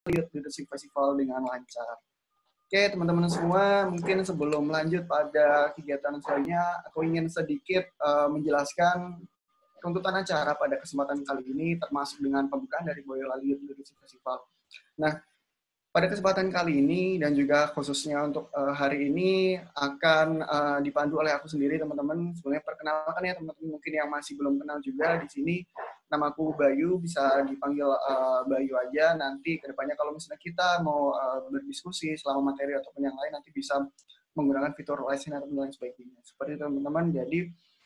Youth Leadership Festival dengan lancar. Oke, teman-teman semua, mungkin sebelum lanjut pada kegiatan selanjutnya, aku ingin sedikit menjelaskan runtutan acara pada kesempatan kali ini, termasuk dengan pembukaan dari Boyolali Youth Leadership Festival. Nah, pada kesempatan kali ini dan juga khususnya untuk hari ini akan dipandu oleh aku sendiri, teman-teman. Sebenarnya perkenalkan ya teman-teman mungkin yang masih belum kenal juga di sini. Namaku Bayu, bisa dipanggil Bayu aja. Nanti kedepannya kalau misalnya kita mau berdiskusi selama materi ataupun yang lain, nanti bisa menggunakan fitur listener dan lain sebagainya. Seperti itu teman-teman. Jadi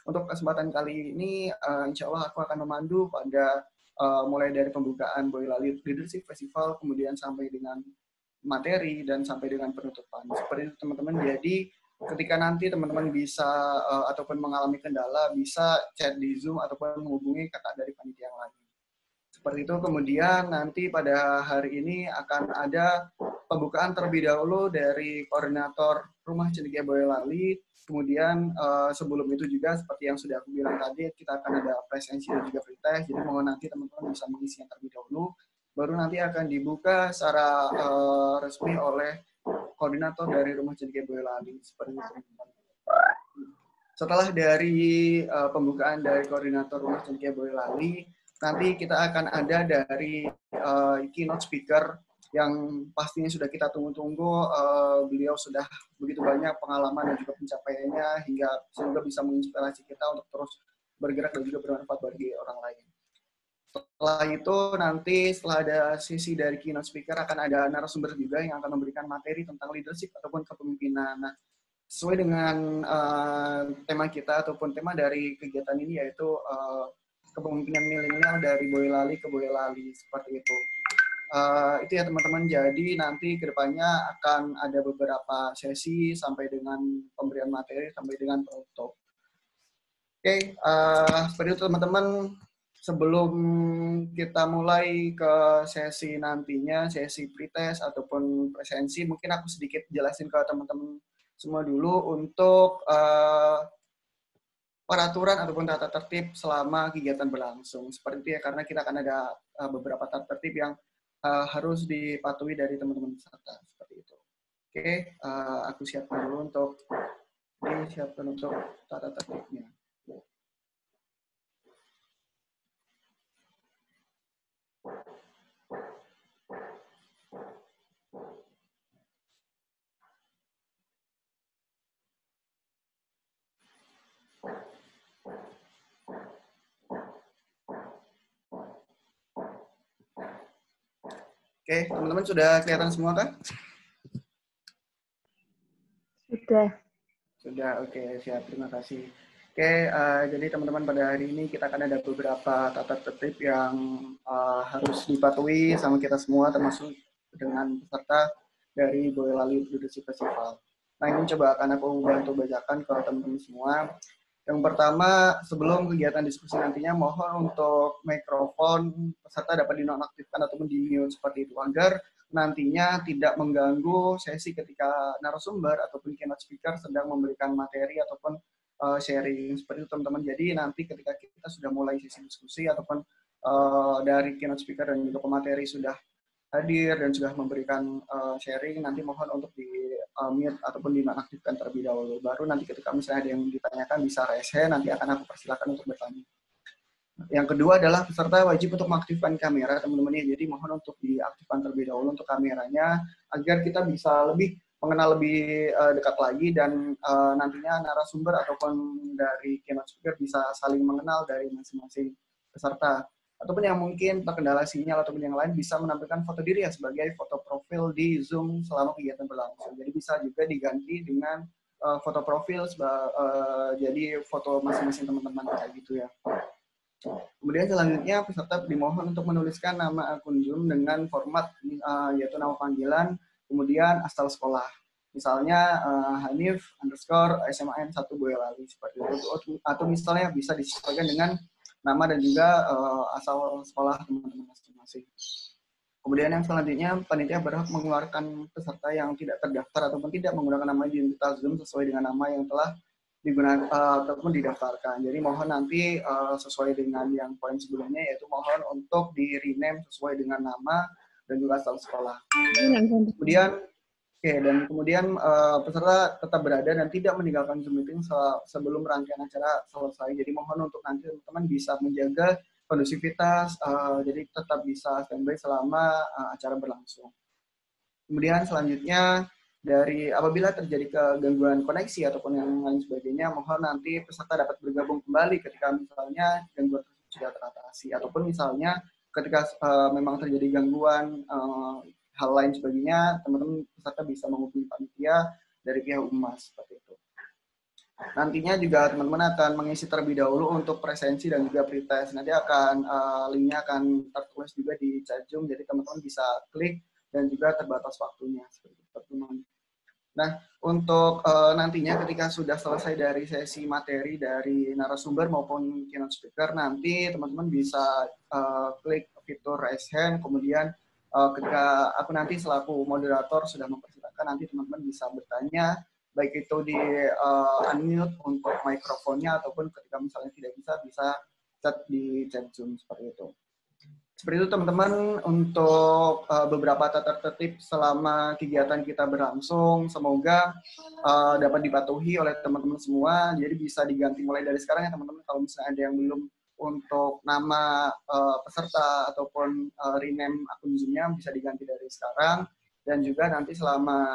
untuk kesempatan kali ini, insya Allah aku akan memandu pada mulai dari pembukaan Boyolali Leadership Festival, kemudian sampai dengan materi dan sampai dengan penutupan. Seperti itu teman-teman. Jadi ketika nanti teman-teman bisa ataupun mengalami kendala, bisa chat di Zoom ataupun menghubungi kakak dari panitia yang lain. Seperti itu. Kemudian nanti pada hari ini akan ada pembukaan terlebih dahulu dari koordinator Rumah Cendekia Boyolali. Kemudian sebelum itu juga seperti yang sudah aku bilang tadi, kita akan ada presensi dan juga free test. Jadi mohon nanti teman-teman bisa mengisi yang terlebih dahulu. Baru nanti akan dibuka secara resmi oleh koordinator dari Rumah Cendekia Boyolali. Seperti itu. Setelah dari pembukaan dari koordinator Rumah Cendekia Boyolali, nanti kita akan ada dari keynote speaker yang pastinya sudah kita tunggu-tunggu. Beliau sudah begitu banyak pengalaman dan juga pencapaiannya hingga semoga bisa menginspirasi kita untuk terus bergerak dan juga bermanfaat bagi orang lain. Setelah itu nanti setelah ada sisi dari keynote speaker akan ada narasumber juga yang akan memberikan materi tentang leadership ataupun kepemimpinan. Nah, sesuai dengan tema kita ataupun tema dari kegiatan ini yaitu kepemimpinan milenial dari Boyolali ke Boyolali, seperti itu. Itu ya teman-teman. Jadi nanti kedepannya akan ada beberapa sesi sampai dengan pemberian materi sampai dengan penutup. Oke, seperti itu teman-teman. Sebelum kita mulai ke sesi nantinya, sesi pretest ataupun presensi, mungkin aku sedikit jelasin ke teman-teman semua dulu untuk peraturan ataupun tata tertib selama kegiatan berlangsung. Seperti itu ya, karena kita akan ada beberapa tata tertib yang harus dipatuhi dari teman-teman peserta. Seperti itu. Oke, aku siapkan dulu untuk disiapkan untuk tata tertibnya. Oke, teman-teman sudah kelihatan semua kan? Sudah. Sudah, oke, siap. Terima kasih. Oke, jadi teman-teman pada hari ini kita akan ada beberapa tata tertib yang harus dipatuhi sama kita semua, termasuk dengan peserta dari Boyolali Leadership Festival. Nah, ini coba akan aku bantu bacakan ke teman-teman semua. Yang pertama, sebelum kegiatan diskusi nantinya, mohon untuk mikrofon peserta dapat dinonaktifkan ataupun di-mute seperti itu, agar nantinya tidak mengganggu sesi ketika narasumber ataupun keynote speaker sedang memberikan materi ataupun sharing. Seperti itu teman-teman. Jadi nanti ketika kita sudah mulai sesi diskusi ataupun dari keynote speaker dan juga pemateri sudah hadir dan sudah memberikan sharing, nanti mohon untuk di-mute ataupun dinonaktifkan terlebih dahulu. Baru nanti ketika misalnya ada yang ditanyakan bisa raise hand, nanti akan aku persilakan untuk bertanya. Yang kedua adalah peserta wajib untuk mengaktifkan kamera, teman-teman ya. Jadi mohon untuk diaktifkan terlebih dahulu untuk kameranya agar kita bisa lebih mengenal lebih dekat lagi dan nantinya narasumber ataupun dari keynote speaker bisa saling mengenal dari masing-masing peserta. Ataupun yang mungkin terkendala sinyal ataupun yang lain bisa menampilkan foto diri ya sebagai foto profil di Zoom selama kegiatan berlangsung. Jadi bisa juga diganti dengan foto profil, jadi foto masing-masing teman-teman kayak gitu ya. Kemudian selanjutnya peserta dimohon untuk menuliskan nama akun Zoom dengan format yaitu nama panggilan, kemudian asal sekolah. Misalnya Hanif _ SMAN 1 Boyolali seperti itu. Atau misalnya bisa disesuaikan dengan nama dan juga asal sekolah teman-teman masing-masing. Kemudian yang selanjutnya, panitia berhak mengeluarkan peserta yang tidak terdaftar ataupun tidak menggunakan nama identitas Zoom sesuai dengan nama yang telah digunakan ataupun didaftarkan. Jadi mohon nanti sesuai dengan yang poin sebelumnya, yaitu mohon untuk di rename sesuai dengan nama dan juga asal sekolah. Kemudian peserta tetap berada dan tidak meninggalkan Zoom meeting sebelum rangkaian acara selesai. Jadi mohon untuk nanti teman-teman bisa menjaga kondusivitas, jadi tetap bisa standby selama acara berlangsung. Kemudian selanjutnya apabila terjadi gangguan koneksi ataupun yang lain sebagainya, mohon nanti peserta dapat bergabung kembali ketika misalnya gangguan tersebut sudah teratasi, ataupun misalnya ketika memang terjadi gangguan hal lain sebagainya, teman-teman peserta bisa menghubungi panitia dari pihak humas seperti itu. Nantinya juga teman-teman akan mengisi terlebih dahulu untuk presensi dan juga pretest. Nanti linknya akan tertulis juga di chat Zoom, jadi teman-teman bisa klik dan juga terbatas waktunya seperti itu, teman-teman. Nah, untuk nantinya ketika sudah selesai dari sesi materi dari narasumber maupun keynote speaker, nanti teman-teman bisa klik fitur raise hand, kemudian ketika aku nanti selaku moderator sudah mempersilahkan, nanti teman-teman bisa bertanya, baik itu di unmute untuk mikrofonnya, ataupun ketika misalnya tidak bisa chat di chat Zoom seperti itu. Seperti itu teman-teman untuk beberapa tata tertib selama kegiatan kita berlangsung. Semoga dapat dipatuhi oleh teman-teman semua. Jadi bisa diganti mulai dari sekarang ya teman-teman. Kalau misalnya ada yang belum untuk nama peserta ataupun rename akun Zoom-nya bisa diganti dari sekarang. Dan juga nanti selama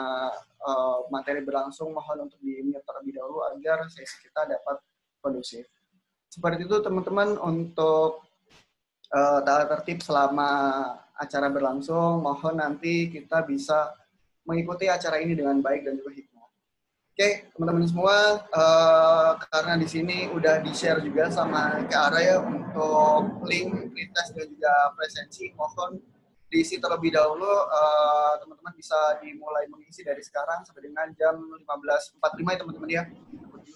materi berlangsung mohon untuk di-mute terlebih dahulu agar sesi kita dapat kondusif. Seperti itu teman-teman untuk tata tertib selama acara berlangsung. Mohon nanti kita bisa mengikuti acara ini dengan baik dan juga hikmah. Oke, teman-teman semua, karena di sini udah di-share juga sama Kak Ara ya untuk link pretest dan juga presensi, mohon diisi terlebih dahulu. Teman-teman bisa dimulai mengisi dari sekarang sampai dengan jam 15.45 ya teman-teman ya.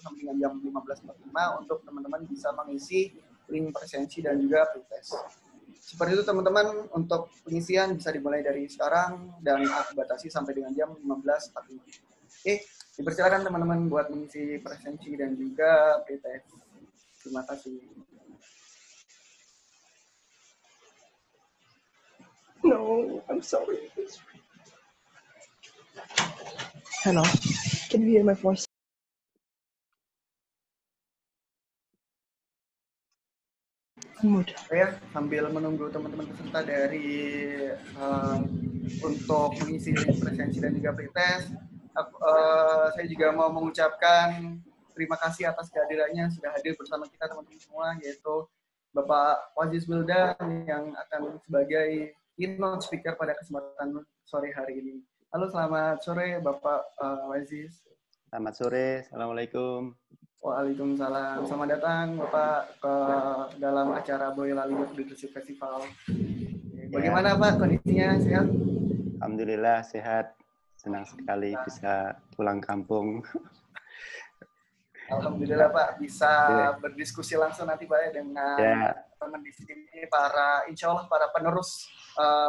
Sampai dengan jam 15.45 untuk teman-teman bisa mengisi link presensi dan juga pretest. Seperti itu teman-teman, untuk pengisian bisa dimulai dari sekarang dan aku batasi sampai dengan jam 15.45. Oke, dipersilakan teman-teman buat mengisi presensi dan juga pretest. Terima kasih. No, I'm sorry. Hello, can you hear my voice? Saya sambil menunggu teman-teman peserta untuk mengisi presensi dan juga pretest, saya juga mau mengucapkan terima kasih atas kehadirannya sudah hadir bersama kita teman-teman semua, yaitu Bapak Waziz Wildan yang akan sebagai keynote speaker pada kesempatan sore hari ini. Halo, selamat sore Bapak Waziz. Selamat sore, Assalamualaikum. Waalaikumsalam. Selamat datang Bapak ke dalam acara Boyolali Youth Leadership Festival. Bagaimana Pak kondisinya, sehat? Alhamdulillah sehat. Senang sekali bisa pulang kampung. Alhamdulillah Pak bisa berdiskusi langsung nanti Pak ya dengan teman di sini, insya Allah para penerus,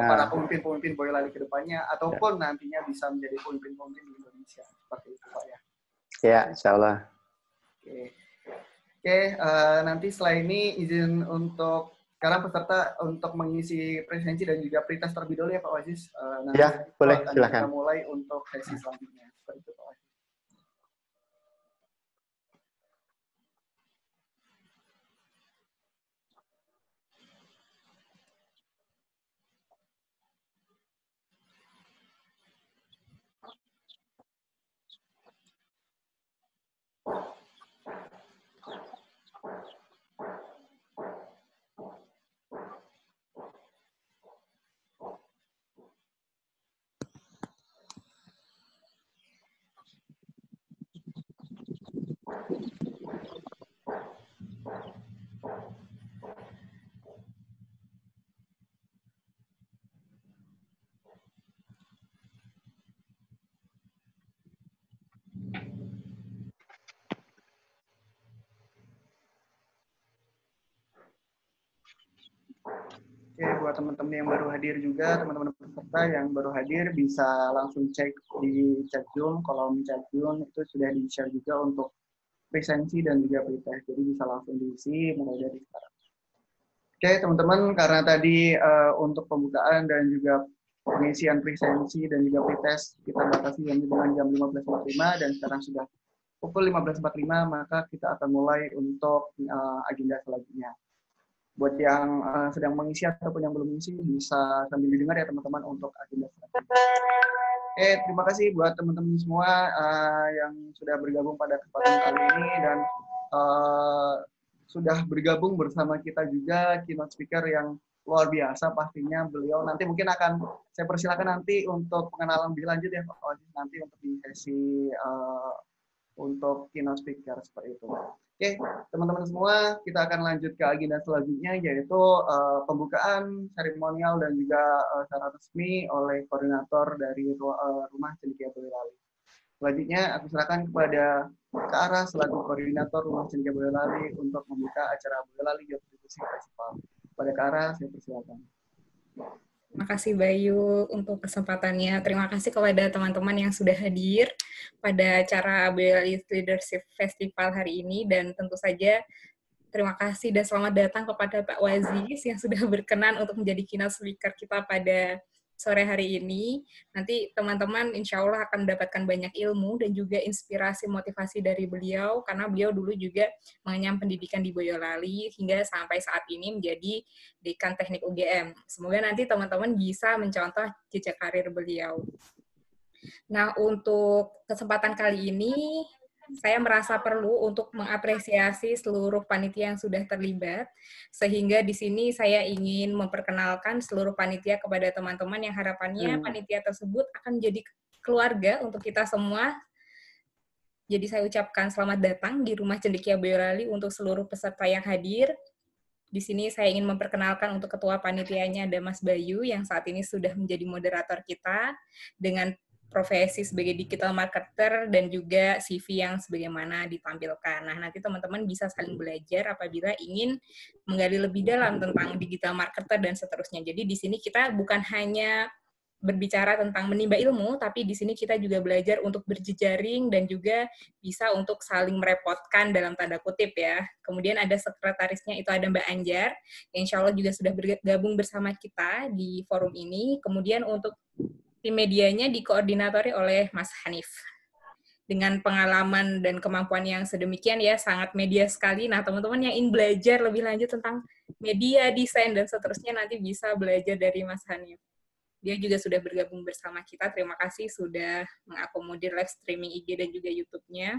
para pemimpin-pemimpin Boyolali ke depannya, ataupun nantinya bisa menjadi pemimpin-pemimpin di Indonesia. Seperti itu Pak ya. Ya, insya Allah. Oke, nanti setelah ini izin untuk sekarang peserta untuk mengisi presensi dan juga pretest terlebih dahulu ya Pak Waziz. Nanti boleh, silakan. Kita mulai untuk sesi selanjutnya. Seperti itu Pak Waziz. Oke, buat teman-teman yang baru hadir juga, teman-teman peserta yang baru hadir bisa langsung cek di chat Zoom. Kalau chat Zoom itu sudah di-share juga untuk presensi dan juga pretest, jadi bisa langsung diisi mulai dari sekarang. Oke, teman-teman, karena tadi untuk pembukaan dan juga pengisian presensi dan juga pretest kita batasi dengan jam 15.45 dan sekarang sudah pukul 15.45, maka kita akan mulai untuk agenda selanjutnya. Buat yang sedang mengisi ataupun yang belum mengisi bisa sambil didengar ya teman-teman untuk agenda selanjutnya. Terima kasih buat teman-teman semua yang sudah bergabung pada kesempatan kali ini dan sudah bergabung bersama kita juga keynote speaker yang luar biasa pastinya. Beliau nanti mungkin akan saya persilakan nanti untuk pengenalan lebih lanjut ya Pak Wajib, nanti untuk di sesi untuk keynote speaker seperti itu. Oke, teman-teman semua, kita akan lanjut ke agenda selanjutnya yaitu pembukaan seremonial dan juga secara resmi oleh koordinator dari Rumah Cendekia Boyolali. Selanjutnya aku serahkan kepada Kak Ara selaku koordinator Rumah Cendekia Boyolali untuk membuka acara Boyolali Youth Leadership Festival. Pada Kak Ara, saya persilakan. Terima kasih Bayu untuk kesempatannya. Terima kasih kepada teman-teman yang sudah hadir pada acara Boyolali Youth Leadership Festival hari ini, dan tentu saja terima kasih dan selamat datang kepada Pak Wazis yang sudah berkenan untuk menjadi keynote speaker kita pada sore hari ini. Nanti teman-teman insya Allah akan mendapatkan banyak ilmu dan juga inspirasi motivasi dari beliau, karena beliau dulu juga mengenyam pendidikan di Boyolali hingga sampai saat ini menjadi Dekan Teknik UGM. Semoga nanti teman-teman bisa mencontoh jejak karir beliau. Nah, untuk kesempatan kali ini, saya merasa perlu untuk mengapresiasi seluruh panitia yang sudah terlibat, sehingga di sini saya ingin memperkenalkan seluruh panitia kepada teman-teman yang harapannya panitia tersebut akan menjadi keluarga untuk kita semua. Jadi saya ucapkan selamat datang di Rumah Cendekia Boyolali untuk seluruh peserta yang hadir. Di sini saya ingin memperkenalkan untuk ketua panitianya ada Mas Bayu yang saat ini sudah menjadi moderator kita dengan profesi sebagai digital marketer dan juga CV yang sebagaimana ditampilkan. Nah, nanti teman-teman bisa saling belajar apabila ingin menggali lebih dalam tentang digital marketer dan seterusnya. Jadi di sini kita bukan hanya berbicara tentang menimba ilmu, tapi di sini kita juga belajar untuk berjejaring dan juga bisa untuk saling merepotkan dalam tanda kutip ya. Kemudian ada sekretarisnya, itu ada Mbak Anjar, yang insya Allah juga sudah bergabung bersama kita di forum ini. Kemudian untuk tim medianya dikoordinatori oleh Mas Hanif. Dengan pengalaman dan kemampuan yang sedemikian ya, sangat media sekali. Nah, teman-teman yang ingin belajar lebih lanjut tentang media, desain, dan seterusnya nanti bisa belajar dari Mas Hanif. Dia juga sudah bergabung bersama kita. Terima kasih sudah mengakomodir live streaming IG dan juga YouTube-nya.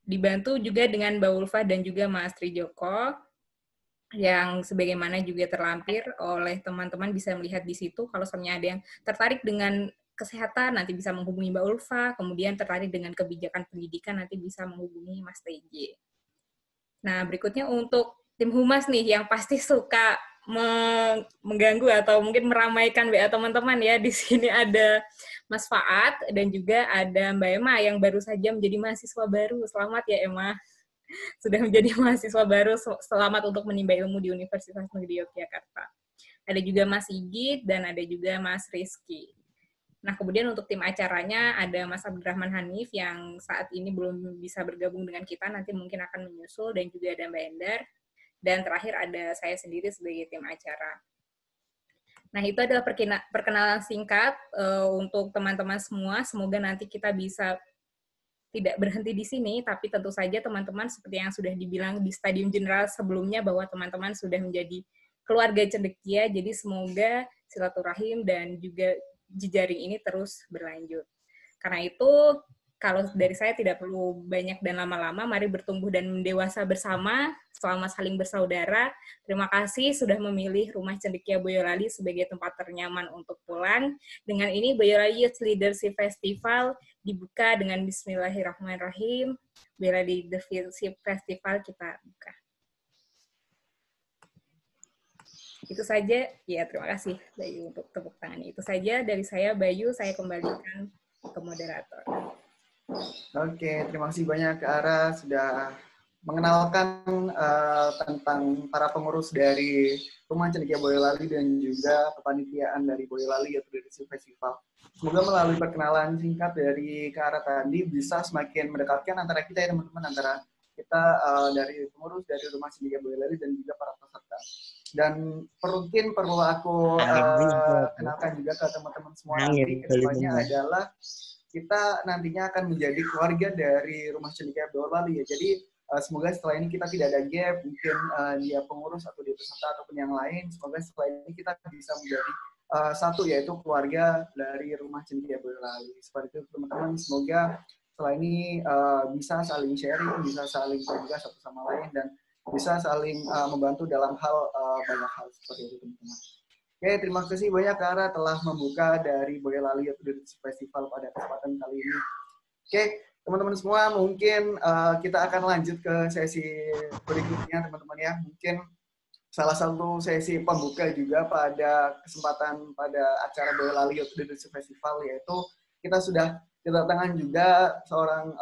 Dibantu juga dengan Mbak Ulfa dan juga Mas Trijoko, yang sebagaimana juga terlampir oleh teman-teman bisa melihat di situ. Kalau misalnya ada yang tertarik dengan kesehatan, nanti bisa menghubungi Mbak Ulfa. Kemudian tertarik dengan kebijakan pendidikan, nanti bisa menghubungi Mas TJ. Nah, berikutnya untuk tim humas nih, yang pasti suka mengganggu atau mungkin meramaikan WA teman-teman ya. Di sini ada Mas Faat dan juga ada Mbak Emma yang baru saja menjadi mahasiswa baru. Selamat ya Emma, sudah menjadi mahasiswa baru. Selamat untuk menimba ilmu di Universitas Negeri Yogyakarta. Ada juga Mas Igit dan ada juga Mas Rizky. Nah, kemudian untuk tim acaranya ada Mas Abdurrahman Hanif yang saat ini belum bisa bergabung dengan kita, nanti mungkin akan menyusul, dan juga ada Mbak Endar. Dan terakhir ada saya sendiri sebagai tim acara. Nah, itu adalah perkenalan singkat untuk teman-teman semua. Semoga nanti kita bisa tidak berhenti di sini, tapi tentu saja teman-teman seperti yang sudah dibilang di Stadium General sebelumnya bahwa teman-teman sudah menjadi keluarga Cendekia, jadi semoga silaturahim dan juga jejaring ini terus berlanjut. Karena itu, kalau dari saya tidak perlu banyak dan lama-lama, mari bertumbuh dan mendewasa bersama, selama saling bersaudara. Terima kasih sudah memilih Rumah Cendekia Boyolali sebagai tempat ternyaman untuk pulang. Dengan ini, Boyolali Youth Leadership Festival dibuka dengan Bismillahirrahmanirrahim. Boyolali Leadership Festival kita buka. Itu saja, ya terima kasih Bayu untuk tepuk tangannya. Itu saja dari saya, Bayu, saya kembalikan ke moderator. Oke, terima kasih banyak Kak Ara sudah mengenalkan tentang para pengurus dari Rumah Cendekia Boyolali dan juga kepanitiaan dari Boyolali Youth Leadership Festival. Semoga melalui perkenalan singkat dari Kak Ara tadi bisa semakin mendekatkan antara kita ya teman-teman, antara kita dari pengurus dari Rumah Cendekia Boyolali dan juga para peserta. Dan mungkin perlu aku kenalkan juga ke teman-teman semua nanti kedepannya adalah kita nantinya akan menjadi keluarga dari Rumah Cendekia Boyolali ya. Jadi semoga setelah ini kita tidak ada gap, mungkin dia pengurus atau dia peserta ataupun yang lain. Semoga setelah ini kita bisa menjadi satu, yaitu keluarga dari Rumah Cendekia Boyolali. Seperti itu teman-teman. Semoga setelah ini bisa saling sharing, bisa saling terbuka satu sama lain, dan bisa saling membantu dalam hal banyak hal seperti itu teman-teman. Oke, terima kasih banyak Kara telah membuka dari Boyolali Youth Leadership Festival pada kesempatan kali ini. Oke, teman-teman semua, mungkin kita akan lanjut ke sesi berikutnya teman-teman ya. Mungkin salah satu sesi pembuka juga pada kesempatan pada acara Boyolali Youth Leadership Festival, yaitu kita sudah kedatangan juga seorang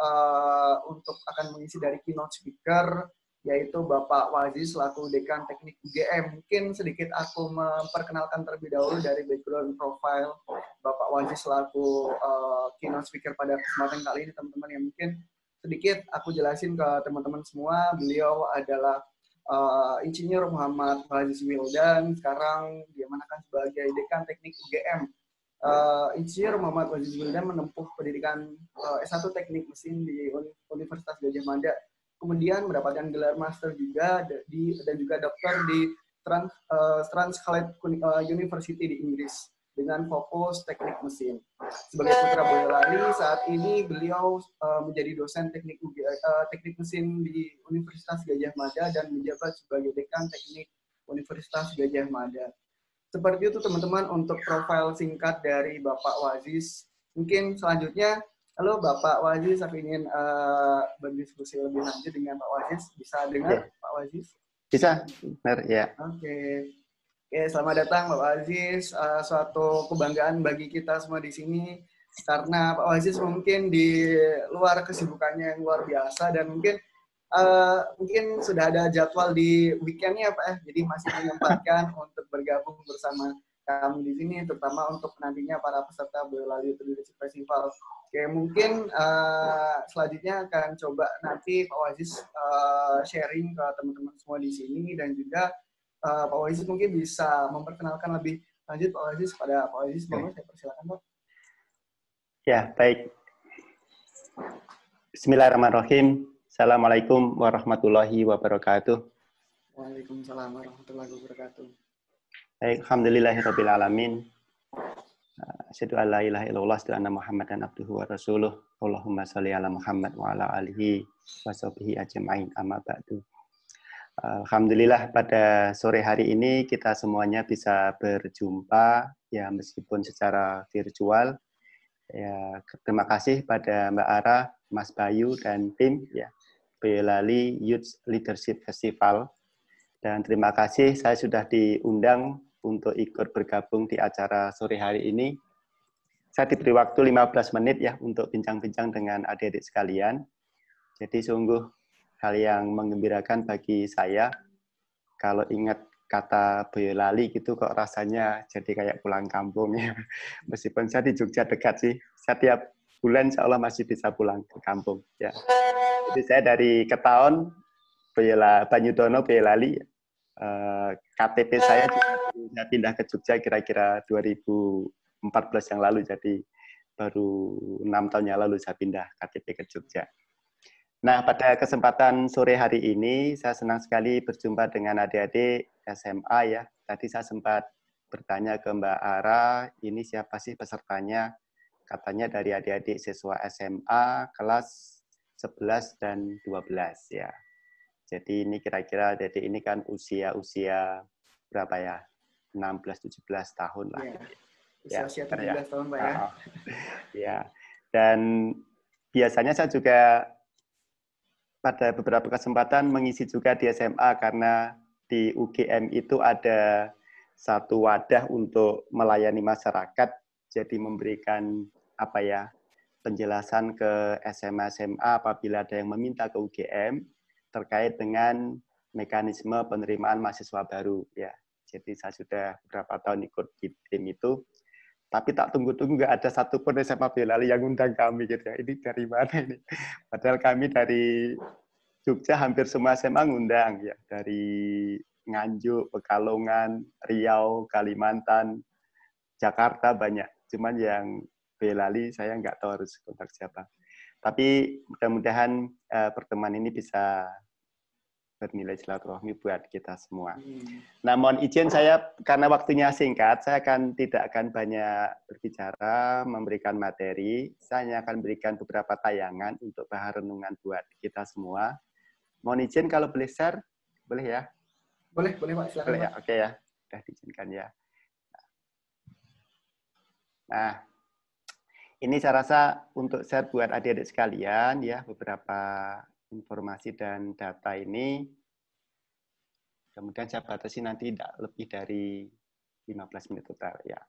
untuk akan mengisi dari keynote speaker, yaitu Bapak Waziz selaku Dekan Teknik UGM. Mungkin sedikit aku memperkenalkan terlebih dahulu dari background profile Bapak Waziz selaku keynote speaker pada kesempatan kali ini teman-teman. Yang mungkin sedikit aku jelasin ke teman-teman semua. Beliau adalah Insinyur Muhammad Waziz Wildan, sekarang diamanahkan sebagai Dekan Teknik UGM. Insinyur Muhammad Waziz Wildan menempuh pendidikan S1 Teknik Mesin di Universitas Gadjah Mada. Kemudian mendapatkan gelar master juga dan juga dokter di Transcaled University di Inggris dengan fokus teknik mesin. Sebagai putra Boyolali, saat ini beliau menjadi dosen teknik mesin di Universitas Gadjah Mada dan menjabat sebagai dekan teknik Universitas Gadjah Mada. Seperti itu teman-teman untuk profil singkat dari Bapak Waziz. Mungkin selanjutnya, halo Bapak Waziz, aku ingin berdiskusi lebih lanjut dengan Pak Waziz. Bisa dengar Pak Waziz? Bisa, benar ya. Oke, selamat datang Pak Waziz. Suatu kebanggaan bagi kita semua di sini karena Pak Waziz mungkin di luar kesibukannya yang luar biasa dan mungkin sudah ada jadwal di weekendnya Pak ya. Jadi masih menyempatkan untuk bergabung bersama kami di sini, terutama untuk nantinya para peserta Boyolali Youth Leadership Festival. Oke, mungkin selanjutnya akan coba nanti Pak Waziz sharing ke teman-teman semua di sini, dan juga Pak Waziz mungkin bisa memperkenalkan lebih lanjut Pak Waziz pada Pak Waziz. Mohon saya persilakan Pak. Ya, baik. Bismillahirrahmanirrahim. Assalamualaikum warahmatullahi wabarakatuh. Waalaikumsalam warahmatullahi wabarakatuh. Baik, alhamdulillahirabbil alamin. Asyhadu an la ilaha illallah wa anna Muhammadan abduhu wa rasuluh. Allahumma shalli ala Muhammad wa ala alihi wa sahbihi ajmain. Amma ba'du. Alhamdulillah pada sore hari ini kita semuanya bisa berjumpa ya meskipun secara virtual. Ya, terima kasih pada Mbak Ara, Mas Bayu dan tim ya Boyolali Youth Leadership Festival. Dan terima kasih saya sudah diundang untuk ikut bergabung di acara sore hari ini. Saya diberi waktu 15 menit ya untuk bincang-bincang dengan adik-adik sekalian. Jadi sungguh hal yang menggembirakan bagi saya. Kalau ingat kata Boyolali gitu kok rasanya jadi kayak pulang kampung ya. Meskipun saya di Jogja dekat sih. Setiap bulan insya Allah masih bisa pulang ke kampung ya. Jadi saya dari Ketaon, Banyudono, Boyolali. KTP saya juga pindah ke Jogja kira-kira 2014 yang lalu, jadi baru 6 tahun yang lalu saya pindah KTP ke Jogja. Nah, pada kesempatan sore hari ini saya senang sekali berjumpa dengan adik-adik SMA ya. Tadi saya sempat bertanya ke Mbak Ara, ini siapa sih pesertanya? Katanya dari adik-adik siswa SMA kelas 11 dan 12 ya. Jadi ini kira-kira adik-adik ini kan usia berapa ya? 16-17 tahun lah. Ya, usia 17 tahun Pak ya. Ya. Dan biasanya saya juga pada beberapa kesempatan mengisi juga di SMA karena di UGM itu ada satu wadah untuk melayani masyarakat, jadi memberikan penjelasan ke SMA apabila ada yang meminta ke UGM terkait dengan mekanisme penerimaan mahasiswa baru ya. Jadi saya sudah beberapa tahun ikut di tim itu, tapi tak tunggu-tunggu nggak ada satupun SMA Boyolali yang undang kami gitu ya. Ini dari mana ini? Padahal kami dari Jogja hampir semua SMA ngundang ya, dari Nganjuk, Pekalongan, Riau, Kalimantan, Jakarta banyak. Cuman yang Boyolali saya nggak tahu harus kontak siapa. Tapi mudah-mudahan pertemuan ini bisa bernilai silaturahmi buat kita semua. Nah, mohon izin saya, karena waktunya singkat, saya tidak akan banyak berbicara, memberikan materi. Saya hanya akan berikan beberapa tayangan untuk bahan renungan buat kita semua. Mohon izin kalau boleh share, boleh ya? Boleh Pak, silakan. Boleh ya, Pak. oke ya, sudah diizinkan ya. Nah, ini saya rasa untuk share buat adik-adik sekalian ya, beberapa informasi dan data ini. Kemudian saya batasi nanti tidak lebih dari 15 menit total ya.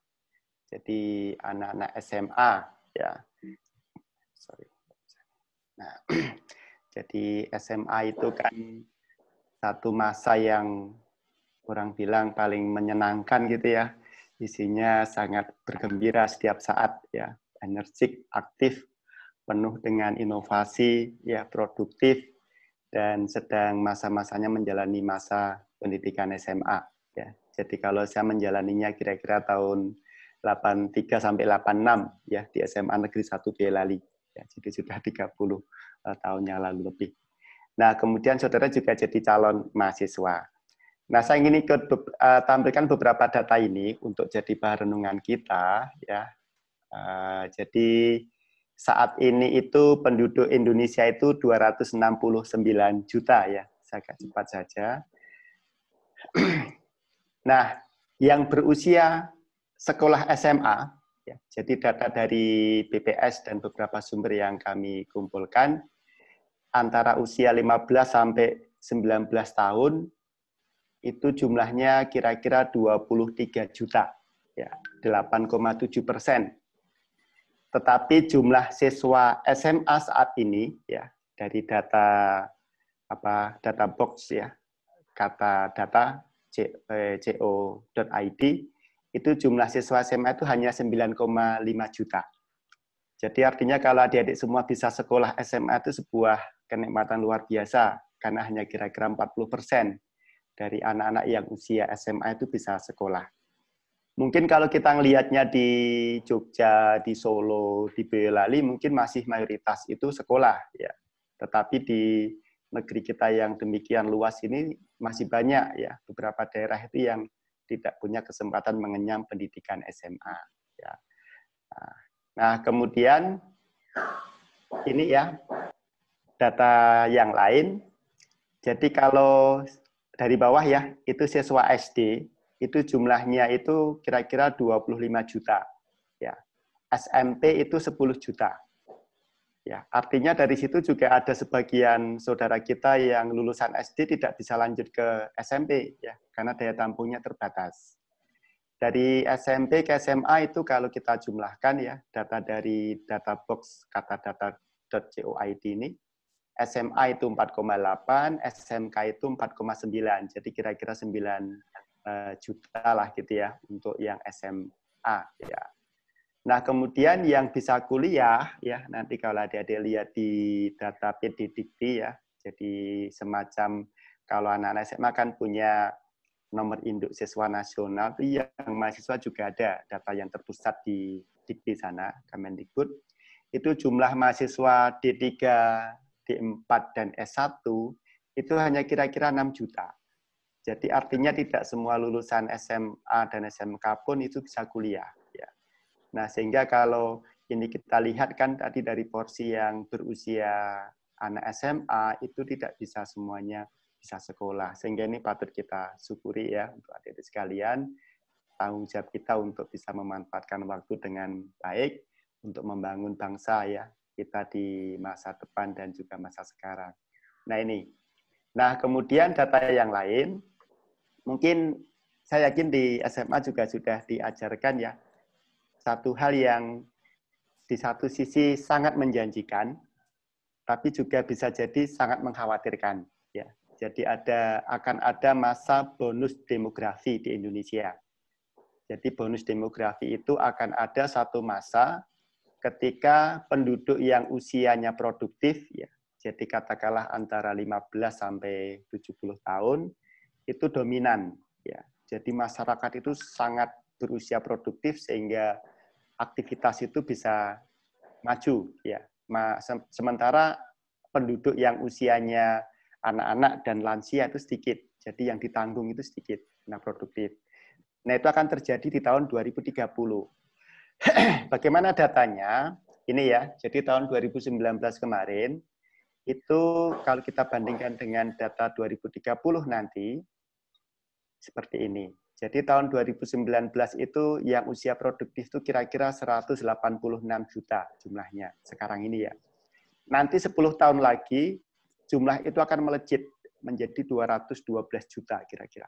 Jadi anak-anak SMA ya. Sorry. Nah, jadi SMA itu kan satu masa yang orang bilang paling menyenangkan gitu ya. Isinya sangat bergembira setiap saat ya, energik, aktif, penuh dengan inovasi, ya produktif, dan sedang masa-masanya menjalani masa pendidikan SMA. Ya. Jadi kalau saya menjalaninya kira-kira tahun 83 sampai 86 ya di SMA Negeri 1 Boyolali. Ya, jadi sudah 30 tahun yang lalu lebih. Nah, kemudian saudara juga jadi calon mahasiswa. Nah, saya ingin tampilkan beberapa data ini untuk jadi bahan renungan kita. Ya. Jadi saat ini itu penduduk Indonesia itu 269 juta ya. Saya agak cepat saja. Nah, yang berusia sekolah SMA, ya, jadi data dari BPS dan beberapa sumber yang kami kumpulkan, antara usia 15 sampai 19 tahun, itu jumlahnya kira-kira 23 juta, ya, 8,7%. Tetapi jumlah siswa SMA saat ini, ya, dari data box ya, kata data co.id, itu jumlah siswa SMA itu hanya 9,5 juta. Jadi artinya kalau adik-adik semua bisa sekolah SMA itu sebuah kenikmatan luar biasa, karena hanya kira-kira 40% dari anak-anak yang usia SMA itu bisa sekolah. Mungkin kalau kita ngelihatnya di Jogja, di Solo, di Boyolali, mungkin masih mayoritas itu sekolah, ya. Tetapi di negeri kita yang demikian luas ini masih banyak ya beberapa daerah itu yang tidak punya kesempatan mengenyam pendidikan SMA. Ya. Nah, kemudian ini ya data yang lain. Jadi kalau dari bawah ya itu siswa SD itu jumlahnya itu kira-kira 25 juta. Ya. SMP itu 10 juta. Ya, artinya dari situ juga ada sebagian saudara kita yang lulusan SD tidak bisa lanjut ke SMP ya, karena daya tampungnya terbatas. Dari SMP ke SMA itu kalau kita jumlahkan ya, data dari databox katadata.co.id ini, SMA itu 4,8, SMK itu 4,9. Jadi kira-kira 9 juta lah gitu ya untuk yang SMA ya. Nah, kemudian yang bisa kuliah, ya nanti kalau adik-adik lihat di data PDDikti ya, jadi semacam kalau anak-anak SMA kan punya nomor induk siswa nasional, itu yang mahasiswa juga ada data yang terpusat di Dikti sana, Kemendikbud. Itu jumlah mahasiswa D3, D4, dan S1 itu hanya kira-kira 6 juta. Jadi artinya tidak semua lulusan SMA dan SMK pun itu bisa kuliah. Nah, sehingga kalau ini kita lihat kan tadi dari porsi yang berusia anak SMA itu tidak bisa semuanya bisa sekolah. Sehingga ini patut kita syukuri ya untuk adik-adik sekalian. Tanggung jawab kita untuk bisa memanfaatkan waktu dengan baik untuk membangun bangsa ya kita di masa depan dan juga masa sekarang. Nah ini. Nah kemudian data yang lain, mungkin saya yakin di SMA juga sudah diajarkan ya, satu hal yang di satu sisi sangat menjanjikan, tapi juga bisa jadi sangat mengkhawatirkan. Ya, jadi akan ada masa bonus demografi di Indonesia. Jadi bonus demografi itu akan ada satu masa ketika penduduk yang usianya produktif, ya, jadi katakanlah antara 15 sampai 70 tahun, itu dominan. Ya. Jadi masyarakat itu sangat berusia produktif sehingga aktivitas itu bisa maju. Ya. Sementara penduduk yang usianya anak-anak dan lansia itu sedikit. Jadi yang ditanggung itu sedikit, nah produktif. Nah itu akan terjadi di tahun 2030. Bagaimana datanya? Ini ya, jadi tahun 2019 kemarin, itu kalau kita bandingkan dengan data 2030 nanti, seperti ini. Jadi tahun 2019 itu yang usia produktif itu kira-kira 186 juta jumlahnya, sekarang ini ya. Nanti 10 tahun lagi, jumlah itu akan melejit menjadi 212 juta kira-kira.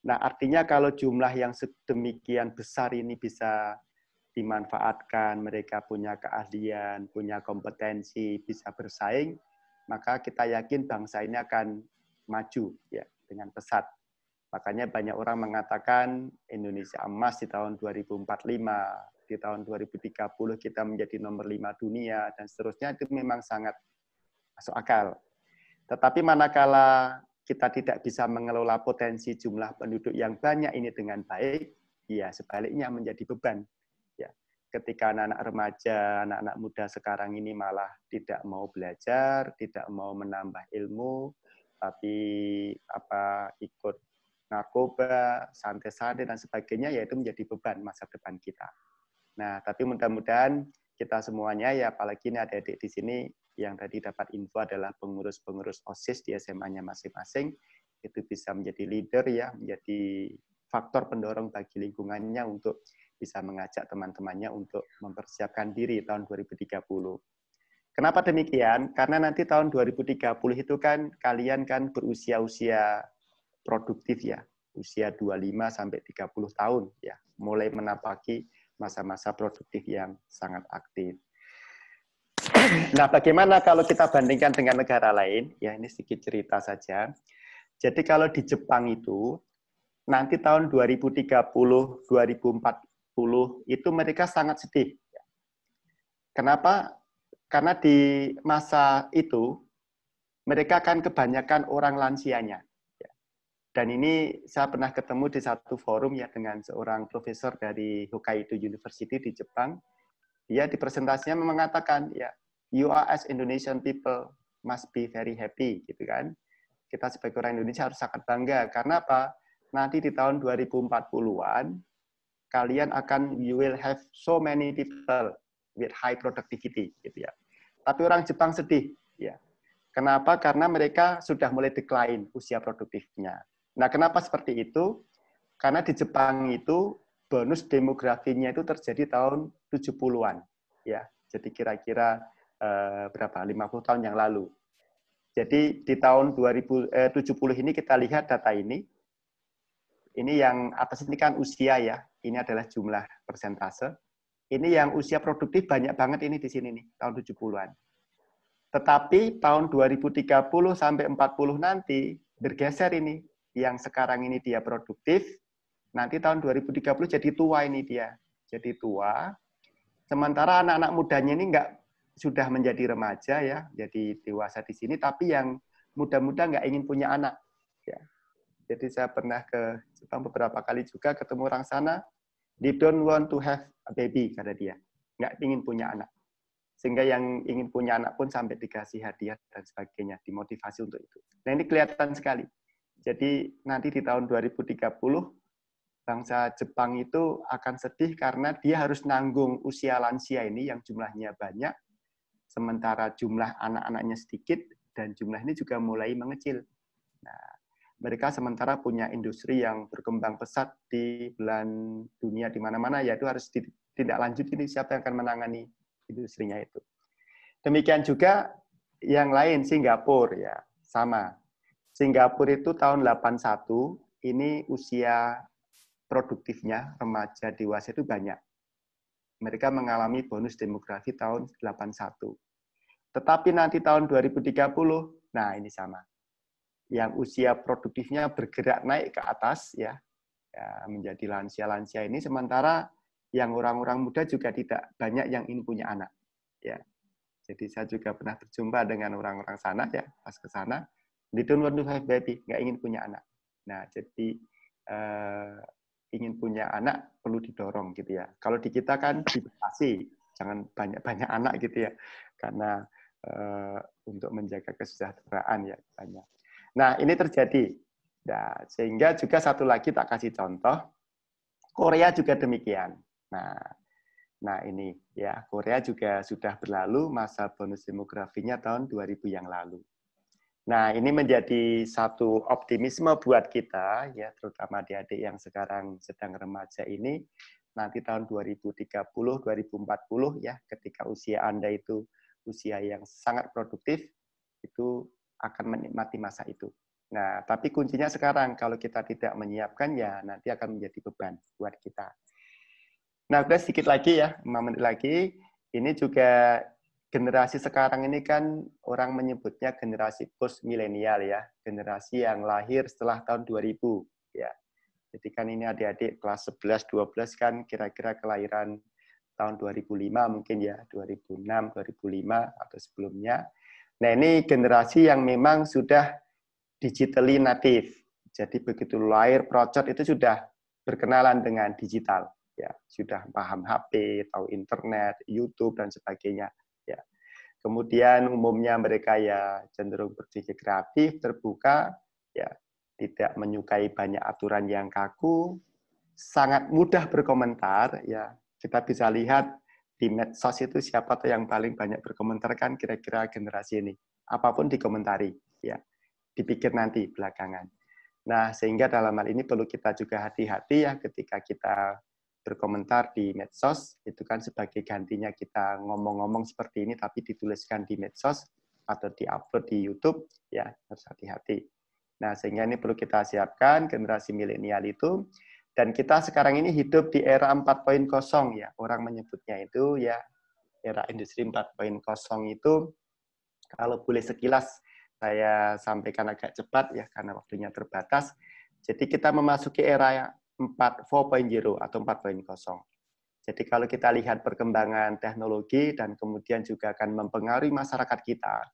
Nah, artinya kalau jumlah yang sedemikian besar ini bisa dimanfaatkan, mereka punya keahlian, punya kompetensi, bisa bersaing, maka kita yakin bangsa ini akan maju ya dengan pesat. Makanya banyak orang mengatakan Indonesia emas di tahun 2045, di tahun 2030 kita menjadi nomor 5 dunia, dan seterusnya itu memang sangat masuk akal. Tetapi manakala kita tidak bisa mengelola potensi jumlah penduduk yang banyak ini dengan baik, ya sebaliknya menjadi beban. Ya, ketika anak-anak remaja, anak-anak muda sekarang ini malah tidak mau belajar, tidak mau menambah ilmu, tapi ikut narkoba, santai-santai dan sebagainya, yaitu menjadi beban masa depan kita. Nah, tapi mudah-mudahan kita semuanya, ya apalagi ini adik-adik di sini yang tadi dapat info adalah pengurus-pengurus OSIS di SMA-nya masing-masing, itu bisa menjadi leader ya, menjadi faktor pendorong bagi lingkungannya untuk bisa mengajak teman-temannya untuk mempersiapkan diri tahun 2030. Kenapa demikian? Karena nanti tahun 2030 itu kan kalian kan berusia-usia produktif ya, usia 25 sampai 30 tahun ya, mulai menapaki masa-masa produktif yang sangat aktif. Nah, bagaimana kalau kita bandingkan dengan negara lain? Ya, ini sedikit cerita saja. Jadi kalau di Jepang itu, nanti tahun 2030, 2040, itu mereka sangat sedih. Kenapa? Karena di masa itu, mereka kan kebanyakan orang lansianya. Dan ini saya pernah ketemu di satu forum ya dengan seorang profesor dari Hokkaido University di Jepang. Dia di presentasinya mengatakan, ya, you are as Indonesian people must be very happy, gitu kan. Kita sebagai orang Indonesia harus sangat bangga. Karena apa? Nanti di tahun 2040-an, kalian you will have so many people with high productivity, gitu ya. Tapi orang Jepang sedih, ya. Kenapa? Karena mereka sudah mulai decline usia produktifnya. Nah, kenapa seperti itu? Karena di Jepang itu bonus demografinya itu terjadi tahun 70-an, ya. Jadi kira-kira berapa? 50 tahun yang lalu. Jadi di tahun 2070 ini kita lihat data ini. Ini yang atas ini kan usia ya. Ini adalah jumlah persentase. Ini yang usia produktif banyak banget ini di sini nih, tahun 70-an. Tetapi tahun 2030 sampai 40 nanti bergeser ini. Yang sekarang ini dia produktif, nanti tahun 2030 jadi tua ini dia. Jadi tua. Sementara anak-anak mudanya ini sudah menjadi remaja ya, jadi dewasa di sini, tapi yang muda-muda nggak ingin punya anak. Ya. Jadi saya pernah ke Jepang beberapa kali juga ketemu orang sana, they don't want to have a baby, kata dia. Nggak ingin punya anak. Sehingga yang ingin punya anak pun sampai dikasih hadiah dan sebagainya, dimotivasi untuk itu. Nah ini kelihatan sekali. Jadi nanti di tahun 2030, bangsa Jepang itu akan sedih karena dia harus nanggung usia lansia ini yang jumlahnya banyak, sementara jumlah anak-anaknya sedikit, dan jumlah ini juga mulai mengecil. Nah, mereka sementara punya industri yang berkembang pesat di belahan dunia di mana-mana, yaitu harus ditindaklanjuti siapa yang akan menangani industrinya itu. Demikian juga yang lain, Singapura ya, sama. Singapura itu tahun 81, ini usia produktifnya remaja dewasa itu banyak. Mereka mengalami bonus demografi tahun 81. Tetapi nanti tahun 2030, nah ini sama. Yang usia produktifnya bergerak naik ke atas ya menjadi lansia-lansia ini, sementara yang orang-orang muda juga tidak banyak yang ingin punya anak. Ya. Jadi saya juga pernah berjumpa dengan orang-orang sana ya, pas ke sana, they don't want to have baby, nggak ingin punya anak. Nah, jadi ingin punya anak perlu didorong gitu ya. Kalau di kita kan dibatasi, jangan banyak-banyak anak gitu ya, karena untuk menjaga kesejahteraan ya banyak. Nah, ini terjadi. Nah, sehingga juga satu lagi tak kasih contoh, Korea juga demikian. Nah ini ya, Korea juga sudah berlalu masa bonus demografinya tahun 2000 yang lalu. Nah, ini menjadi satu optimisme buat kita, ya, terutama adik-adik yang sekarang sedang remaja ini, nanti tahun 2030, 2040, ya, ketika usia Anda itu usia yang sangat produktif, itu akan menikmati masa itu. Nah, tapi kuncinya sekarang, kalau kita tidak menyiapkan, ya nanti akan menjadi beban buat kita. Nah, udah sedikit lagi ya, 5 menit lagi, ini juga generasi sekarang ini kan orang menyebutnya generasi post milenial ya, generasi yang lahir setelah tahun 2000 ya. Jadi kan ini adik-adik kelas 11, 12 kan kira-kira kelahiran tahun 2005 mungkin ya, 2006, 2005 atau sebelumnya. Nah, ini generasi yang memang sudah digitally native. Jadi begitu lahir procot itu sudah berkenalan dengan digital ya, sudah paham HP, tahu internet, YouTube dan sebagainya. Ya. Kemudian umumnya mereka ya cenderung berpikir kreatif, terbuka, ya tidak menyukai banyak aturan yang kaku, sangat mudah berkomentar. Ya kita bisa lihat di medsos itu siapa tuh yang paling banyak berkomentar kan kira-kira generasi ini. Apapun dikomentari, ya dipikir nanti belakangan. Nah sehingga dalam hal ini perlu kita juga hati-hati ya ketika kita berkomentar di medsos, itu kan sebagai gantinya kita ngomong-ngomong seperti ini, tapi dituliskan di medsos atau diupload di YouTube, ya harus hati-hati. Nah, sehingga ini perlu kita siapkan generasi milenial itu, dan kita sekarang ini hidup di era 4.0 ya, orang menyebutnya itu ya, era industri 4.0 itu, kalau boleh sekilas saya sampaikan agak cepat ya, karena waktunya terbatas. Jadi kita memasuki era 4.0 atau 4.0. Jadi kalau kita lihat perkembangan teknologi dan kemudian juga akan mempengaruhi masyarakat kita,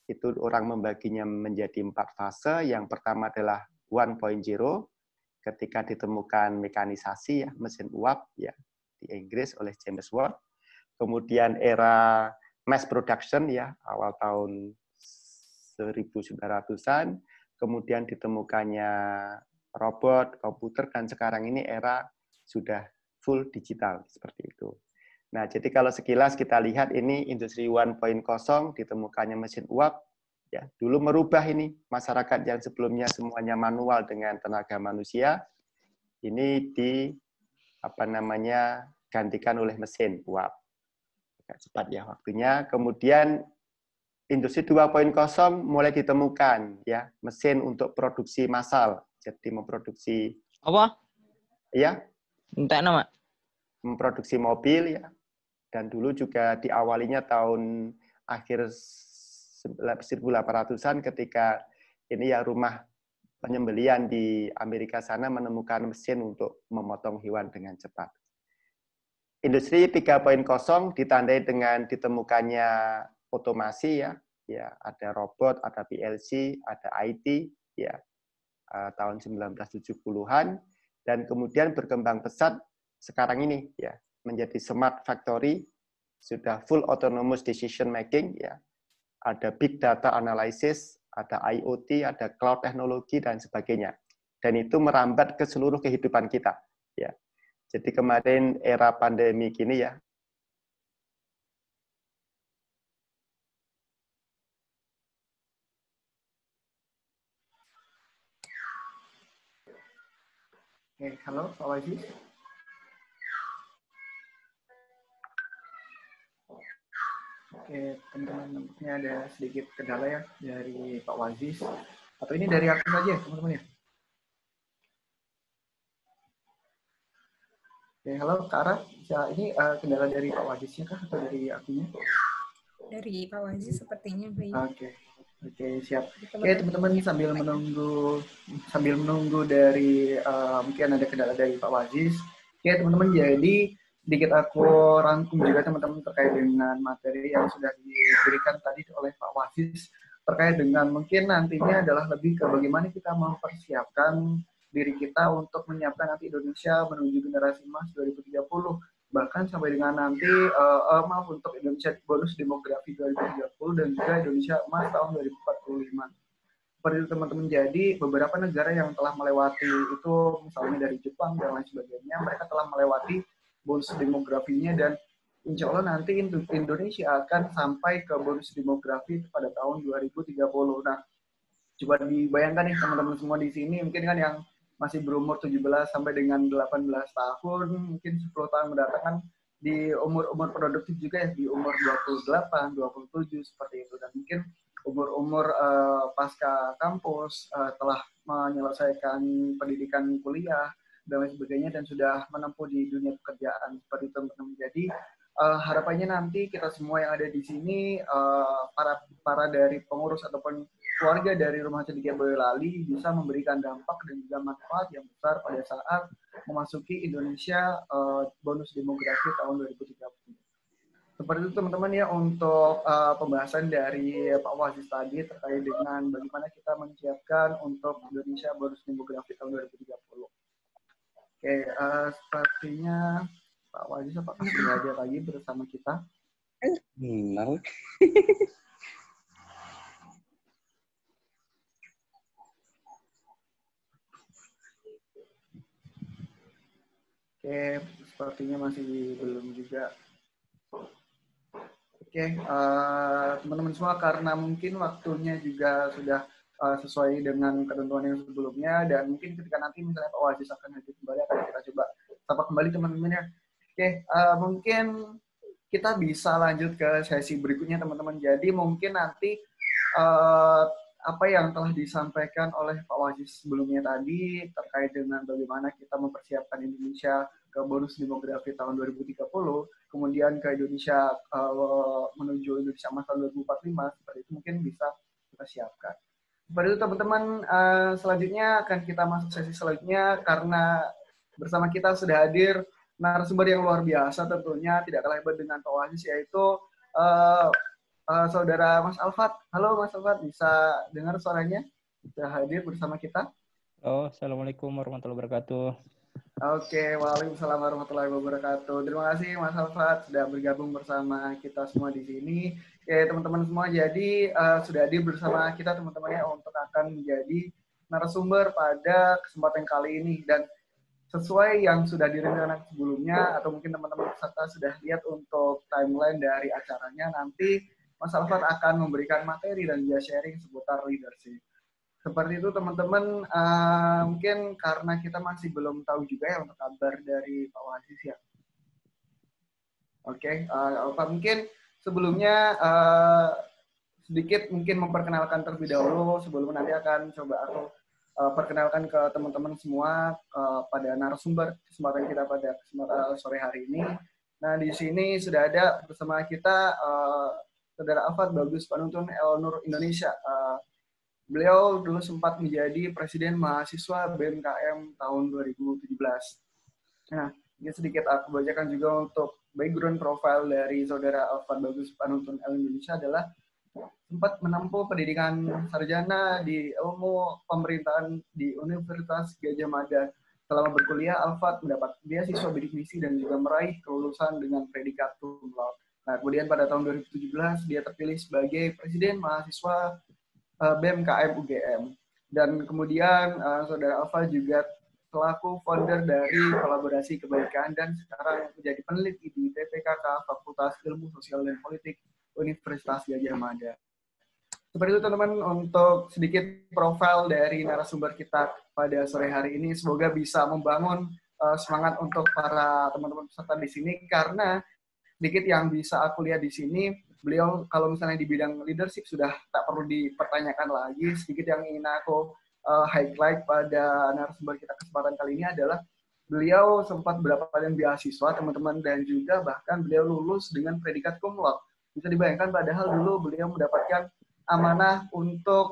itu orang membaginya menjadi 4 fase. Yang pertama adalah 1.0, ketika ditemukan mekanisasi ya, mesin uap ya di Inggris oleh James Watt. Kemudian era mass production ya, awal tahun 1900-an, kemudian ditemukannya robot, komputer, dan sekarang ini era sudah full digital, seperti itu. Nah, jadi kalau sekilas kita lihat ini industri 1.0 ditemukannya mesin uap, ya dulu merubah ini masyarakat yang sebelumnya semuanya manual dengan tenaga manusia, ini gantikan oleh mesin uap. Agak cepat ya waktunya. Kemudian industri 2.0 mulai ditemukan, ya mesin untuk produksi massal. Jadi memproduksi apa? Ya, Entah nama. memproduksi mobil ya. Dan dulu juga diawalinya tahun akhir 1800-an ketika ini ya rumah penyembelian di Amerika sana menemukan mesin untuk memotong hewan dengan cepat. Industri 3.0 ditandai dengan ditemukannya otomasi ya. Ya, ada robot, ada PLC, ada IT ya. Tahun 1970-an, dan kemudian berkembang pesat sekarang ini ya menjadi smart factory, sudah full autonomous decision making ya, ada big data analysis, ada IoT, ada cloud teknologi dan sebagainya, dan itu merambat ke seluruh kehidupan kita ya. Jadi kemarin era pandemi gini ya, Halo Pak Wajis. Oke, teman-teman, nampaknya ada sedikit kendala ya dari Pak Wajis. Atau ini dari aku saja, teman-teman ya? Oke, halo Kak Ara. Ini kendala dari Pak Wajisnya kah atau dari akunya? Dari Pak Wajis sepertinya, baik. Oke, siap. Oke, teman-teman sambil menunggu dari mungkin ada kendala dari Pak Wajis. Oke, teman-teman, jadi sedikit aku rangkum juga teman-teman terkait dengan materi yang sudah diberikan tadi oleh Pak Wajis terkait dengan mungkin nantinya adalah lebih ke bagaimana kita mempersiapkan diri kita untuk menyiapkan nanti Indonesia menuju generasi emas 2030, bahkan sampai dengan nanti maaf untuk Indonesia bonus demografi 2030 dan juga Indonesia emas tahun 2045. Seperti itu teman-teman. Jadi beberapa negara yang telah melewati itu, misalnya dari Jepang dan lain sebagainya, mereka telah melewati bonus demografinya, dan insya Allah nanti Indonesia akan sampai ke bonus demografi pada tahun 2030. Nah, coba dibayangkan nih teman-teman semua di sini, mungkin kan yang masih berumur 17 sampai dengan 18 tahun, mungkin 10 tahun mendatang kan di umur-umur produktif juga ya, di umur 28, 27, seperti itu. Dan mungkin umur-umur pasca kampus, telah menyelesaikan pendidikan kuliah, dan lain sebagainya, dan sudah menempuh di dunia pekerjaan, seperti itu teman-teman. Jadi harapannya nanti kita semua yang ada di sini, para dari pengurus ataupun keluarga dari Rumah Cendekia Boyolali bisa memberikan dampak dan juga manfaat yang besar pada saat memasuki Indonesia bonus demografi tahun 2030. Seperti itu teman-teman ya untuk pembahasan dari Pak Wasis tadi terkait dengan bagaimana kita menyiapkan untuk Indonesia bonus demografi tahun 2030. Oke, sepertinya Pak Wasis apakah sudah ada lagi bersama kita? Benar. Oke, sepertinya masih belum juga. Oke, teman-teman semua, karena mungkin waktunya juga sudah sesuai dengan ketentuan yang sebelumnya, dan mungkin ketika nanti misalnya Pak Wajis akan hadir kembali, akan kita coba sapa kembali teman-teman ya. Oke, mungkin kita bisa lanjut ke sesi berikutnya teman-teman. Jadi mungkin nanti apa yang telah disampaikan oleh Pak Wajis sebelumnya tadi terkait dengan bagaimana kita mempersiapkan Indonesia ke bonus demografi tahun 2030, kemudian ke Indonesia menuju Indonesia emas tahun 2045, seperti itu mungkin bisa kita siapkan. Seperti itu teman-teman, selanjutnya akan kita masuk sesi selanjutnya, karena bersama kita sudah hadir narasumber yang luar biasa tentunya, tidak kalah hebat dengan Pak Wajis, yaitu Saudara Mas Alfat. Halo Mas Alfat, bisa dengar suaranya? Sudah hadir bersama kita. Oh, Assalamualaikum warahmatullahi wabarakatuh. Oke, waalaikumsalam warahmatullahi wabarakatuh. Terima kasih Mas Alfat sudah bergabung bersama kita semua di sini. Oke teman-teman semua, jadi sudah hadir bersama kita teman-temannya untuk akan menjadi narasumber pada kesempatan kali ini. Dan sesuai yang sudah direncanakan sebelumnya, atau mungkin teman-teman peserta sudah lihat untuk timeline dari acaranya, nanti Mas Alfat akan memberikan materi dan juga sharing seputar leadership. Seperti itu teman-teman, mungkin karena kita masih belum tahu juga ya untuk kabar dari Pak Wajis ya. Oke, Pak mungkin sebelumnya sedikit mungkin memperkenalkan terlebih dahulu, sebelum nanti akan coba aku perkenalkan ke teman-teman semua pada narasumber kesempatan kita pada kesempatan sore hari ini. Nah di sini sudah ada bersama kita Saudara Alfat Bagus Panuntun El Nur Indonesia. Beliau dulu sempat menjadi Presiden Mahasiswa BMKM tahun 2017. Nah, ini sedikit aku bacakan juga untuk background profile dari Saudara Alfat Bagus Panuntun El Indonesia adalah sempat menempuh pendidikan sarjana di ilmu pemerintahan di Universitas Gadjah Mada. Selama berkuliah, Alfat mendapat beasiswa bidik misi dan juga meraih kelulusan dengan predikat cum laude. Nah, kemudian pada tahun 2017 dia terpilih sebagai Presiden Mahasiswa BMKM UGM. Dan kemudian Saudara Alfa juga selaku founder dari Kolaborasi Kebaikan dan sekarang menjadi peneliti di TPKK Fakultas Ilmu Sosial dan Politik Universitas Gadjah Mada. Seperti itu teman-teman untuk sedikit profil dari narasumber kita pada sore hari ini. Semoga bisa membangun semangat untuk para teman-teman peserta di sini, karena sedikit yang bisa aku lihat di sini, beliau kalau misalnya di bidang leadership sudah tak perlu dipertanyakan lagi. Sedikit yang ingin aku highlight pada narasumber kita kesempatan kali ini adalah beliau sempat berapa kali beasiswa teman-teman, dan juga bahkan beliau lulus dengan predikat cum laude. Bisa dibayangkan padahal dulu beliau mendapatkan amanah untuk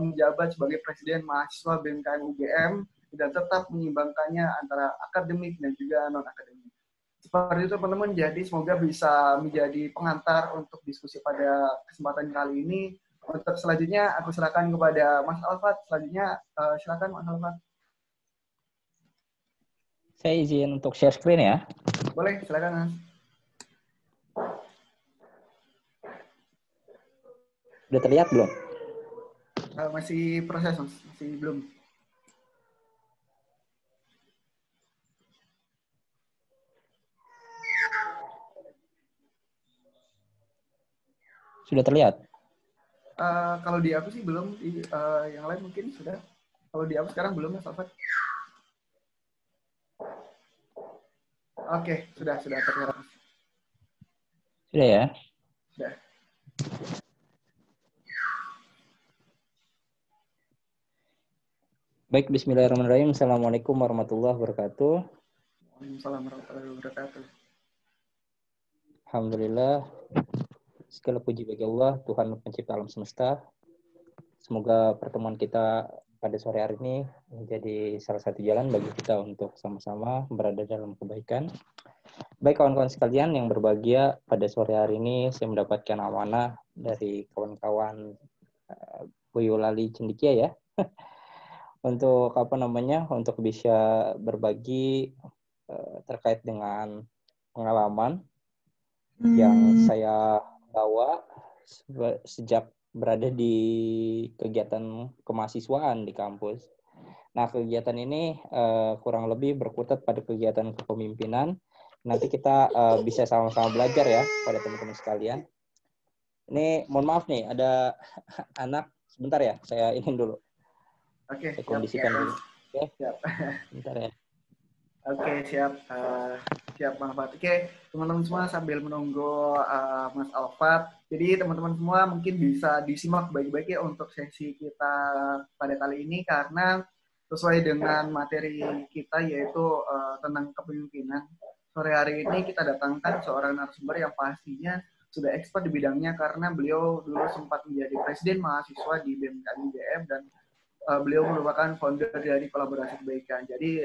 menjabat sebagai Presiden Mahasiswa BMKM UGM dan tetap menyimbangkannya antara akademik dan juga non-akademik. Seperti itu teman-teman, jadi semoga bisa menjadi pengantar untuk diskusi pada kesempatan kali ini. Untuk selanjutnya aku silakan kepada Mas Alfat. Selanjutnya silakan Mas Alfat. Saya izin untuk share screen ya. Boleh, silakan Mas. Sudah terlihat belum? Masih proses Mas, masih belum. Sudah terlihat? Kalau di aku sih belum, yang lain mungkin sudah. Kalau di aku sekarang belum Mas Alfat. Oke, sudah terlihat. Sudah ya? Sudah. Baik, bismillahirrahmanirrahim. Assalamualaikum warahmatullahi wabarakatuh. Waalaikumsalam warahmatullahi wabarakatuh. Alhamdulillah. Segala puji bagi Allah, Tuhan pencipta alam semesta. Semoga pertemuan kita pada sore hari ini menjadi salah satu jalan bagi kita untuk sama-sama berada dalam kebaikan. Baik kawan-kawan sekalian yang berbahagia, pada sore hari ini saya mendapatkan amanah dari kawan-kawan Boyolali Cendikia ya. Untuk untuk bisa berbagi terkait dengan pengalaman yang saya bawa sejak berada di kegiatan kemahasiswaan di kampus. Nah, kegiatan ini kurang lebih berkutat pada kegiatan kepemimpinan. Nanti kita bisa sama-sama belajar ya pada teman-teman sekalian. Ini mohon maaf nih, ada anak. Sebentar ya, saya ingin dulu. Oke, saya kondisikan dulu. Oke, siap. Bentar ya. Oke, siap. Siap, Bang Alfat. Oke, teman-teman semua sambil menunggu Mas Alfat. Jadi teman-teman semua mungkin bisa disimak baik-baik ya untuk sesi kita pada kali ini karena sesuai dengan materi kita yaitu tentang kepemimpinan. Sore hari ini kita datangkan seorang narasumber yang pastinya sudah expert di bidangnya karena beliau dulu sempat menjadi presiden mahasiswa di BMKG UGM dan beliau merupakan founder dari kolaborasi kebaikan. Jadi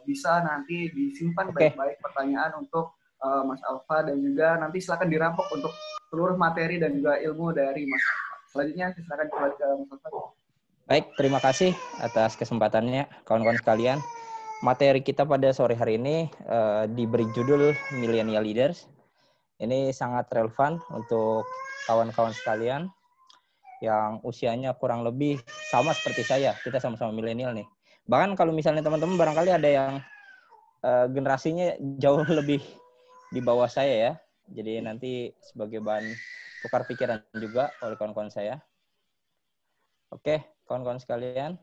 bisa nanti disimpan baik-baik pertanyaan untuk Mas Alfa dan juga nanti silakan dirampok untuk seluruh materi dan juga ilmu dari Mas Alfa. Selanjutnya silakan kembali ke Mas Alfa. Baik, terima kasih atas kesempatannya kawan-kawan sekalian. Materi kita pada sore hari ini diberi judul Millennial Leaders. Ini sangat relevan untuk kawan-kawan sekalian yang usianya kurang lebih sama seperti saya. Kita sama-sama milenial nih. Bahkan kalau misalnya teman-teman barangkali ada yang generasinya jauh lebih di bawah saya ya. Jadi nanti sebagai bahan tukar pikiran juga oleh kawan-kawan saya. Oke, kawan-kawan sekalian.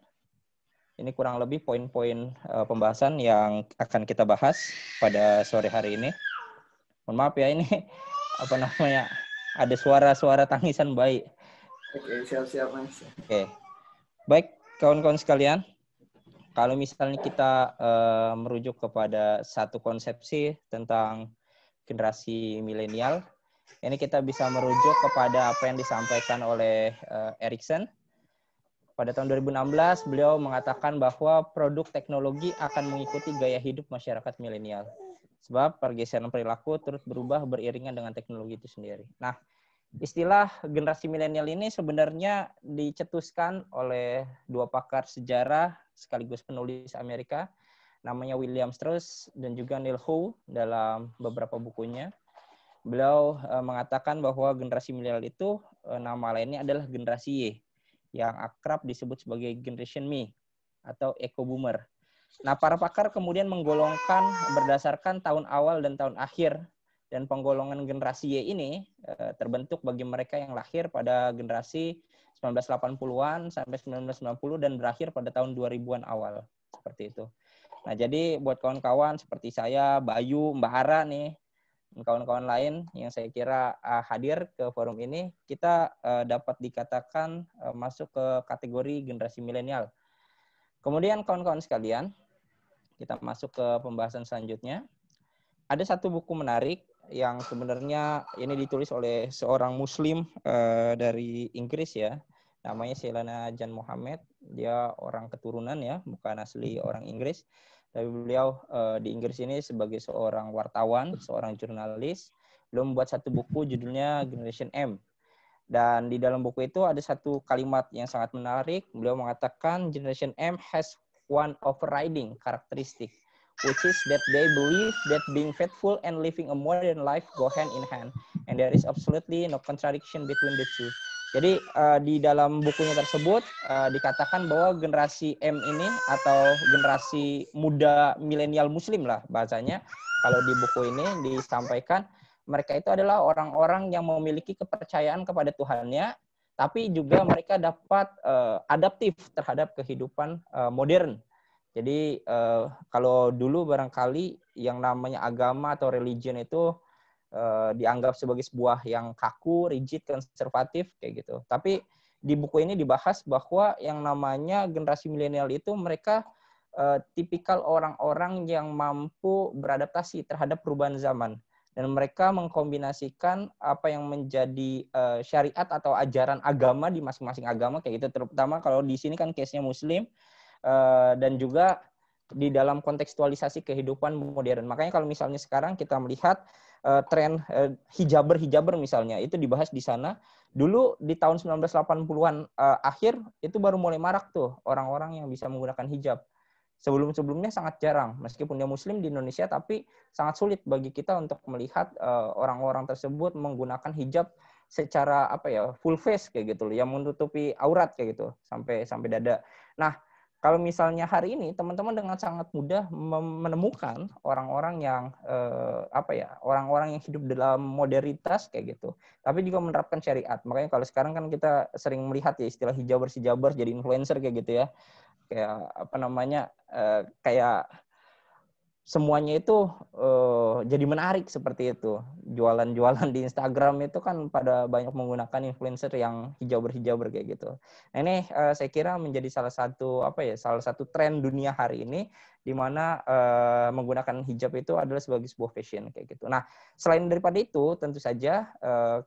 Ini kurang lebih poin-poin pembahasan yang akan kita bahas pada sore hari ini. Mohon maaf ya, ini ada suara-suara tangisan bayi. Oke, siap-siap Mas. Oke. Baik, kawan-kawan sekalian. Kalau misalnya kita merujuk kepada satu konsepsi tentang generasi milenial, ini kita bisa merujuk kepada apa yang disampaikan oleh Erikson. Pada tahun 2016, beliau mengatakan bahwa produk teknologi akan mengikuti gaya hidup masyarakat milenial. Sebab pergeseran perilaku terus berubah beriringan dengan teknologi itu sendiri. Nah, istilah generasi milenial ini sebenarnya dicetuskan oleh dua pakar sejarah sekaligus penulis Amerika, namanya William Strauss dan juga Neil Howe dalam beberapa bukunya. Beliau mengatakan bahwa generasi milenial itu nama lainnya adalah generasi Y, yang akrab disebut sebagai Generation Me atau Eco Boomer. Nah, para pakar kemudian menggolongkan berdasarkan tahun awal dan tahun akhir, dan penggolongan generasi Y ini terbentuk bagi mereka yang lahir pada generasi 1980-an sampai 1990 dan berakhir pada tahun 2000-an awal. Seperti itu. Nah, jadi buat kawan-kawan seperti saya, Bayu, Mbak Ara nih, dan kawan-kawan lain yang saya kira hadir ke forum ini, kita dapat dikatakan masuk ke kategori generasi milenial. Kemudian kawan-kawan sekalian, kita masuk ke pembahasan selanjutnya. Ada satu buku menarik yang sebenarnya ini ditulis oleh seorang Muslim dari Inggris ya, namanya Selana Jan Mohammed. Dia orang keturunan ya, bukan asli orang Inggris. Tapi beliau di Inggris ini sebagai seorang wartawan, seorang jurnalis, beliau membuat satu buku judulnya Generation M. Dan di dalam buku itu ada satu kalimat yang sangat menarik. Beliau mengatakan Generation M has one overriding characteristic, which is that they believe that being faithful and living a modern life go hand in hand, and there is absolutely no contradiction between the two. Jadi di dalam bukunya tersebut dikatakan bahwa generasi M ini atau generasi muda milenial Muslim lah bahasanya, kalau di buku ini disampaikan mereka itu adalah orang-orang yang memiliki kepercayaan kepada Tuhannya, tapi juga mereka dapat adaptif terhadap kehidupan modern. Jadi kalau dulu barangkali yang namanya agama atau religion itu dianggap sebagai sebuah yang kaku, rigid, konservatif kayak gitu. Tapi di buku ini dibahas bahwa yang namanya generasi milenial itu mereka tipikal orang-orang yang mampu beradaptasi terhadap perubahan zaman. Dan mereka mengkombinasikan apa yang menjadi syariat atau ajaran agama di masing-masing agama kayak gitu. Terutama kalau di sini kan case-nya Muslim dan juga di dalam kontekstualisasi kehidupan modern. Makanya kalau misalnya sekarang kita melihat tren hijaber misalnya itu dibahas di sana. Dulu di tahun 1980-an akhir itu baru mulai marak tuh orang-orang yang bisa menggunakan hijab. Sebelum-sebelumnya sangat jarang, meskipun dia Muslim di Indonesia, tapi sangat sulit bagi kita untuk melihat orang-orang tersebut menggunakan hijab secara full face kayak gitu loh, yang menutupi aurat kayak gitu sampai dada. Nah, kalau misalnya hari ini teman-teman dengan sangat mudah menemukan orang-orang yang orang-orang yang hidup dalam modernitas kayak gitu, tapi juga menerapkan syariat. Makanya kalau sekarang kan kita sering melihat ya istilah hijabers jadi influencer kayak gitu ya. Kayak kayak semuanya itu jadi menarik seperti itu. Jualan-jualan di Instagram itu kan pada banyak menggunakan influencer yang hijaber kayak gitu. Nah, ini saya kira menjadi salah satu tren dunia hari ini di mana menggunakan hijab itu adalah sebagai sebuah fashion kayak gitu. Nah, selain daripada itu tentu saja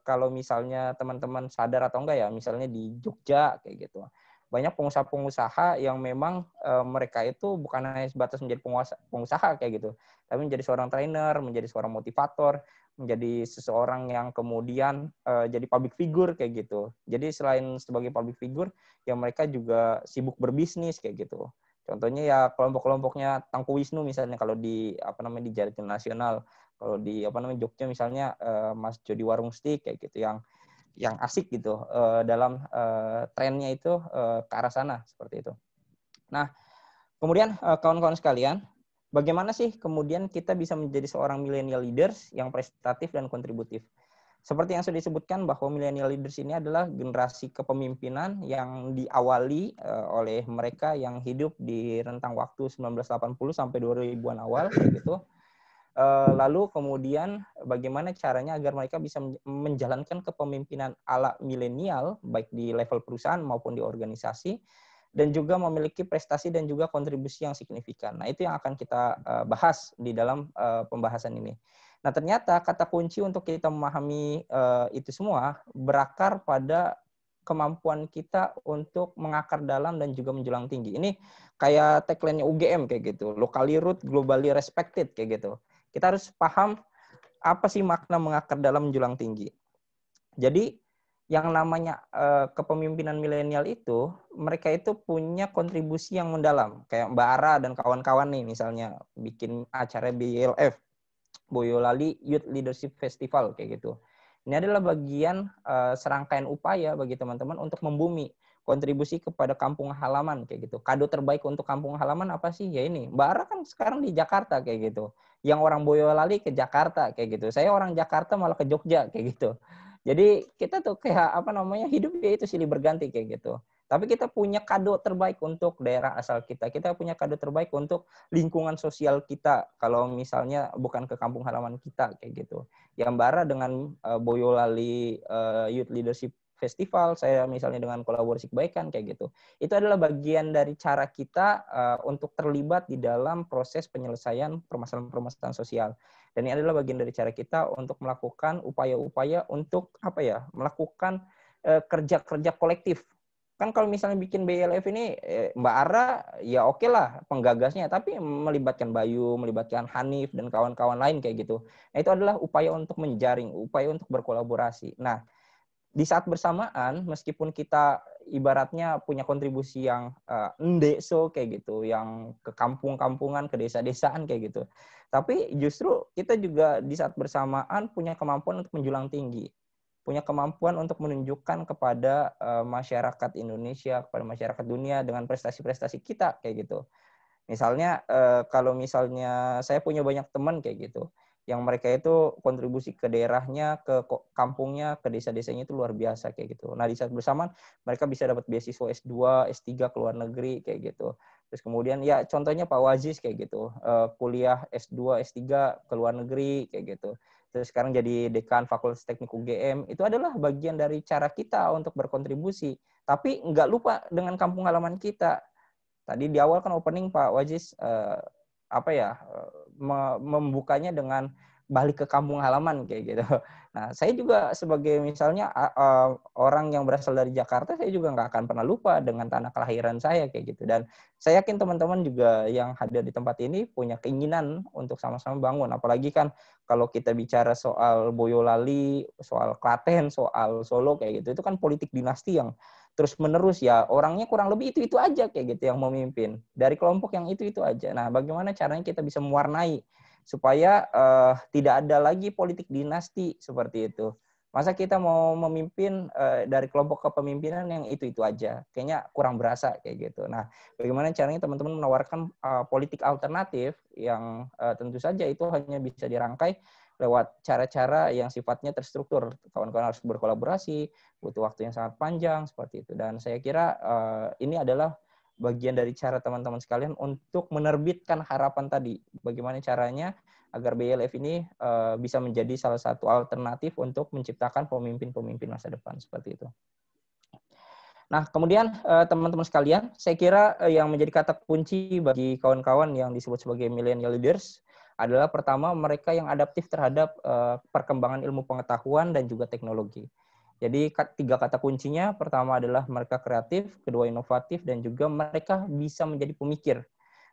kalau misalnya teman-teman sadar atau enggak ya, misalnya di Jogja kayak gitu. Banyak pengusaha-pengusaha yang memang mereka itu bukan hanya sebatas menjadi pengusaha kayak gitu, tapi menjadi seorang trainer, menjadi seorang motivator, menjadi seseorang yang kemudian jadi public figure kayak gitu. Jadi selain sebagai public figure, ya mereka juga sibuk berbisnis kayak gitu. Contohnya ya kelompok-kelompoknya Tangku Wisnu misalnya kalau di di jaringan nasional, kalau di Jogja misalnya Mas Jody Warung Stick kayak gitu yang asik gitu dalam trennya itu ke arah sana seperti itu. Nah, kemudian kawan-kawan sekalian, bagaimana sih kemudian kita bisa menjadi seorang millennial leaders yang prestatif dan kontributif? Seperti yang sudah disebutkan bahwa millennial leaders ini adalah generasi kepemimpinan yang diawali oleh mereka yang hidup di rentang waktu 1980 sampai 2000-an awal kayak gitu. Lalu kemudian bagaimana caranya agar mereka bisa menjalankan kepemimpinan ala milenial baik di level perusahaan maupun di organisasi dan juga memiliki prestasi dan juga kontribusi yang signifikan. Nah, itu yang akan kita bahas di dalam pembahasan ini. Nah, ternyata kata kunci untuk kita memahami itu semua berakar pada kemampuan kita untuk mengakar dalam dan juga menjulang tinggi. Ini kayak tagline-nya UGM kayak gitu, locally root, globally respected kayak gitu. Kita harus paham apa sih makna mengakar dalam menjulang tinggi. Jadi yang namanya kepemimpinan milenial itu, mereka itu punya kontribusi yang mendalam. Kayak Mbak Ara dan kawan-kawan nih misalnya bikin acara BLF, Boyolali Youth Leadership Festival kayak gitu. Ini adalah bagian serangkaian upaya bagi teman-teman untuk membumi kontribusi kepada kampung halaman kayak gitu. Kado terbaik untuk kampung halaman apa sih? Ya ini, Mbak Ara kan sekarang di Jakarta kayak gitu. Yang orang Boyolali ke Jakarta kayak gitu. Saya orang Jakarta malah ke Jogja kayak gitu. Jadi kita tuh kayak hidup ya itu silih berganti kayak gitu. Tapi kita punya kado terbaik untuk daerah asal kita. Kita punya kado terbaik untuk lingkungan sosial kita. Kalau misalnya bukan ke kampung halaman kita kayak gitu. Ya Mbak Ara dengan Boyolali Youth Leadership Festival, saya misalnya dengan kolaborasi kebaikan kayak gitu. Itu adalah bagian dari cara kita untuk terlibat di dalam proses penyelesaian permasalahan-permasalahan sosial. Dan ini adalah bagian dari cara kita untuk melakukan upaya-upaya untuk melakukan kerja-kerja kolektif. Kan kalau misalnya bikin BLF ini Mbak Ara ya oke lah penggagasnya, tapi melibatkan Bayu, melibatkan Hanif dan kawan-kawan lain kayak gitu. Nah, itu adalah upaya untuk menjaring, upaya untuk berkolaborasi. Nah, di saat bersamaan, meskipun kita ibaratnya punya kontribusi yang ndeso kayak gitu, yang ke kampung-kampungan, ke desa-desaan kayak gitu. Tapi justru kita juga di saat bersamaan punya kemampuan untuk menjulang tinggi. Punya kemampuan untuk menunjukkan kepada masyarakat Indonesia, kepada masyarakat dunia dengan prestasi-prestasi kita kayak gitu. Misalnya kalau misalnya saya punya banyak teman kayak gitu, yang mereka itu kontribusi ke daerahnya, ke kampungnya, ke desa-desanya itu luar biasa kayak gitu. Nah, di saat bersamaan mereka bisa dapat beasiswa S2, S3 ke luar negeri kayak gitu. Terus kemudian ya contohnya Pak Waziz kayak gitu, kuliah S2, S3 ke luar negeri kayak gitu. Terus sekarang jadi dekan Fakultas Teknik UGM, itu adalah bagian dari cara kita untuk berkontribusi. Tapi nggak lupa dengan kampung halaman kita. Tadi di awal kan opening Pak Waziz membukanya dengan balik ke kampung halaman kayak gitu. Nah, saya juga sebagai misalnya orang yang berasal dari Jakarta, saya juga nggak akan pernah lupa dengan tanah kelahiran saya kayak gitu. Dan saya yakin teman-teman juga yang hadir di tempat ini punya keinginan untuk sama-sama bangun. Apalagi kan kalau kita bicara soal Boyolali, soal Klaten, soal Solo kayak gitu, itu kan politik dinasti yang terus menerus ya, orangnya kurang lebih itu aja kayak gitu yang memimpin dari kelompok yang itu aja. Nah, bagaimana caranya kita bisa mewarnai supaya tidak ada lagi politik dinasti seperti itu. Masa kita mau memimpin dari kelompok kepemimpinan yang itu aja, kayaknya kurang berasa kayak gitu. Nah, bagaimana caranya teman-teman menawarkan politik alternatif yang tentu saja itu hanya bisa dirangkai lewat cara-cara yang sifatnya terstruktur. Kawan-kawan harus berkolaborasi, butuh waktu yang sangat panjang seperti itu. Dan saya kira ini adalah bagian dari cara teman-teman sekalian untuk menerbitkan harapan tadi. Bagaimana caranya agar BLF ini bisa menjadi salah satu alternatif untuk menciptakan pemimpin-pemimpin masa depan seperti itu. Nah, kemudian teman-teman sekalian, saya kira yang menjadi kata kunci bagi kawan-kawan yang disebut sebagai millennial leaders adalah pertama mereka yang adaptif terhadap perkembangan ilmu pengetahuan dan juga teknologi. Jadi 3 kata kuncinya, pertama adalah mereka kreatif, kedua inovatif, dan juga mereka bisa menjadi pemikir.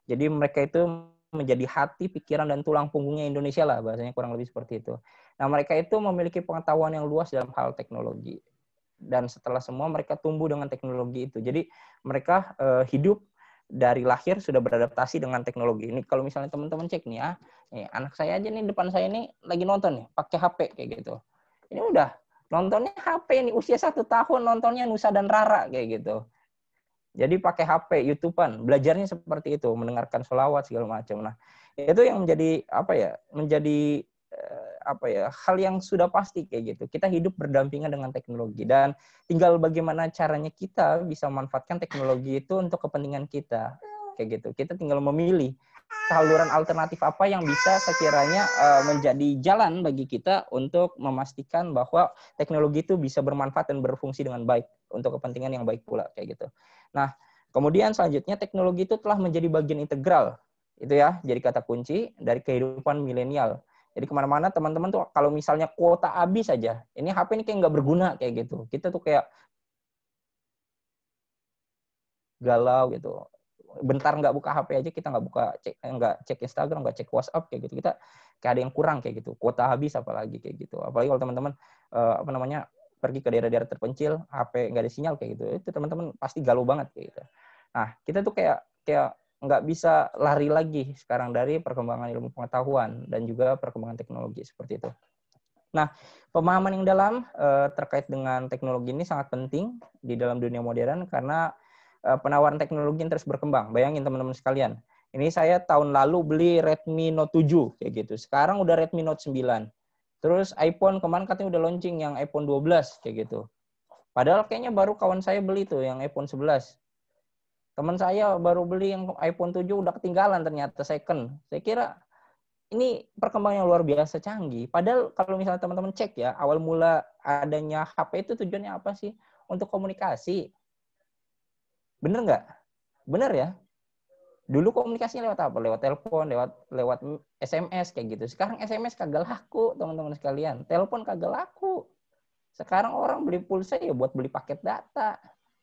Jadi mereka itu menjadi hati, pikiran, dan tulang punggungnya Indonesia lah, bahasanya kurang lebih seperti itu. Nah, mereka itu memiliki pengetahuan yang luas dalam hal teknologi. Dan setelah semua mereka tumbuh dengan teknologi itu. Jadi mereka hidup dari lahir sudah beradaptasi dengan teknologi. Ini kalau misalnya teman-teman cek nih ya, nih, anak saya aja nih depan saya ini lagi nonton nih, pakai HP kayak gitu. Ini udah nontonnya HP nih, usia 1 tahun nontonnya Nusa dan Rara kayak gitu. Jadi pakai HP, YouTube-an, belajarnya seperti itu, mendengarkan sholawat segala macam. Nah, itu yang menjadi hal yang sudah pasti kayak gitu. Kita hidup berdampingan dengan teknologi dan tinggal bagaimana caranya kita bisa memanfaatkan teknologi itu untuk kepentingan kita kayak gitu. Kita tinggal memilih saluran alternatif apa yang bisa sekiranya menjadi jalan bagi kita untuk memastikan bahwa teknologi itu bisa bermanfaat dan berfungsi dengan baik untuk kepentingan yang baik pula kayak gitu. Nah, kemudian selanjutnya teknologi itu telah menjadi bagian integral itu ya, jadi kata kunci dari kehidupan milenial. Jadi kemana-mana teman-teman tuh kalau misalnya kuota habis aja, ini HP ini kayak nggak berguna kayak gitu. Kita tuh kayak galau gitu. Bentar nggak buka HP aja kita nggak cek Instagram, nggak cek WhatsApp kayak gitu. Kita kayak ada yang kurang kayak gitu. Kuota habis apalagi kayak gitu. Apalagi kalau teman-teman pergi ke daerah-daerah terpencil, HP nggak ada sinyal kayak gitu. Itu teman-teman pasti galau banget kayak gitu. Nah, kita tuh kayak nggak bisa lari lagi sekarang dari perkembangan ilmu pengetahuan dan juga perkembangan teknologi seperti itu. Nah, pemahaman yang dalam terkait dengan teknologi ini sangat penting di dalam dunia modern karena penawaran teknologi yang terus berkembang. Bayangin teman-teman sekalian, ini saya tahun lalu beli Redmi Note 7 kayak gitu. Sekarang udah Redmi Note 9. Terus iPhone kemarin katanya udah launching yang iPhone 12 kayak gitu. Padahal kayaknya baru kawan saya beli tuh yang iPhone 11. Teman saya baru beli yang iPhone 7 udah ketinggalan ternyata second. Saya kira ini perkembangan yang luar biasa canggih. Padahal kalau misalnya teman-teman cek ya, awal mula adanya HP itu tujuannya apa sih? Untuk komunikasi. Bener nggak? Bener ya? Dulu komunikasinya lewat apa? Lewat telepon, lewat SMS kayak gitu. Sekarang SMS kagak laku, teman-teman sekalian. Telepon kagak laku. Sekarang orang beli pulsa ya buat beli paket data.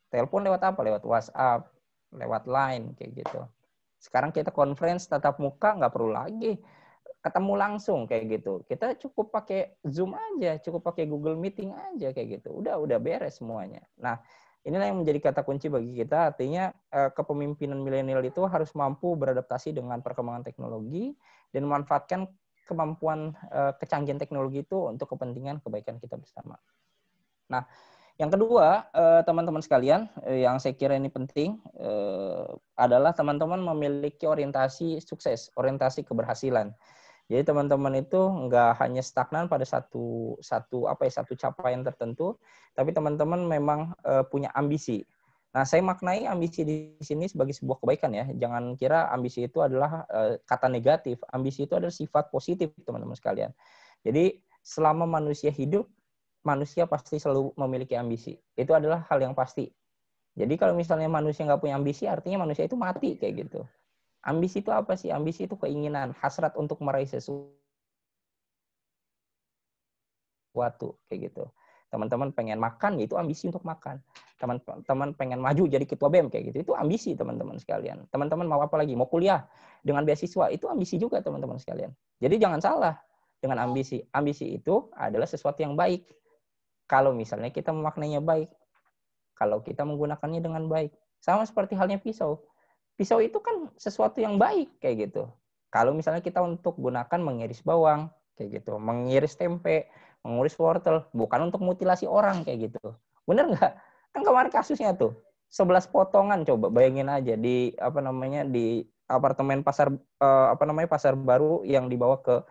Telepon lewat apa? Lewat WhatsApp, lewat Line kayak gitu. Sekarang kita conference tatap muka nggak perlu lagi ketemu langsung kayak gitu. Kita cukup pakai Zoom aja, cukup pakai Google Meeting aja kayak gitu. Udah beres semuanya. Nah, inilah yang menjadi kata kunci bagi kita. Artinya kepemimpinan milenial itu harus mampu beradaptasi dengan perkembangan teknologi dan memanfaatkan kemampuan kecanggihan teknologi itu untuk kepentingan kebaikan kita bersama. Nah, yang kedua, teman-teman sekalian, yang saya kira ini penting adalah teman-teman memiliki orientasi sukses, orientasi keberhasilan. Jadi teman-teman itu nggak hanya stagnan pada satu capaian tertentu, tapi teman-teman memang punya ambisi. Nah, saya maknai ambisi di sini sebagai sebuah kebaikan ya. Jangan kira ambisi itu adalah kata negatif. Ambisi itu adalah sifat positif, teman-teman sekalian. Jadi selama manusia hidup, manusia pasti selalu memiliki ambisi. Itu adalah hal yang pasti. Jadi kalau misalnya manusia nggak punya ambisi, artinya manusia itu mati kayak gitu. Ambisi itu apa sih? Ambisi itu keinginan, hasrat untuk meraih sesuatu kayak gitu. Teman-teman pengen makan, itu ambisi untuk makan. Teman-teman pengen maju jadi ketua BEM kayak gitu, itu ambisi teman-teman sekalian. Teman-teman mau apa lagi? Mau kuliah dengan beasiswa, itu ambisi juga teman-teman sekalian. Jadi jangan salah dengan ambisi. Ambisi itu adalah sesuatu yang baik. Kalau misalnya kita memaknainya baik, kalau kita menggunakannya dengan baik. Sama seperti halnya pisau. Pisau itu kan sesuatu yang baik kayak gitu. Kalau misalnya kita untuk gunakan mengiris bawang kayak gitu, mengiris tempe, mengiris wortel, bukan untuk mutilasi orang kayak gitu. Bener nggak? Kan kemarin kasusnya tuh 11 potongan, coba bayangin aja di di apartemen pasar pasar baru yang dibawa ke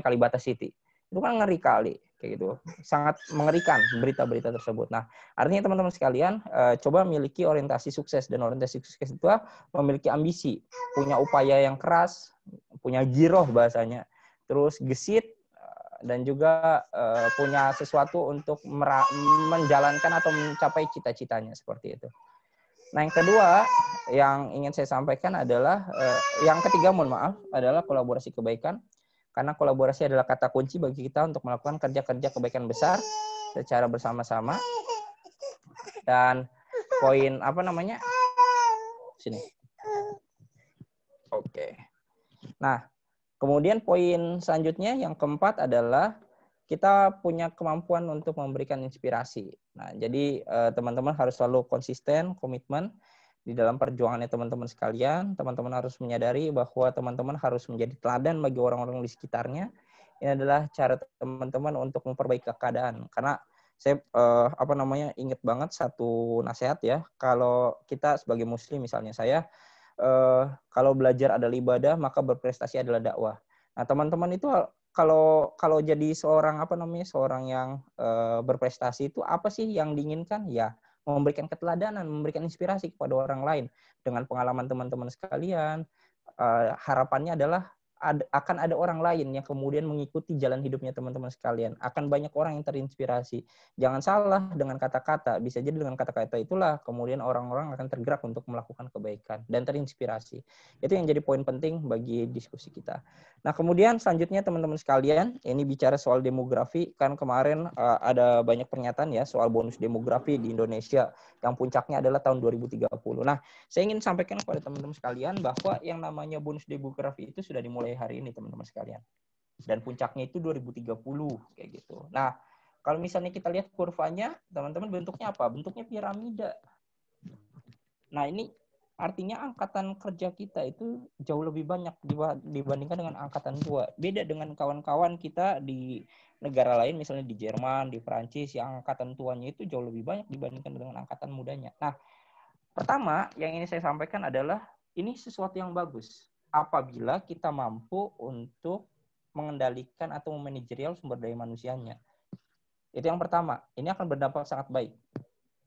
Kalibata City. Itu kan ngeri kali kayak gitu. Sangat mengerikan berita-berita tersebut. Nah, artinya teman-teman sekalian coba memiliki orientasi sukses, dan orientasi sukses itu memiliki ambisi, punya upaya yang keras, punya giroh bahasanya, terus gesit, dan juga punya sesuatu untuk menjalankan atau mencapai cita-citanya seperti itu. Nah, yang kedua yang ingin saya sampaikan adalah yang ketiga, mohon maaf, adalah kolaborasi kebaikan. Karena kolaborasi adalah kata kunci bagi kita untuk melakukan kerja-kerja kebaikan besar secara bersama-sama. Dan poin sini. Oke. Nah, kemudian poin selanjutnya yang keempat adalah kita punya kemampuan untuk memberikan inspirasi. Nah, jadi teman-teman harus selalu konsisten, komitmen di dalam perjuangannya teman-teman sekalian. Teman-teman harus menyadari bahwa teman-teman harus menjadi teladan bagi orang-orang di sekitarnya. Ini adalah cara teman-teman untuk memperbaiki keadaan. Karena saya ingat banget satu nasihat ya. Kalau kita sebagai muslim, misalnya saya, kalau belajar adalah ibadah, maka berprestasi adalah dakwah. Nah, teman-teman itu kalau jadi seorang seorang yang berprestasi itu apa sih yang diinginkan? Ya, memberikan keteladanan, memberikan inspirasi kepada orang lain. Dengan pengalaman teman-teman sekalian, harapannya adalah akan ada orang lain yang kemudian mengikuti jalan hidupnya teman-teman sekalian. Akan banyak orang yang terinspirasi. Jangan salah dengan kata-kata. Bisa jadi dengan kata-kata itulah kemudian orang-orang akan tergerak untuk melakukan kebaikan dan terinspirasi. Itu yang jadi poin penting bagi diskusi kita. Nah, kemudian selanjutnya teman-teman sekalian, ini bicara soal demografi. Kan kemarin ada banyak pernyataan ya soal bonus demografi di Indonesia yang puncaknya adalah tahun 2030. Nah, saya ingin sampaikan kepada teman-teman sekalian bahwa yang namanya bonus demografi itu sudah dimulai hari ini teman-teman sekalian. Dan puncaknya itu 2030 kayak gitu. Nah, kalau misalnya kita lihat kurvanya, teman-teman bentuknya apa? Bentuknya piramida. Nah, ini artinya angkatan kerja kita itu jauh lebih banyak dibandingkan dengan angkatan tua. Beda dengan kawan-kawan kita di negara lain, misalnya di Jerman, di Perancis, yang angkatan tuanya itu jauh lebih banyak dibandingkan dengan angkatan mudanya. Nah, pertama yang ini saya sampaikan adalah ini sesuatu yang bagus apabila kita mampu untuk mengendalikan atau memanajerial sumber daya manusianya. Itu yang pertama. Ini akan berdampak sangat baik.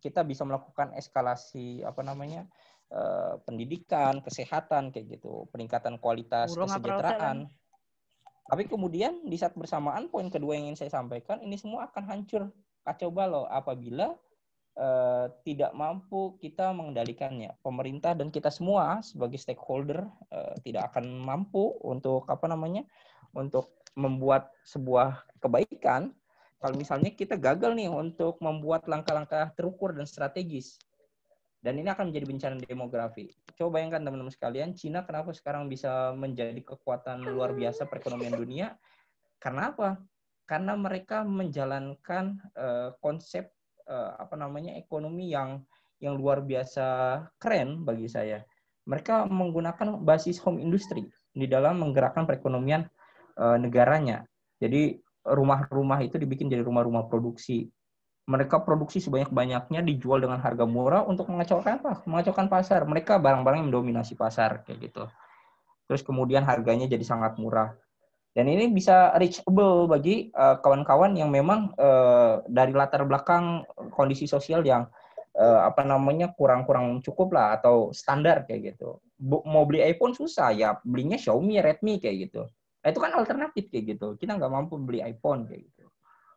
Kita bisa melakukan eskalasi pendidikan, kesehatan kayak gitu, peningkatan kualitas kesejahteraan. Tapi kemudian di saat bersamaan, poin kedua yang ingin saya sampaikan, ini semua akan hancur kacau balau apabila tidak mampu kita mengendalikannya. Pemerintah dan kita semua sebagai stakeholder tidak akan mampu untuk untuk membuat sebuah kebaikan kalau misalnya kita gagal nih untuk membuat langkah-langkah terukur dan strategis. Dan ini akan menjadi bencana demografi. Coba bayangkan teman-teman sekalian, Cina kenapa sekarang bisa menjadi kekuatan luar biasa perekonomian dunia? Karena apa? Karena mereka menjalankan konsep ekonomi yang luar biasa keren bagi saya. Mereka menggunakan basis home industry di dalam menggerakkan perekonomian negaranya. Jadi rumah-rumah itu dibikin jadi rumah-rumah produksi. Mereka produksi sebanyak-banyaknya, dijual dengan harga murah untuk mengacaukan apa? Mengacaukan pasar. Mereka barang-barang yang mendominasi pasar kayak gitu. Terus kemudian harganya jadi sangat murah. Dan ini bisa reachable bagi kawan-kawan yang memang dari latar belakang kondisi sosial yang kurang cukup lah atau standar kayak gitu. Mau beli iPhone susah, ya belinya Xiaomi, Redmi kayak gitu. Nah, itu kan alternatif kayak gitu. Kita nggak mampu beli iPhone kayak gitu.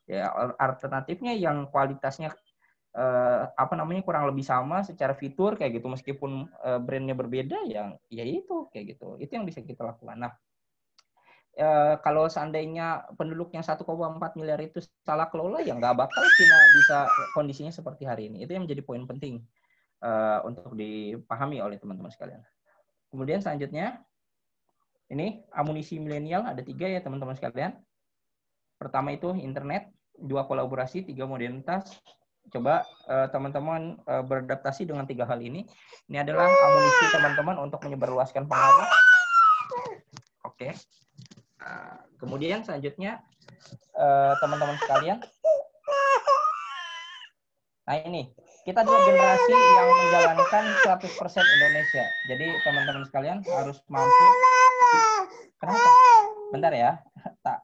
Ya alternatifnya yang kualitasnya kurang lebih sama secara fitur kayak gitu, meskipun brandnya berbeda, ya itu kayak gitu. Itu yang bisa kita lakukan. Nah, kalau seandainya penduduknya 1,4 miliar itu salah kelola, ya nggak bakal Cina bisa kondisinya seperti hari ini. Itu yang menjadi poin penting untuk dipahami oleh teman-teman sekalian. Kemudian selanjutnya, ini amunisi milenial ada 3 ya teman-teman sekalian. Pertama itu internet, 2 kolaborasi, 3 modernitas. Coba teman-teman beradaptasi dengan 3 hal ini. Ini adalah amunisi teman-teman untuk menyebarluaskan pengaruh. Oke. Kemudian selanjutnya teman-teman sekalian. Nah ini, kita adalah generasi yang menjalankan 100% Indonesia. Jadi teman-teman sekalian harus mampu. Kenapa? Bentar ya. Tak.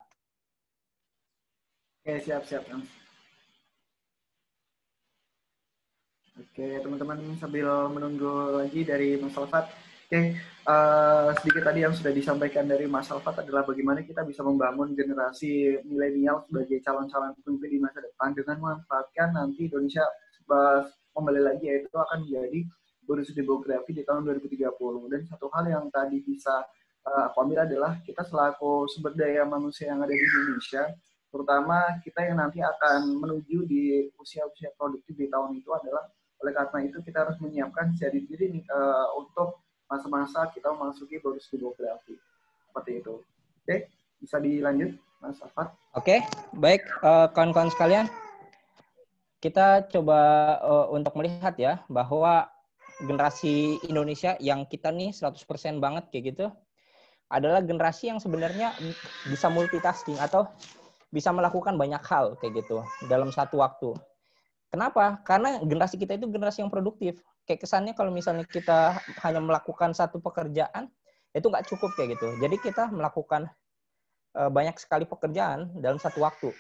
Oke, siap. Oke, teman-teman sambil menunggu lagi dari Mas Alfat. Oke, sedikit tadi yang sudah disampaikan dari Mas Alfat adalah bagaimana kita bisa membangun generasi milenial sebagai calon-calon pemimpin di masa depan dengan memanfaatkan nanti Indonesia kembali lagi, yaitu akan menjadi bonus demografi di tahun 2030. Dan satu hal yang tadi bisa aku ambil adalah kita selaku sumber daya manusia yang ada di Indonesia, terutama kita yang nanti akan menuju di usia-usia produktif di tahun itu adalah, oleh karena itu kita harus menyiapkan diri untuk masa-masa kita memasuki bonus demografi. Seperti itu. Oke, bisa dilanjut Mas Afat. Oke, baik kawan-kawan sekalian. Kita coba untuk melihat ya bahwa generasi Indonesia yang kita nih 100% banget kayak gitu adalah generasi yang sebenarnya bisa multitasking atau bisa melakukan banyak hal kayak gitu dalam satu waktu. Kenapa? Karena generasi kita itu generasi yang produktif. Kayak kesannya kalau misalnya kita hanya melakukan satu pekerjaan, itu nggak cukup kayak gitu. Jadi kita melakukan banyak sekali pekerjaan dalam satu waktu.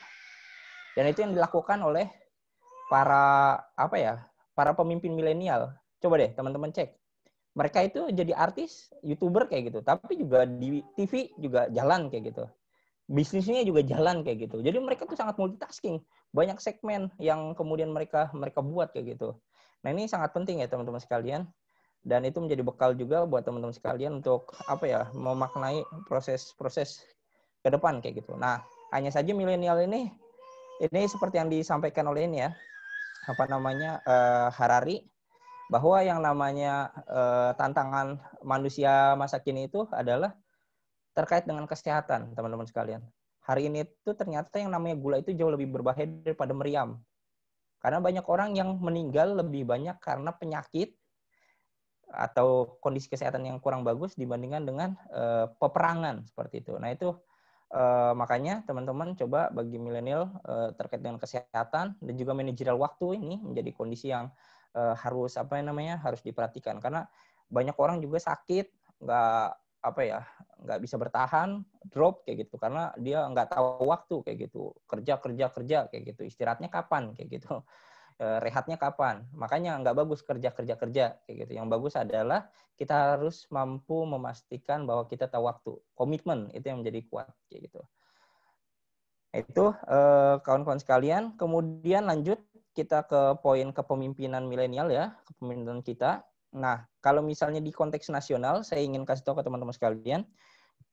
Dan itu yang dilakukan oleh para pemimpin milenial. Coba deh teman-teman cek. Mereka itu jadi artis, YouTuber kayak gitu. Tapi juga di TV juga jalan kayak gitu. Bisnisnya juga jalan kayak gitu. Jadi mereka tuh sangat multitasking. Banyak segmen yang kemudian mereka buat kayak gitu. Nah, ini sangat penting ya teman-teman sekalian. Dan itu menjadi bekal juga buat teman-teman sekalian untuk memaknai proses ke depan kayak gitu. Nah, hanya saja milenial ini seperti yang disampaikan oleh ini ya. Harari, bahwa yang namanya tantangan manusia masa kini itu adalah terkait dengan kesehatan, teman-teman sekalian. Hari ini itu ternyata yang namanya gula itu jauh lebih berbahaya daripada meriam. Karena banyak orang yang meninggal lebih banyak karena penyakit atau kondisi kesehatan yang kurang bagus dibandingkan dengan peperangan seperti itu. Nah, itu makanya teman-teman coba bagi milenial terkait dengan kesehatan dan juga manajerial waktu ini menjadi kondisi yang harus diperhatikan, karena banyak orang juga sakit, nggak bisa bertahan, drop kayak gitu karena dia nggak tahu waktu kayak gitu, kerja kayak gitu, istirahatnya kapan kayak gitu, rehatnya kapan. Makanya nggak bagus kerja kayak gitu. Yang bagus adalah kita harus mampu memastikan bahwa kita tahu waktu, komitmen itu yang menjadi kuat kayak gitu. Itu kawan-kawan sekalian. Kemudian lanjut kita ke poin kepemimpinan milenial ya, kepemimpinan kita. Nah, kalau misalnya di konteks nasional, saya ingin kasih tahu ke teman-teman sekalian.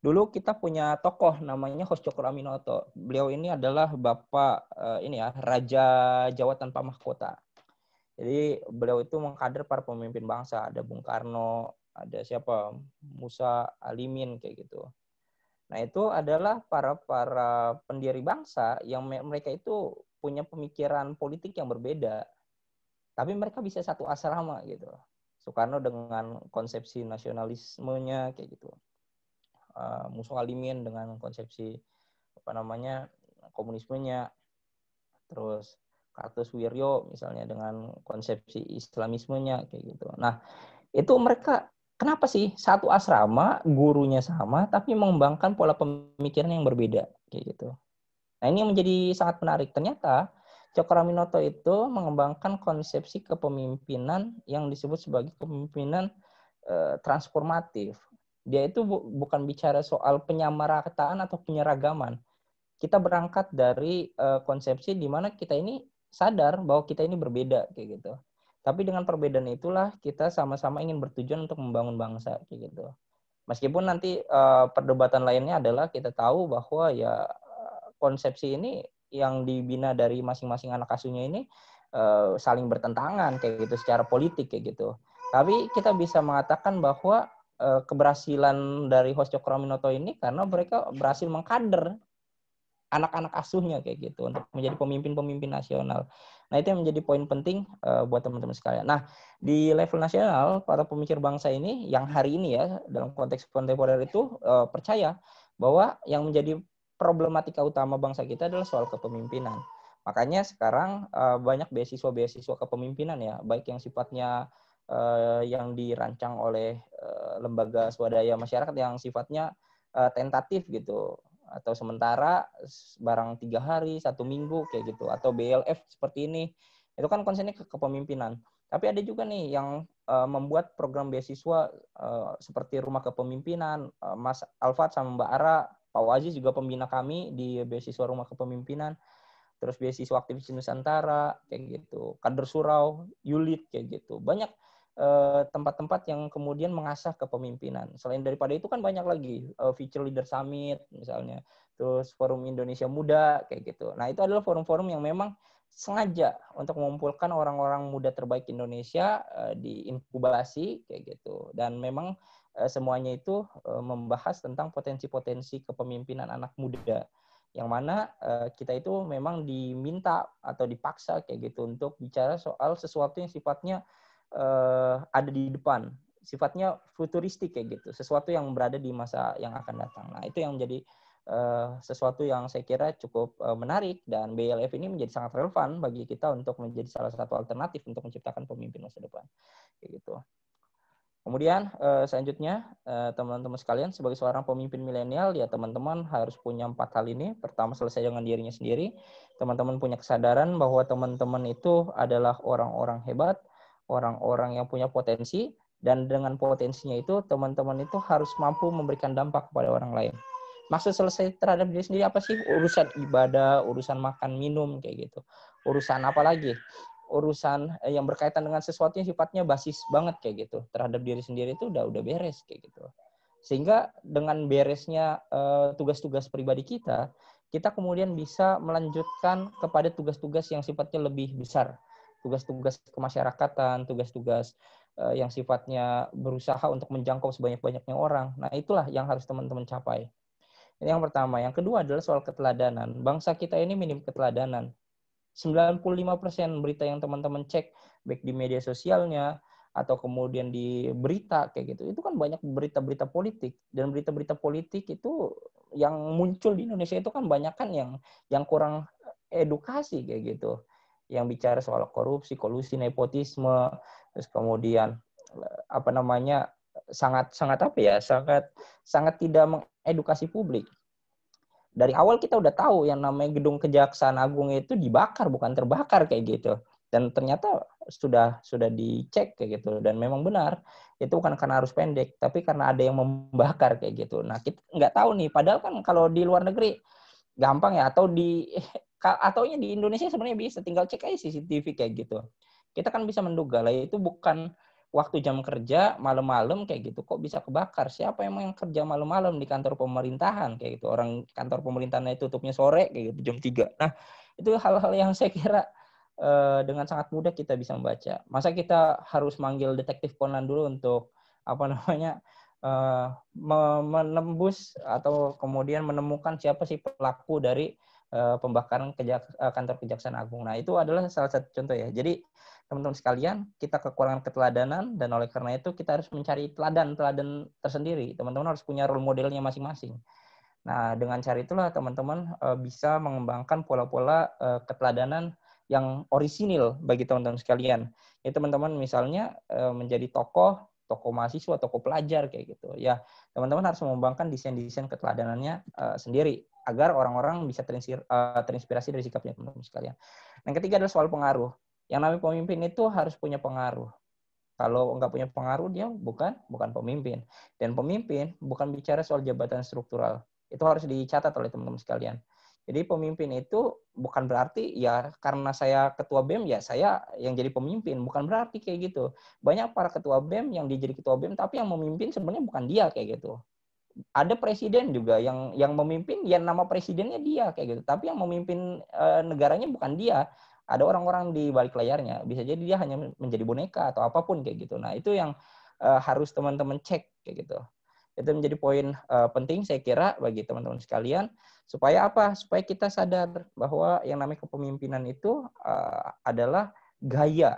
Dulu kita punya tokoh namanya Hos Cokroaminoto. Beliau ini adalah Bapak Raja Jawa tanpa mahkota. Jadi beliau itu mengkader para pemimpin bangsa, ada Bung Karno, ada siapa, Musa Alimin kayak gitu. Nah itu adalah para pendiri bangsa yang mereka itu punya pemikiran politik yang berbeda, tapi mereka bisa satu asrama gitu. Soekarno dengan konsepsi nasionalismenya kayak gitu, Musa Alimin dengan konsepsi komunismenya, terus Kartus Wiryo misalnya dengan konsepsi Islamismenya kayak gitu. Nah, itu mereka kenapa sih satu asrama, gurunya sama tapi mengembangkan pola pemikiran yang berbeda kayak gitu. Nah, ini yang menjadi sangat menarik. Ternyata Cokroaminoto itu mengembangkan konsepsi kepemimpinan yang disebut sebagai kepemimpinan transformatif. Dia itu bukan bicara soal penyamarataan atau penyeragaman. Kita berangkat dari konsepsi di mana kita ini sadar bahwa kita ini berbeda kayak gitu. Tapi dengan perbedaan itulah kita sama-sama ingin bertujuan untuk membangun bangsa kayak gitu. Meskipun nanti perdebatan lainnya adalah kita tahu bahwa ya konsepsi ini yang dibina dari masing-masing anak asuhnya ini saling bertentangan kayak gitu secara politik kayak gitu. Tapi kita bisa mengatakan bahwa keberhasilan dari host Cokroaminoto ini karena mereka berhasil mengkader anak-anak asuhnya kayak gitu untuk menjadi pemimpin-pemimpin nasional. Nah, itu yang menjadi poin penting buat teman-teman sekalian. Nah, di level nasional, para pemikir bangsa ini yang hari ini ya, dalam konteks kontemporer itu percaya bahwa yang menjadi problematika utama bangsa kita adalah soal kepemimpinan. Makanya sekarang banyak beasiswa-beasiswa kepemimpinan ya, baik yang sifatnya yang dirancang oleh lembaga swadaya masyarakat yang sifatnya tentatif gitu, atau sementara barang 3 hari, 1 minggu kayak gitu, atau BLF seperti ini, itu kan konsennya ke kepemimpinan. Tapi ada juga nih yang membuat program beasiswa seperti Rumah Kepemimpinan, Mas Alfat sama Mbak Ara, Pak Waziz juga pembina kami di beasiswa Rumah Kepemimpinan, terus beasiswa Aktivis Nusantara kayak gitu, Kader Surau, Yulit kayak gitu. Banyak tempat-tempat yang kemudian mengasah kepemimpinan. Selain daripada itu kan banyak lagi Future Leader Summit misalnya, terus Forum Indonesia Muda kayak gitu. Nah, itu adalah forum-forum yang memang sengaja untuk mengumpulkan orang-orang muda terbaik Indonesia di inkubasi kayak gitu. Dan memang semuanya itu membahas tentang potensi-potensi kepemimpinan anak muda, yang mana kita itu memang diminta atau dipaksa kayak gitu untuk bicara soal sesuatu yang sifatnya ada di depan, sifatnya futuristik kayak gitu, sesuatu yang berada di masa yang akan datang. Nah, itu yang menjadi sesuatu yang saya kira cukup menarik, dan BLF ini menjadi sangat relevan bagi kita untuk menjadi salah satu alternatif untuk menciptakan pemimpin masa depan kayak gitu. Kemudian selanjutnya teman-teman sekalian, sebagai seorang pemimpin milenial ya teman-teman harus punya 4 hal ini. Pertama, selesai dengan dirinya sendiri. Teman-teman punya kesadaran bahwa teman-teman itu adalah orang-orang hebat, orang-orang yang punya potensi, dan dengan potensinya itu teman-teman itu harus mampu memberikan dampak kepada orang lain. Maksud selesai terhadap diri sendiri apa sih? Urusan ibadah, urusan makan minum kayak gitu. Urusan apa lagi? Urusan yang berkaitan dengan sesuatu yang sifatnya basis banget kayak gitu. Terhadap diri sendiri itu udah beres kayak gitu. Sehingga dengan beresnya tugas-tugas pribadi kita kemudian bisa melanjutkan kepada tugas-tugas yang sifatnya lebih besar. Tugas-tugas kemasyarakatan, tugas-tugas yang sifatnya berusaha untuk menjangkau sebanyak-banyaknya orang. Nah, itulah yang harus teman-teman capai. Ini yang pertama. Yang kedua adalah soal keteladanan. Bangsa kita ini minim keteladanan. 95% berita yang teman-teman cek, baik di media sosialnya, atau kemudian di berita kayak gitu, itu kan banyak berita-berita politik. Dan berita-berita politik itu yang muncul di Indonesia itu kan banyak kan yang kurang edukasi kayak gitu. Yang bicara soal korupsi, kolusi, nepotisme, terus kemudian sangat tidak mengedukasi publik. Dari awal kita udah tahu yang namanya gedung Kejaksaan Agung itu dibakar, bukan terbakar kayak gitu. Dan ternyata sudah dicek kayak gitu, dan memang benar itu bukan karena arus pendek, tapi karena ada yang membakar kayak gitu. Nah, kita nggak tahu nih, padahal kan kalau di luar negeri gampang ya, ataunya di Indonesia sebenarnya bisa, tinggal cek aja CCTV kayak gitu. Kita kan bisa menduga lah itu bukan waktu jam kerja malam-malam kayak gitu, kok bisa kebakar? Siapa emang yang kerja malam-malam di kantor pemerintahan kayak gitu? Orang kantor pemerintahannya tutupnya sore kayak gitu, jam 3. Nah, itu hal-hal yang saya kira dengan sangat mudah kita bisa membaca. Masa kita harus manggil detektif Conan dulu untuk menembus atau kemudian menemukan siapa sih pelaku dari pembakaran kantor Kejaksaan Agung. Nah, itu adalah salah satu contoh ya. Jadi, teman-teman sekalian, kita kekurangan keteladanan dan oleh karena itu kita harus mencari teladan tersendiri. Teman-teman harus punya role modelnya masing-masing. Nah, dengan cara itulah teman-teman bisa mengembangkan pola-pola keteladanan yang orisinil bagi teman-teman sekalian. Ya, teman-teman misalnya menjadi tokoh mahasiswa, tokoh pelajar kayak gitu. Ya, teman-teman harus mengembangkan desain-desain keteladanannya sendiri agar orang-orang bisa terinspirasi dari sikapnya teman-teman sekalian. Yang ketiga adalah soal pengaruh. Yang namanya pemimpin itu harus punya pengaruh. Kalau nggak punya pengaruh, dia bukan pemimpin. Dan pemimpin bukan bicara soal jabatan struktural. Itu harus dicatat oleh teman-teman sekalian. Jadi pemimpin itu bukan berarti ya karena saya ketua BEM ya saya yang jadi pemimpin. Bukan berarti kayak gitu. Banyak para ketua BEM yang dia jadi ketua BEM tapi yang memimpin sebenarnya bukan dia kayak gitu. Ada presiden juga yang memimpin ya nama presidennya dia kayak gitu. Tapi yang memimpin negaranya bukan dia. Ada orang-orang di balik layarnya. Bisa jadi dia hanya menjadi boneka atau apapun kayak gitu. Nah, itu yang harus teman-teman cek kayak gitu. Itu menjadi poin penting saya kira bagi teman-teman sekalian supaya apa? Supaya kita sadar bahwa yang namanya kepemimpinan itu adalah gaya,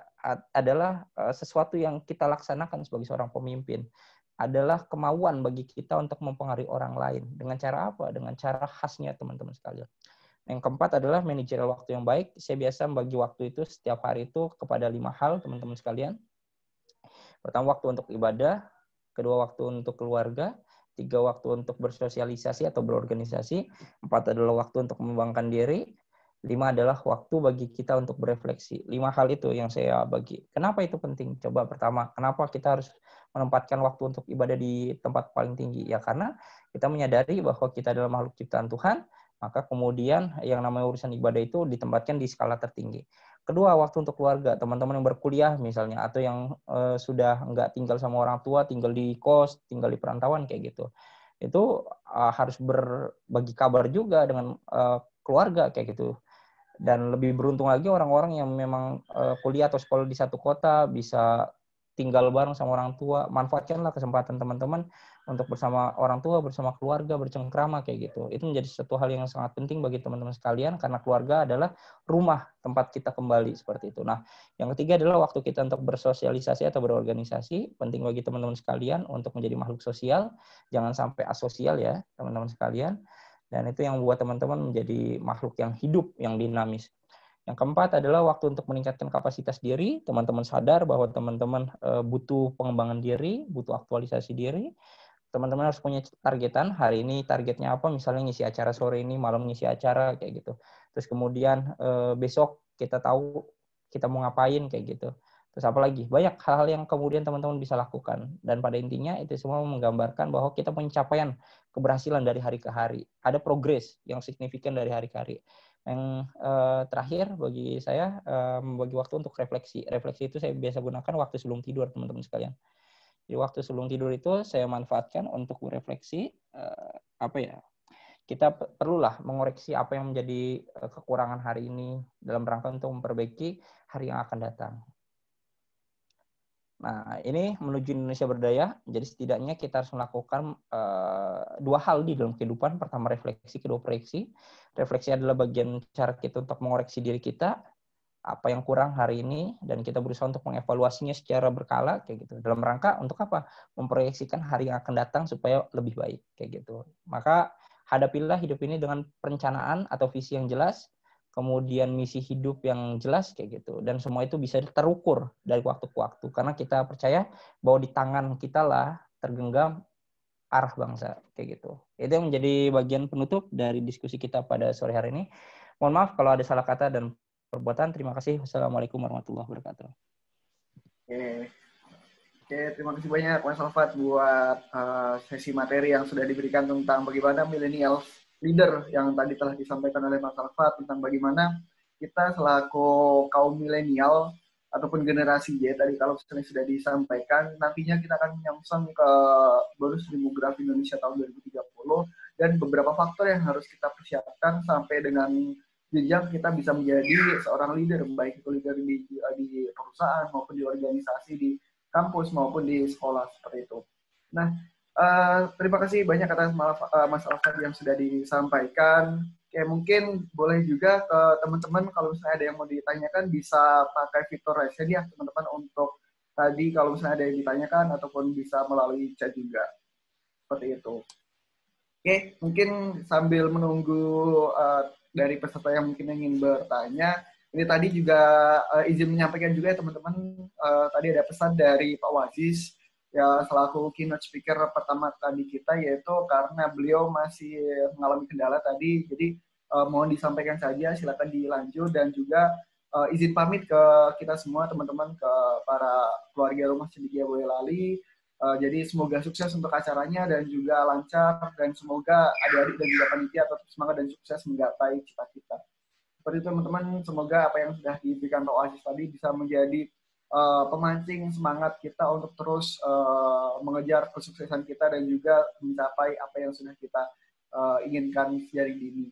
adalah sesuatu yang kita laksanakan sebagai seorang pemimpin. Adalah kemauan bagi kita untuk mempengaruhi orang lain. Dengan cara apa? Dengan cara khasnya teman-teman sekalian. Yang keempat adalah manajerial waktu yang baik. Saya biasa membagi waktu itu setiap hari itu kepada 5 hal teman-teman sekalian. Pertama, waktu untuk ibadah. Kedua, waktu untuk keluarga. 3, waktu untuk bersosialisasi atau berorganisasi. 4 adalah waktu untuk mengembangkan diri. 5 adalah waktu bagi kita untuk berefleksi. 5 hal itu yang saya bagi. Kenapa itu penting? Coba pertama, kenapa kita harus menempatkan waktu untuk ibadah di tempat paling tinggi? Ya karena kita menyadari bahwa kita adalah makhluk ciptaan Tuhan, maka kemudian yang namanya urusan ibadah itu ditempatkan di skala tertinggi. Kedua, waktu untuk keluarga. Teman-teman yang berkuliah misalnya, atau yang sudah nggak tinggal sama orang tua, tinggal di kos, tinggal di perantauan kayak gitu. Itu harus berbagi kabar juga dengan keluarga kayak gitu. Dan lebih beruntung lagi orang-orang yang memang kuliah atau sekolah di satu kota bisa tinggal bareng sama orang tua. Manfaatkanlah kesempatan teman-teman untuk bersama orang tua, bersama keluarga, bercengkrama kayak gitu. Itu menjadi satu hal yang sangat penting bagi teman-teman sekalian karena keluarga adalah rumah tempat kita kembali seperti itu. Nah, yang ketiga adalah waktu kita untuk bersosialisasi atau berorganisasi. Penting bagi teman-teman sekalian untuk menjadi makhluk sosial. Jangan sampai asosial ya, teman-teman sekalian. Dan itu yang membuat teman-teman menjadi makhluk yang hidup, yang dinamis. Yang keempat adalah waktu untuk meningkatkan kapasitas diri. Teman-teman sadar bahwa teman-teman butuh pengembangan diri, butuh aktualisasi diri. Teman-teman harus punya targetan. Hari ini targetnya apa? Misalnya ngisi acara sore ini, malam ngisi acara, kayak gitu. Terus kemudian besok kita tahu kita mau ngapain, kayak gitu. Terus apa lagi? Banyak hal-hal yang kemudian teman-teman bisa lakukan. Dan pada intinya itu semua menggambarkan bahwa kita punya capaian keberhasilan dari hari ke hari. Ada progres yang signifikan dari hari ke hari. Yang terakhir bagi saya membagi waktu untuk refleksi. Refleksi itu saya biasa gunakan waktu sebelum tidur, teman-teman sekalian. Di waktu sebelum tidur itu saya manfaatkan untuk berefleksi kita perlulah mengoreksi apa yang menjadi kekurangan hari ini dalam rangka untuk memperbaiki hari yang akan datang. Nah, ini menuju Indonesia berdaya. Jadi setidaknya kita harus melakukan 2 hal di dalam kehidupan. Pertama refleksi, kedua proyeksi. Refleksi adalah bagian cara kita untuk mengoreksi diri kita, apa yang kurang hari ini, dan kita berusaha untuk mengevaluasinya secara berkala, kayak gitu. Dalam rangka untuk apa? Memproyeksikan hari yang akan datang supaya lebih baik, kayak gitu. Maka hadapilah hidup ini dengan perencanaan atau visi yang jelas, kemudian misi hidup yang jelas kayak gitu, dan semua itu bisa terukur dari waktu ke waktu karena kita percaya bahwa di tangan kita lah tergenggam arah bangsa kayak gitu. Itu yang menjadi bagian penutup dari diskusi kita pada sore hari ini. Mohon maaf kalau ada salah kata dan perbuatan. Terima kasih. Wassalamualaikum warahmatullahi wabarakatuh. Oke, terima kasih banyak Mas Alfat buat sesi materi yang sudah diberikan tentang bagaimana millennial leader yang tadi telah disampaikan oleh Mas Alfat tentang bagaimana kita selaku kaum milenial ataupun generasi Y tadi kalau misalnya sudah disampaikan, nantinya kita akan nyangsang ke bonus demografi Indonesia tahun 2030 dan beberapa faktor yang harus kita persiapkan sampai dengan jenjang kita bisa menjadi seorang leader, baik itu leader di perusahaan maupun di organisasi, di kampus maupun di sekolah seperti itu. Nah, terima kasih banyak atas Mas Alfad yang sudah disampaikan. Oke, mungkin boleh juga ke teman-teman kalau misalnya ada yang mau ditanyakan bisa pakai fitur raise hand ya teman-teman untuk tadi kalau misalnya ada yang ditanyakan ataupun bisa melalui chat juga. Seperti itu. Oke, mungkin sambil menunggu dari peserta yang mungkin ingin bertanya, ini tadi juga izin menyampaikan juga ya teman-teman, tadi ada pesan dari Pak Wazis, ya selaku keynote speaker pertama tadi kita, yaitu karena beliau masih mengalami kendala tadi, jadi mohon disampaikan saja, silakan dilanjut, dan juga izin pamit ke kita semua teman-teman, ke para keluarga Rumah Cendekia Boyolali. Jadi semoga sukses untuk acaranya dan juga lancar, dan semoga adik-adik dan juga panitia tetap semangat dan sukses menggapai cita-cita. Seperti itu teman-teman, semoga apa yang sudah diberikan Pak Aziz tadi bisa menjadi pemancing semangat kita untuk terus mengejar kesuksesan kita dan juga mencapai apa yang sudah kita inginkan dari dini.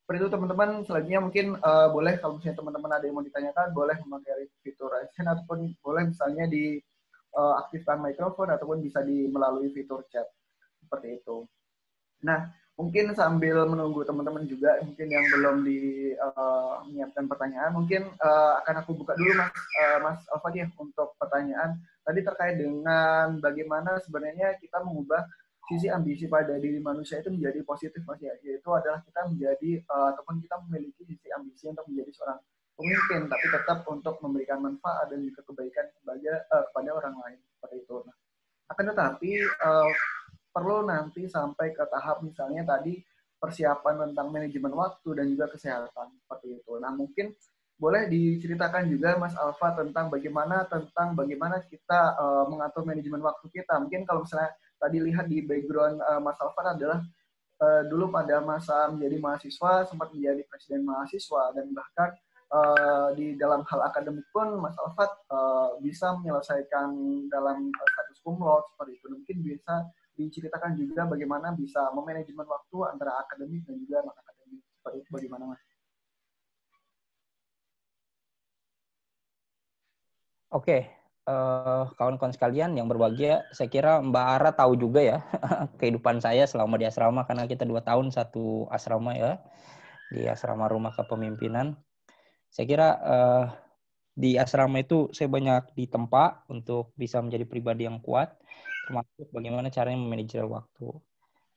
Seperti itu teman-teman, selanjutnya mungkin boleh kalau misalnya teman-teman ada yang mau ditanyakan, boleh memakai fitur raise hand ataupun boleh misalnya di aktifkan mikrofon ataupun bisa melalui fitur chat seperti itu. Nah, mungkin sambil menunggu teman-teman juga mungkin yang belum menyiapkan pertanyaan, mungkin akan aku buka dulu Mas Alfad ya untuk pertanyaan tadi terkait dengan bagaimana sebenarnya kita mengubah sisi ambisi pada diri manusia itu menjadi positif Mas ya, yaitu adalah kita menjadi ataupun kita memiliki sisi ambisi untuk menjadi seorang pemimpin, tapi tetap untuk memberikan manfaat dan juga kebaikan kepada orang lain seperti itu. Nah, akan tetapi perlu nanti sampai ke tahap misalnya tadi persiapan tentang manajemen waktu dan juga kesehatan seperti itu. Nah, mungkin boleh diceritakan juga Mas Alfa tentang bagaimana kita mengatur manajemen waktu kita. Mungkin kalau misalnya tadi lihat di background Mas Alfa adalah dulu pada masa menjadi mahasiswa sempat menjadi presiden mahasiswa, dan bahkan di dalam hal akademik pun Mas Alfat bisa menyelesaikan dalam status cum laude seperti itu. Mungkin bisa diceritakan juga bagaimana bisa memanajemen waktu antara akademik dan juga non akademik seperti itu, bagaimana Mas? Oke, kawan-kawan sekalian yang berbahagia, saya kira Mbak Ara tahu juga ya kehidupan saya selama di asrama, karena kita 2 tahun satu asrama ya, di asrama rumah kepemimpinan. Saya kira di asrama itu saya banyak ditempa untuk bisa menjadi pribadi yang kuat, termasuk bagaimana caranya memanajer waktu.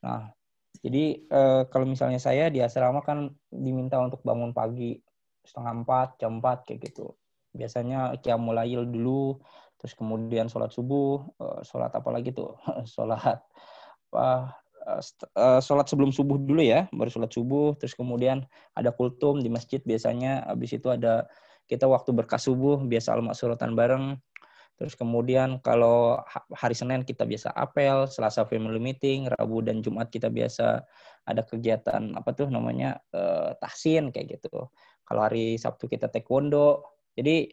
Nah, jadi kalau misalnya saya di asrama kan diminta untuk bangun pagi 3:30, jam 4 kayak gitu. Biasanya qiyamul lail dulu, terus kemudian sholat subuh, sholat apa lagi tuh? Sholat sebelum subuh dulu ya, baru sholat subuh, terus kemudian ada kultum di masjid biasanya, habis itu ada kita waktu berkah subuh, biasa al-maksuratan bareng. Terus kemudian kalau hari Senin kita biasa apel, Selasa family meeting, Rabu dan Jumat kita biasa ada kegiatan apa tuh namanya tahsin kayak gitu. Kalau hari Sabtu kita taekwondo. Jadi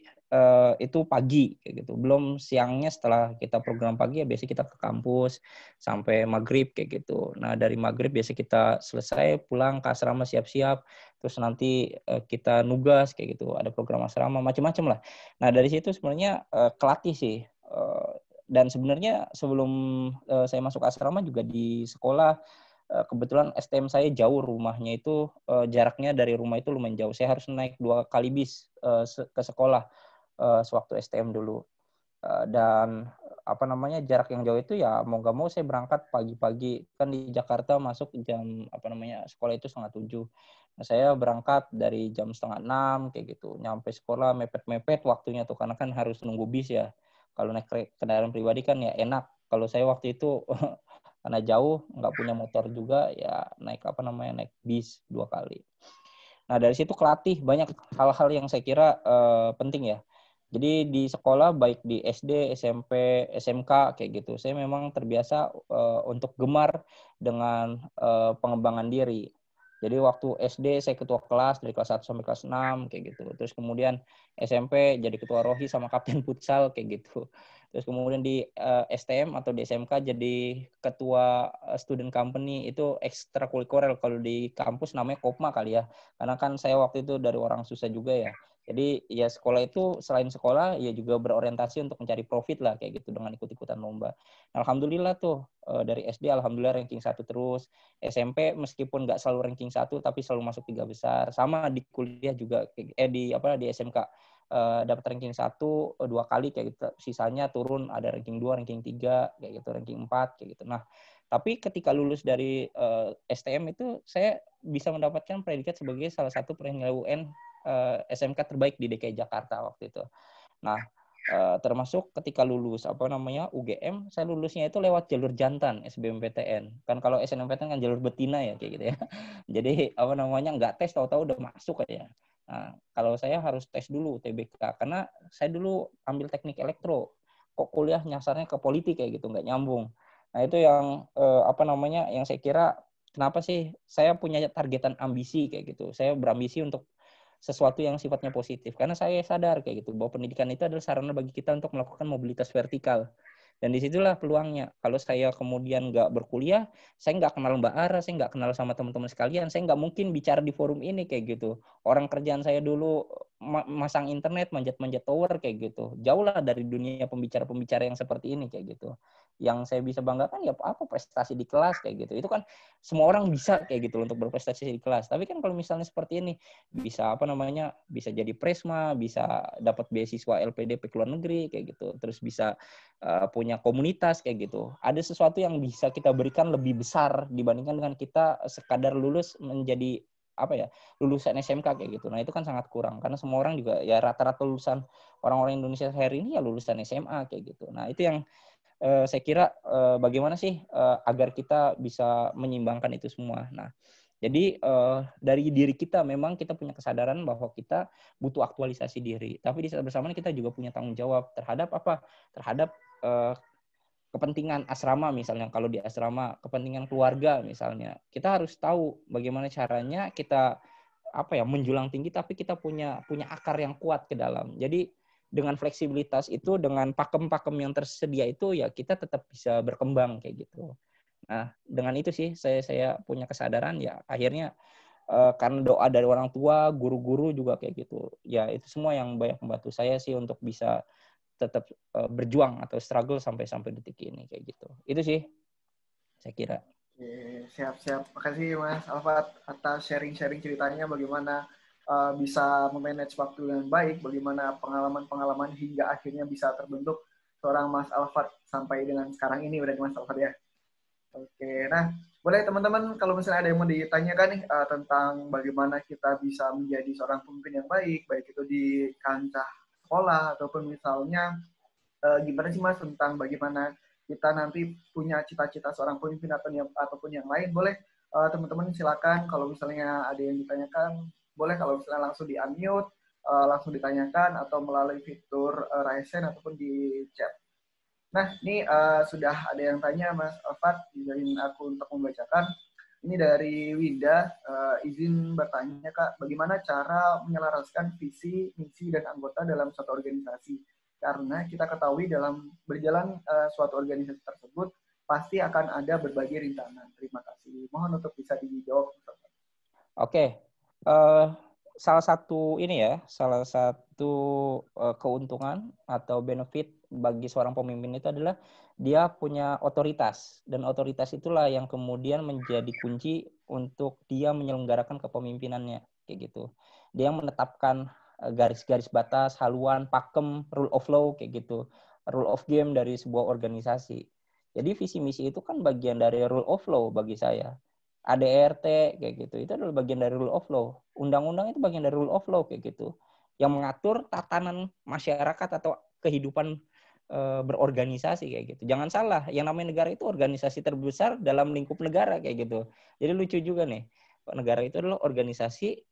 itu pagi kayak gitu. Belum siangnya setelah kita program pagi ya biasa kita ke kampus sampai maghrib kayak gitu. Nah dari maghrib biasa kita selesai pulang ke asrama siap-siap. Terus nanti kita nugas kayak gitu. Ada program asrama macam-macam lah. Nah dari situ sebenarnya kelatih sih. Dan sebenarnya sebelum saya masuk asrama juga di sekolah, kebetulan STM saya jauh rumahnya itu, jaraknya dari rumah itu lumayan jauh. Saya harus naik 2 kali bis ke sekolah sewaktu STM dulu. Dan apa namanya jarak yang jauh itu ya mau gak mau saya berangkat pagi-pagi, kan di Jakarta masuk jam apa namanya sekolah itu 5:30. Nah, saya berangkat dari jam 5:30 kayak gitu, nyampe sekolah mepet-mepet waktunya tuh karena kan harus nunggu bis ya. Kalau naik kendaraan pribadi kan ya enak. Kalau saya waktu itu karena jauh nggak punya motor juga ya naik bis 2 kali. Nah dari situ kelatih banyak hal-hal yang saya kira penting ya. Jadi di sekolah baik di SD, SMP, SMK kayak gitu, saya memang terbiasa untuk gemar dengan pengembangan diri. Jadi waktu SD saya ketua kelas dari kelas 1 sampai kelas 6 kayak gitu. Terus kemudian SMP jadi ketua rohi sama kapten futsal kayak gitu. Terus kemudian di STM atau di SMK jadi ketua student company, itu ekstrakurikuler, kalau di kampus namanya Kopma kali ya. Karena kan saya waktu itu dari orang susah juga ya. Jadi ya sekolah itu selain sekolah ya juga berorientasi untuk mencari profit lah kayak gitu dengan ikut-ikutan lomba. Nah, alhamdulillah tuh dari SD alhamdulillah ranking 1 terus. SMP meskipun nggak selalu ranking 1 tapi selalu masuk 3 besar. Sama di kuliah juga di SMK dapat ranking 1 2 kali kayak gitu. Sisanya turun, ada ranking 2, ranking 3 kayak gitu, ranking 4 kayak gitu. Nah, tapi ketika lulus dari STM itu saya bisa mendapatkan predikat sebagai salah satu penilai UN SMK terbaik di DKI Jakarta waktu itu. Nah, termasuk ketika lulus UGM, saya lulusnya itu lewat jalur jantan SBMPTN. Kan kalau SNMPTN kan jalur betina ya kayak gitu ya. Jadi nggak tes tahu-tahu udah masuk aja. Nah, kalau saya harus tes dulu TBK karena saya dulu ambil teknik elektro. Kok kuliah nyasarnya ke politik kayak gitu, nggak nyambung. Nah, itu yang yang saya kira kenapa sih saya punya targetan ambisi kayak gitu. Saya berambisi untuk sesuatu yang sifatnya positif. Karena saya sadar kayak gitu bahwa pendidikan itu adalah sarana bagi kita untuk melakukan mobilitas vertikal. Dan disitulah peluangnya. Kalau saya kemudian nggak berkuliah, saya nggak kenal Mbak Ara, saya nggak kenal sama teman-teman sekalian, saya nggak mungkin bicara di forum ini kayak gitu. Orang kerjaan saya dulu masang internet, manjat-manjat tower kayak gitu. Jauh lah dari dunia pembicara-pembicara yang seperti ini kayak gitu. Yang saya bisa banggakan ya apa prestasi di kelas kayak gitu. Itu kan semua orang bisa kayak gitu untuk berprestasi di kelas. Tapi kan kalau misalnya seperti ini, bisa bisa jadi presma, bisa dapat beasiswa LPDP ke luar negeri kayak gitu, terus bisa punya komunitas kayak gitu. Ada sesuatu yang bisa kita berikan lebih besar dibandingkan dengan kita sekadar lulus menjadi lulusan SMK kayak gitu. Nah, itu kan sangat kurang karena semua orang juga ya rata-rata lulusan orang-orang Indonesia hari ini ya lulusan SMA kayak gitu. Nah, itu yang saya kira bagaimana sih agar kita bisa menyeimbangkan itu semua. Nah, jadi dari diri kita memang kita punya kesadaran bahwa kita butuh aktualisasi diri. Tapi di saat bersamaan kita juga punya tanggung jawab terhadap terhadap kepentingan asrama misalnya. Kalau di asrama kepentingan keluarga misalnya, kita harus tahu bagaimana caranya kita menjulang tinggi tapi kita punya akar yang kuat ke dalam. Jadi dengan fleksibilitas itu, dengan pakem-pakem yang tersedia itu ya kita tetap bisa berkembang kayak gitu. Nah, dengan itu sih saya punya kesadaran ya akhirnya karena doa dari orang tua, guru-guru juga kayak gitu. Ya itu semua yang banyak membantu saya sih untuk bisa tetap berjuang atau struggle sampai detik ini kayak gitu. Itu sih saya kira. Siap. Makasih Mas Alfat atas sharing-sharing ceritanya bagaimana bisa memanage waktu dengan baik, bagaimana pengalaman-pengalaman hingga akhirnya bisa terbentuk seorang Mas Alfat sampai dengan sekarang ini berarti Mas Alfat ya. Oke, nah boleh teman-teman kalau misalnya ada yang mau ditanyakan nih tentang bagaimana kita bisa menjadi seorang pemimpin yang baik itu di kancah sekolah ataupun misalnya gimana sih Mas tentang bagaimana kita nanti punya cita-cita seorang pemimpin ataupun yang lain, boleh teman-teman silakan kalau misalnya ada yang ditanyakan, boleh kalau misalnya langsung di unmute, langsung ditanyakan atau melalui fitur raise hand ataupun di chat. Nah, ini sudah ada yang tanya Mas Alfat, izin aku untuk membacakan. Ini dari Winda, izin bertanya Kak, bagaimana cara menyelaraskan visi, misi, dan anggota dalam suatu organisasi? Karena kita ketahui dalam berjalan suatu organisasi tersebut, pasti akan ada berbagai rintangan. Terima kasih. Mohon untuk bisa dijawab. Oke. Salah satu keuntungan atau benefit bagi seorang pemimpin itu adalah dia punya otoritas, dan otoritas itulah yang kemudian menjadi kunci untuk dia menyelenggarakan kepemimpinannya kayak gitu. Dia menetapkan garis-garis batas, haluan, pakem, rule of law kayak gitu, rule of game dari sebuah organisasi. Jadi visi misi itu kan bagian dari rule of law bagi saya. ADRT kayak gitu, itu adalah bagian dari rule of law. Undang-undang itu bagian dari rule of law kayak gitu, yang mengatur tatanan masyarakat atau kehidupan berorganisasi kayak gitu. Jangan salah, yang namanya negara itu organisasi terbesar dalam lingkup negara kayak gitu. Jadi lucu juga nih, negara itu adalah organisasi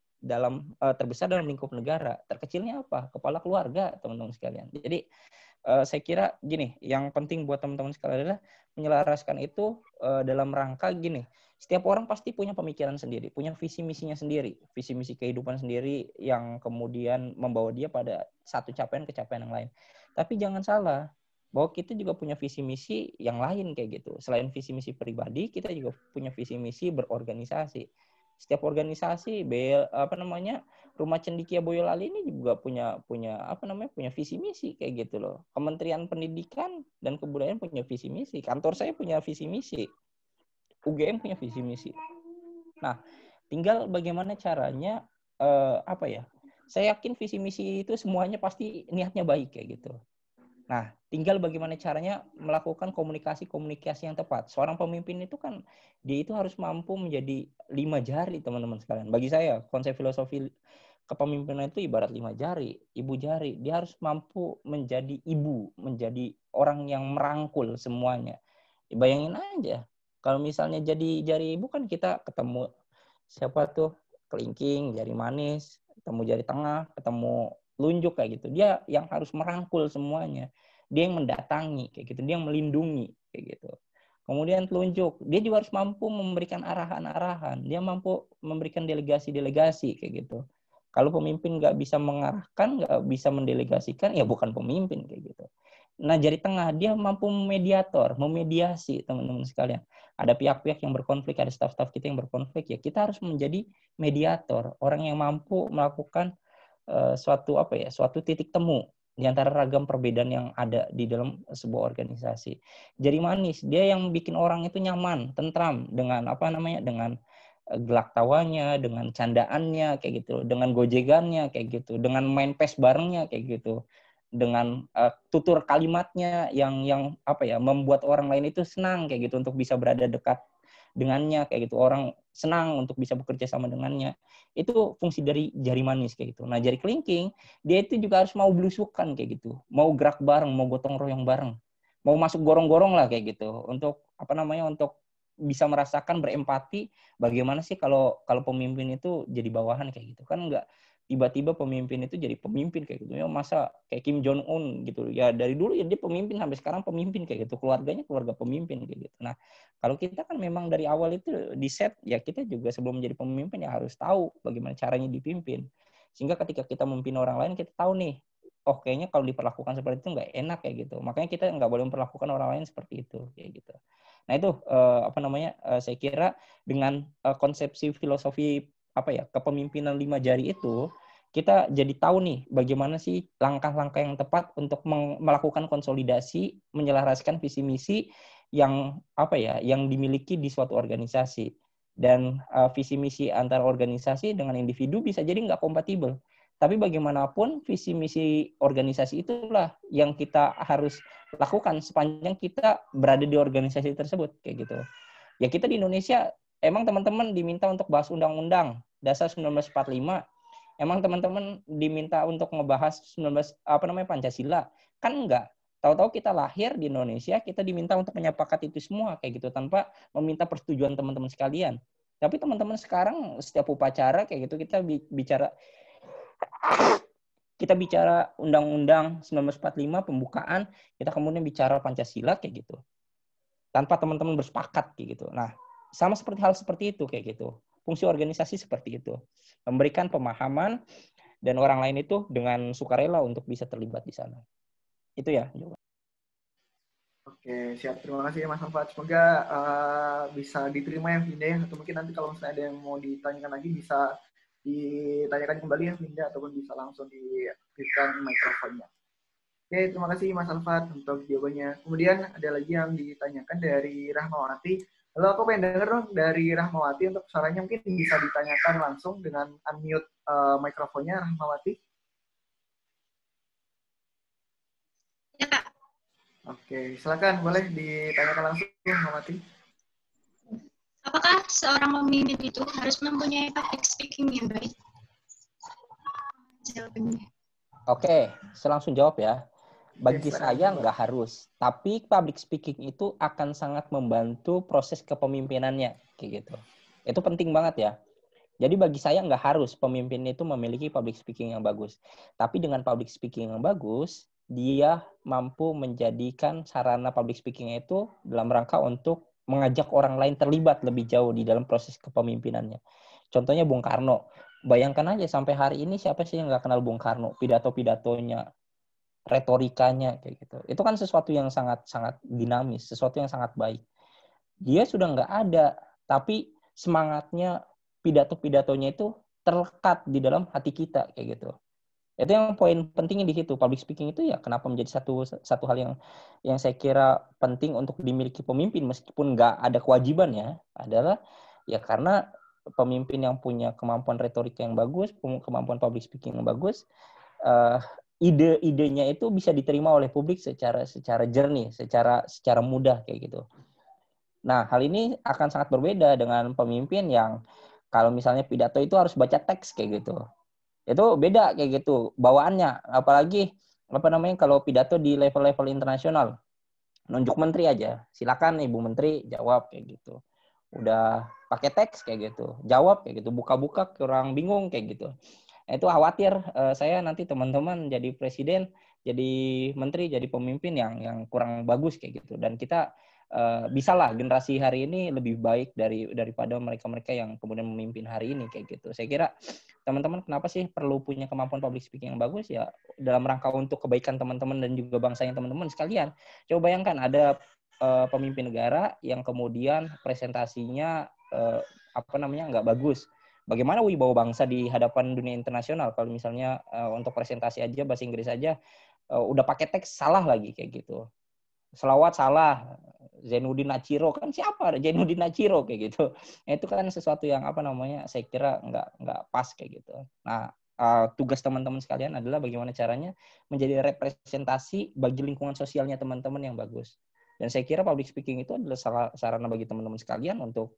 terbesar dalam lingkup negara. Terkecilnya apa? Kepala keluarga, teman-teman sekalian. Jadi saya kira gini, yang penting buat teman-teman sekalian adalah menyelaraskan itu dalam rangka gini. Setiap orang pasti punya pemikiran sendiri, punya visi misinya sendiri, visi misi kehidupan sendiri yang kemudian membawa dia pada satu capaian-capaian yang lain. Tapi jangan salah, bahwa kita juga punya visi misi yang lain kayak gitu. Selain visi misi pribadi, kita juga punya visi misi berorganisasi. Setiap organisasi, Rumah Cendekia Boyolali ini juga punya visi misi kayak gitu loh. Kementerian Pendidikan dan Kebudayaan punya visi misi, kantor saya punya visi misi. UGM punya visi misi. Nah, tinggal bagaimana caranya Saya yakin visi misi itu semuanya pasti niatnya baik kayak gitu. Nah, tinggal bagaimana caranya melakukan komunikasi yang tepat. Seorang pemimpin itu kan dia itu harus mampu menjadi 5 jari, teman-teman sekalian. Bagi saya, konsep filosofi kepemimpinan itu ibarat 5 jari, ibu jari. Dia harus mampu menjadi ibu, menjadi orang yang merangkul semuanya. Bayangin aja, kalau misalnya jadi jari ibu kan kita ketemu siapa tuh? Kelingking, jari manis, ketemu jari tengah, ketemu telunjuk kayak gitu. Dia yang harus merangkul semuanya. Dia yang mendatangi kayak gitu, dia yang melindungi kayak gitu. Kemudian telunjuk, dia juga harus mampu memberikan arahan-arahan. Dia mampu memberikan delegasi-delegasi kayak gitu. Kalau pemimpin nggak bisa mengarahkan, nggak bisa mendelegasikan, ya bukan pemimpin kayak gitu. Nah, jari tengah, dia mampu memediasi, teman-teman sekalian. Ada pihak-pihak yang berkonflik, ada staf-staf kita yang berkonflik, ya kita harus menjadi mediator, orang yang mampu melakukan suatu titik temu di antara ragam perbedaan yang ada di dalam sebuah organisasi. Jari manis, dia yang bikin orang itu nyaman, tentram dengan dengan gelak tawanya, dengan candaannya kayak gitu, dengan gojegannya kayak gitu, dengan main pes barengnya kayak gitu, dengan tutur kalimatnya yang membuat orang lain itu senang kayak gitu untuk bisa berada dekat dengannya kayak gitu, orang senang untuk bisa bekerja sama dengannya. Itu fungsi dari jari manis kayak gitu. Nah, jari kelingking dia itu juga harus mau belusukan kayak gitu, mau gerak bareng, mau gotong royong bareng, mau masuk gorong-gorong lah kayak gitu, untuk untuk bisa merasakan berempati bagaimana sih kalau pemimpin itu jadi bawahan kayak gitu. Kan enggak tiba-tiba pemimpin itu jadi pemimpin kayak gitu. Ya masa kayak Kim Jong Un gitu. Ya dari dulu ya dia pemimpin sampai sekarang pemimpin kayak gitu. Keluarganya keluarga pemimpin kayak gitu. Nah, kalau kita kan memang dari awal itu di set, ya kita juga sebelum menjadi pemimpin ya harus tahu bagaimana caranya dipimpin. Sehingga ketika kita memimpin orang lain, kita tahu nih, oh kayaknya kalau diperlakukan seperti itu nggak enak kayak gitu. Makanya kita nggak boleh memperlakukan orang lain seperti itu kayak gitu. Nah itu saya kira dengan konsepsi filosofi kepemimpinan 5 jari itu, kita jadi tahu nih bagaimana sih langkah-langkah yang tepat untuk melakukan konsolidasi, menyelaraskan visi misi yang yang dimiliki di suatu organisasi. Dan visi misi antar organisasi dengan individu bisa jadi nggak kompatibel. Tapi bagaimanapun visi misi organisasi itulah yang kita harus lakukan sepanjang kita berada di organisasi tersebut kayak gitu. Ya kita di Indonesia emang teman-teman diminta untuk bahas Undang-Undang Dasar 1945. Emang teman-teman diminta untuk ngebahas Pancasila? Kan enggak. Tahu-tahu kita lahir di Indonesia, kita diminta untuk menyepakati itu semua kayak gitu tanpa meminta persetujuan teman-teman sekalian. Tapi teman-teman sekarang setiap upacara kayak gitu kita bicara Undang-Undang 1945 pembukaan, kita kemudian bicara Pancasila kayak gitu. Tanpa teman-teman bersepakat kayak gitu. Nah, sama hal seperti itu kayak gitu. Fungsi organisasi seperti itu. Memberikan pemahaman dan orang lain itu dengan sukarela untuk bisa terlibat di sana. Itu ya. Oke, siap. Terima kasih Mas Alfat. Semoga bisa diterima ya Vinda ya. Atau mungkin nanti kalau misalnya ada yang mau ditanyakan lagi bisa ditanyakan kembali ya Vinda, ataupun bisa langsung diaktifkan mikrofonnya. Oke, terima kasih Mas Alfat untuk jawabannya. Kemudian ada lagi yang ditanyakan dari Rahmawati. Halo, aku pengen denger dong dari Rahmawati untuk suaranya mungkin bisa ditanyakan langsung dengan unmute mikrofonnya Rahmawati. Ya, Kak. Oke, silakan boleh ditanyakan langsung Rahmawati. Apakah seorang pemimpin itu harus mempunyai public speaking yang baik? Jawabannya. Oke, saya langsung jawab ya. Bagi Yes, saya nggak harus, tapi public speaking itu akan sangat membantu proses kepemimpinannya, kayak gitu. Itu penting banget ya. Jadi bagi saya nggak harus pemimpin itu memiliki public speaking yang bagus. Tapi dengan public speaking yang bagus, dia mampu menjadikan sarana public speaking itu dalam rangka untuk mengajak orang lain terlibat lebih jauh di dalam proses kepemimpinannya. Contohnya Bung Karno. Bayangkan aja sampai hari ini siapa sih yang nggak kenal Bung Karno? Pidato-pidatonya, retorikanya kayak gitu. Itu kan sesuatu yang sangat dinamis, sesuatu yang sangat baik. Dia sudah nggak ada, tapi semangatnya, pidato-pidatonya itu terlekat di dalam hati kita kayak gitu. Itu yang poin pentingnya di situ. Public speaking itu ya kenapa menjadi satu hal yang saya kira penting untuk dimiliki pemimpin meskipun nggak ada kewajibannya adalah ya karena pemimpin yang punya kemampuan retorika yang bagus, kemampuan public speaking yang bagus, ide-idenya itu bisa diterima oleh publik secara jernih, secara mudah kayak gitu. Nah, hal ini akan sangat berbeda dengan pemimpin yang kalau misalnya pidato itu harus baca teks kayak gitu. Itu beda kayak gitu bawaannya. Apalagi kalau pidato di level-level internasional. Nunjuk menteri aja. Silakan nih Bu Menteri jawab kayak gitu. Udah pakai teks kayak gitu. Jawab kayak gitu. Buka-buka kurang bingung kayak gitu. Itu khawatir saya nanti teman-teman jadi presiden, jadi menteri, jadi pemimpin yang kurang bagus kayak gitu. Dan kita bisalah generasi hari ini lebih baik daripada mereka-mereka yang kemudian memimpin hari ini kayak gitu. Saya kira teman-teman kenapa sih perlu punya kemampuan public speaking yang bagus ya dalam rangka untuk kebaikan teman-teman dan juga bangsanya teman-teman sekalian. Coba bayangkan ada pemimpin negara yang kemudian presentasinya nggak bagus. Bagaimana wibawa bangsa di hadapan dunia internasional kalau misalnya untuk presentasi aja bahasa Inggris aja udah pakai teks salah lagi kayak gitu. Selawat salah, Zainuddin Nachiro kan siapa Zainuddin Nachiro kayak gitu. Itu kan sesuatu yang saya kira nggak pas kayak gitu. Nah, tugas teman-teman sekalian adalah bagaimana caranya menjadi representasi bagi lingkungan sosialnya teman-teman yang bagus. Dan saya kira public speaking itu adalah sarana bagi teman-teman sekalian untuk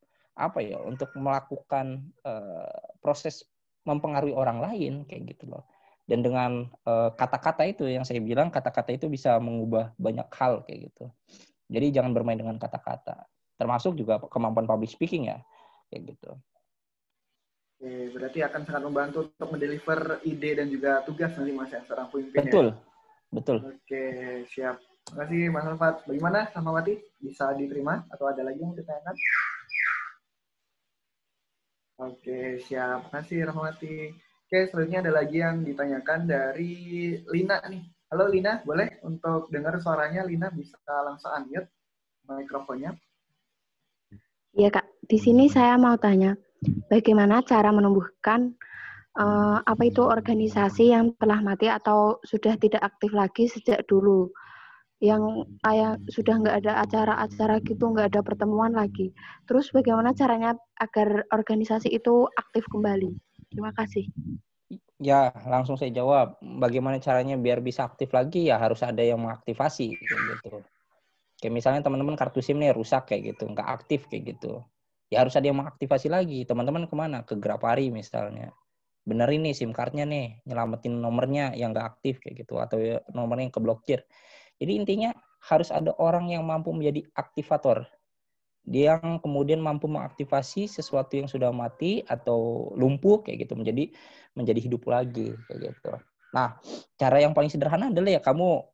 untuk melakukan proses mempengaruhi orang lain kayak gitu loh. Dan dengan kata-kata itu yang saya bilang kata-kata itu bisa mengubah banyak hal kayak gitu. Jadi jangan bermain dengan kata-kata. Termasuk juga kemampuan public speaking ya kayak gitu. Oke, berarti akan sangat membantu untuk mendeliver ide dan juga tugas nanti Mas ya, seorang pemimpin. Betul. Oke, siap. Terima kasih Mas Alfat. Bagaimana Rahmawati? Bisa diterima atau ada lagi yang ditanyakan? Oke, siap. Terima kasih Rahmawati. Oke, selanjutnya ada lagi yang ditanyakan dari Lina nih. Halo Lina, boleh untuk dengar suaranya Lina bisa langsung unmute mikrofonnya. Iya Kak, di sini saya mau tanya, bagaimana cara menumbuhkan organisasi yang telah mati atau sudah tidak aktif lagi sejak dulu, yang kayak sudah nggak ada acara-acara gitu, nggak ada pertemuan lagi. Terus bagaimana caranya agar organisasi itu aktif kembali? Terima kasih. Ya, langsung saya jawab. Bagaimana caranya biar bisa aktif lagi? Ya harus ada yang mengaktifasi gitu. Kayak misalnya teman-teman kartu SIM nih rusak kayak gitu, nggak aktif kayak gitu. Ya harus ada yang mengaktifasi lagi. Teman-teman kemana? Ke Grapari misalnya. Benerin nih SIM card-nya nih, nyelamatin nomornya yang nggak aktif kayak gitu, atau nomornya yang keblokir. Jadi intinya harus ada orang yang mampu menjadi aktivator. Dia yang kemudian mampu mengaktifasi sesuatu yang sudah mati atau lumpuh kayak gitu menjadi hidup lagi kayak gitu. Nah, cara yang paling sederhana adalah ya kamu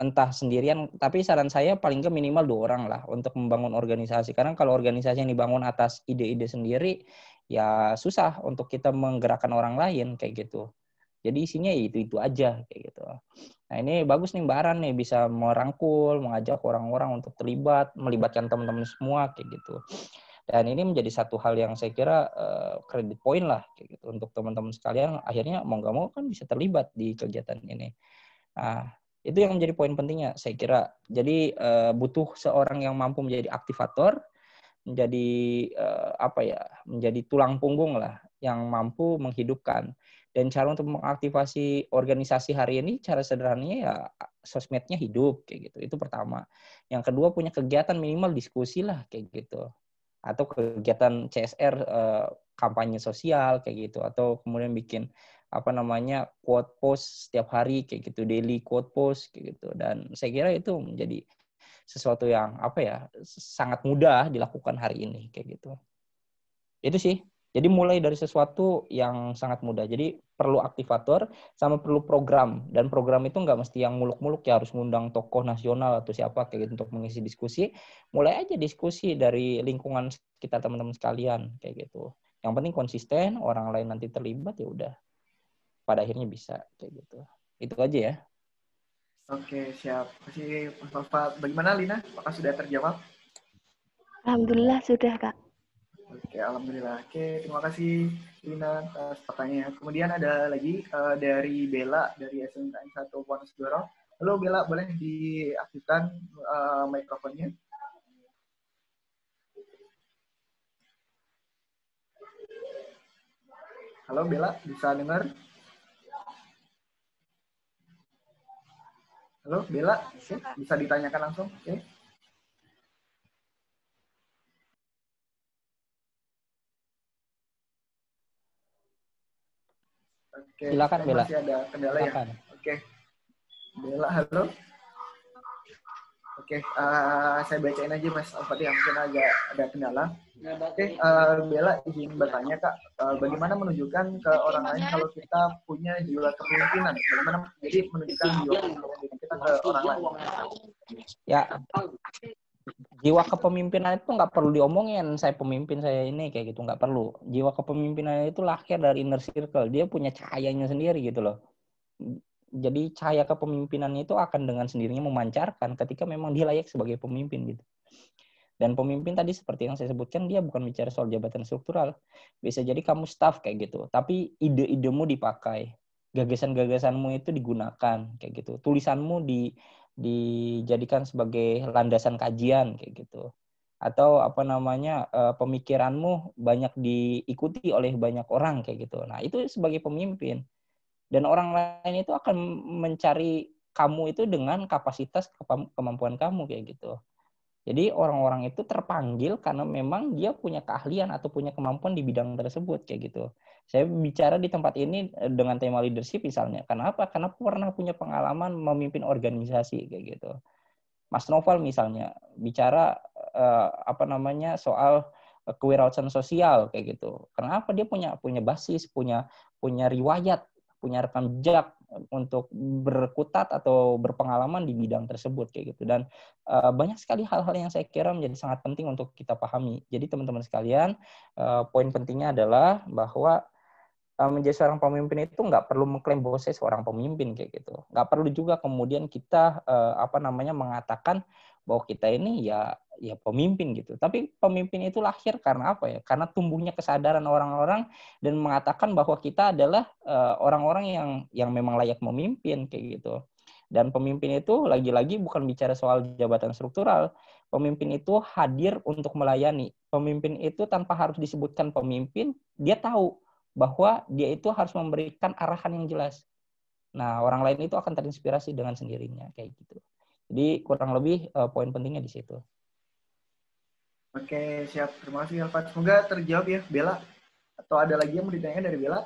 entah sendirian, tapi saran saya paling ke minimal 2 orang lah untuk membangun organisasi. Karena kalau organisasi yang dibangun atas ide-ide sendiri, ya susah untuk kita menggerakkan orang lain kayak gitu. Jadi isinya itu aja kayak gitu. Nah ini bagus nih Mbak Aran nih bisa merangkul, mengajak orang-orang untuk terlibat, melibatkan teman-teman semua kayak gitu. Dan ini menjadi satu hal yang saya kira credit point lah kayak gitu untuk teman-teman sekalian. Akhirnya mau nggak mau kan bisa terlibat di kegiatan ini. Nah itu yang menjadi poin pentingnya saya kira. Jadi butuh seorang yang mampu menjadi aktivator, menjadi menjadi tulang punggung lah yang mampu menghidupkan. Dan cara untuk mengaktifasi organisasi hari ini cara sederhananya ya sosmednya hidup kayak gitu. Itu pertama. Yang kedua punya kegiatan minimal diskusi lah kayak gitu. Atau kegiatan CSR kampanye sosial kayak gitu, atau kemudian bikin quote post setiap hari kayak gitu, daily quote post kayak gitu. Dan saya kira itu menjadi sesuatu yang sangat mudah dilakukan hari ini kayak gitu. Itu sih. Jadi mulai dari sesuatu yang sangat mudah. Jadi perlu aktivator sama perlu program. Dan program itu nggak mesti yang muluk-muluk ya, harus ngundang tokoh nasional atau siapa kayak gitu untuk mengisi diskusi. Mulai aja diskusi dari lingkungan kita teman-teman sekalian kayak gitu. Yang penting konsisten, orang lain nanti terlibat ya udah. Pada akhirnya bisa kayak gitu. Itu aja ya. Oke, siap. Terima kasih Mas Nova. Bagaimana Lina? Apakah sudah terjawab? Alhamdulillah sudah, Kak. Oke, alhamdulillah. Oke, terima kasih Lina atas pertanyaannya. Kemudian ada lagi dari Bella dari SMKN 1 Wonosobo. Halo Bella, boleh diaktifkan mikrofonnya? Halo Bella, bisa dengar? Halo Bella, bisa ditanyakan langsung? Oke. Oke, Silakan Bella. masih ada kendala Silakan. ya? Oke. Bella, halo. Oke, saya bacain aja Mas Al-Fatihah, mungkin agak ada kendala. Oke, Bella izin bertanya Kak, bagaimana menunjukkan ke orang lain kalau kita punya jiwa kepemimpinan? Bagaimana jadi menunjukkan jiwa kepemimpinan kita ke orang lain? Ya, jiwa kepemimpinan itu nggak perlu diomongin, saya pemimpin saya ini kayak gitu, nggak perlu. Jiwa kepemimpinan itu lahir dari inner circle, dia punya cahayanya sendiri gitu loh. Jadi cahaya kepemimpinan itu akan dengan sendirinya memancarkan ketika memang dia layak sebagai pemimpin gitu. Dan pemimpin tadi seperti yang saya sebutkan, dia bukan bicara soal jabatan struktural. Bisa jadi kamu staff kayak gitu, tapi ide-idemu dipakai, gagasan-gagasanmu itu digunakan kayak gitu, tulisanmu dijadikan sebagai landasan kajian kayak gitu, atau apa namanya pemikiranmu banyak diikuti oleh banyak orang kayak gitu. Nah itu sebagai pemimpin. Dan orang lain itu akan mencari kamu itu dengan kapasitas kemampuan kamu kayak gitu. Jadi orang-orang itu terpanggil karena memang dia punya keahlian atau punya kemampuan di bidang tersebut kayak gitu. Saya bicara di tempat ini dengan tema leadership misalnya. Kenapa? Karena pernah punya pengalaman memimpin organisasi kayak gitu. Mas Noval misalnya bicara soal kewirausahaan sosial kayak gitu. Kenapa dia punya basis, punya riwayat, punya rekam jejak untuk berkutat atau berpengalaman di bidang tersebut kayak gitu. Dan banyak sekali hal-hal yang saya kira menjadi sangat penting untuk kita pahami. Jadi teman-teman sekalian, poin pentingnya adalah bahwa menjadi seorang pemimpin itu nggak perlu mengklaim bahwa saya seorang pemimpin kayak gitu. Nggak perlu juga kemudian kita mengatakan bahwa kita ini ya pemimpin gitu. Tapi pemimpin itu lahir karena apa ya? Karena tumbuhnya kesadaran orang-orang dan mengatakan bahwa kita adalah orang-orang yang memang layak memimpin kayak gitu. Dan pemimpin itu lagi-lagi bukan bicara soal jabatan struktural. Pemimpin itu hadir untuk melayani. Pemimpin itu tanpa harus disebutkan pemimpin, dia tahu bahwa dia itu harus memberikan arahan yang jelas. Nah, orang lain itu akan terinspirasi dengan sendirinya kayak gitu. Jadi kurang lebih poin pentingnya di situ. Oke, siap. Terima kasih Alfat. Semoga terjawab ya Bella. Atau ada lagi yang mau ditanyakan dari Bella?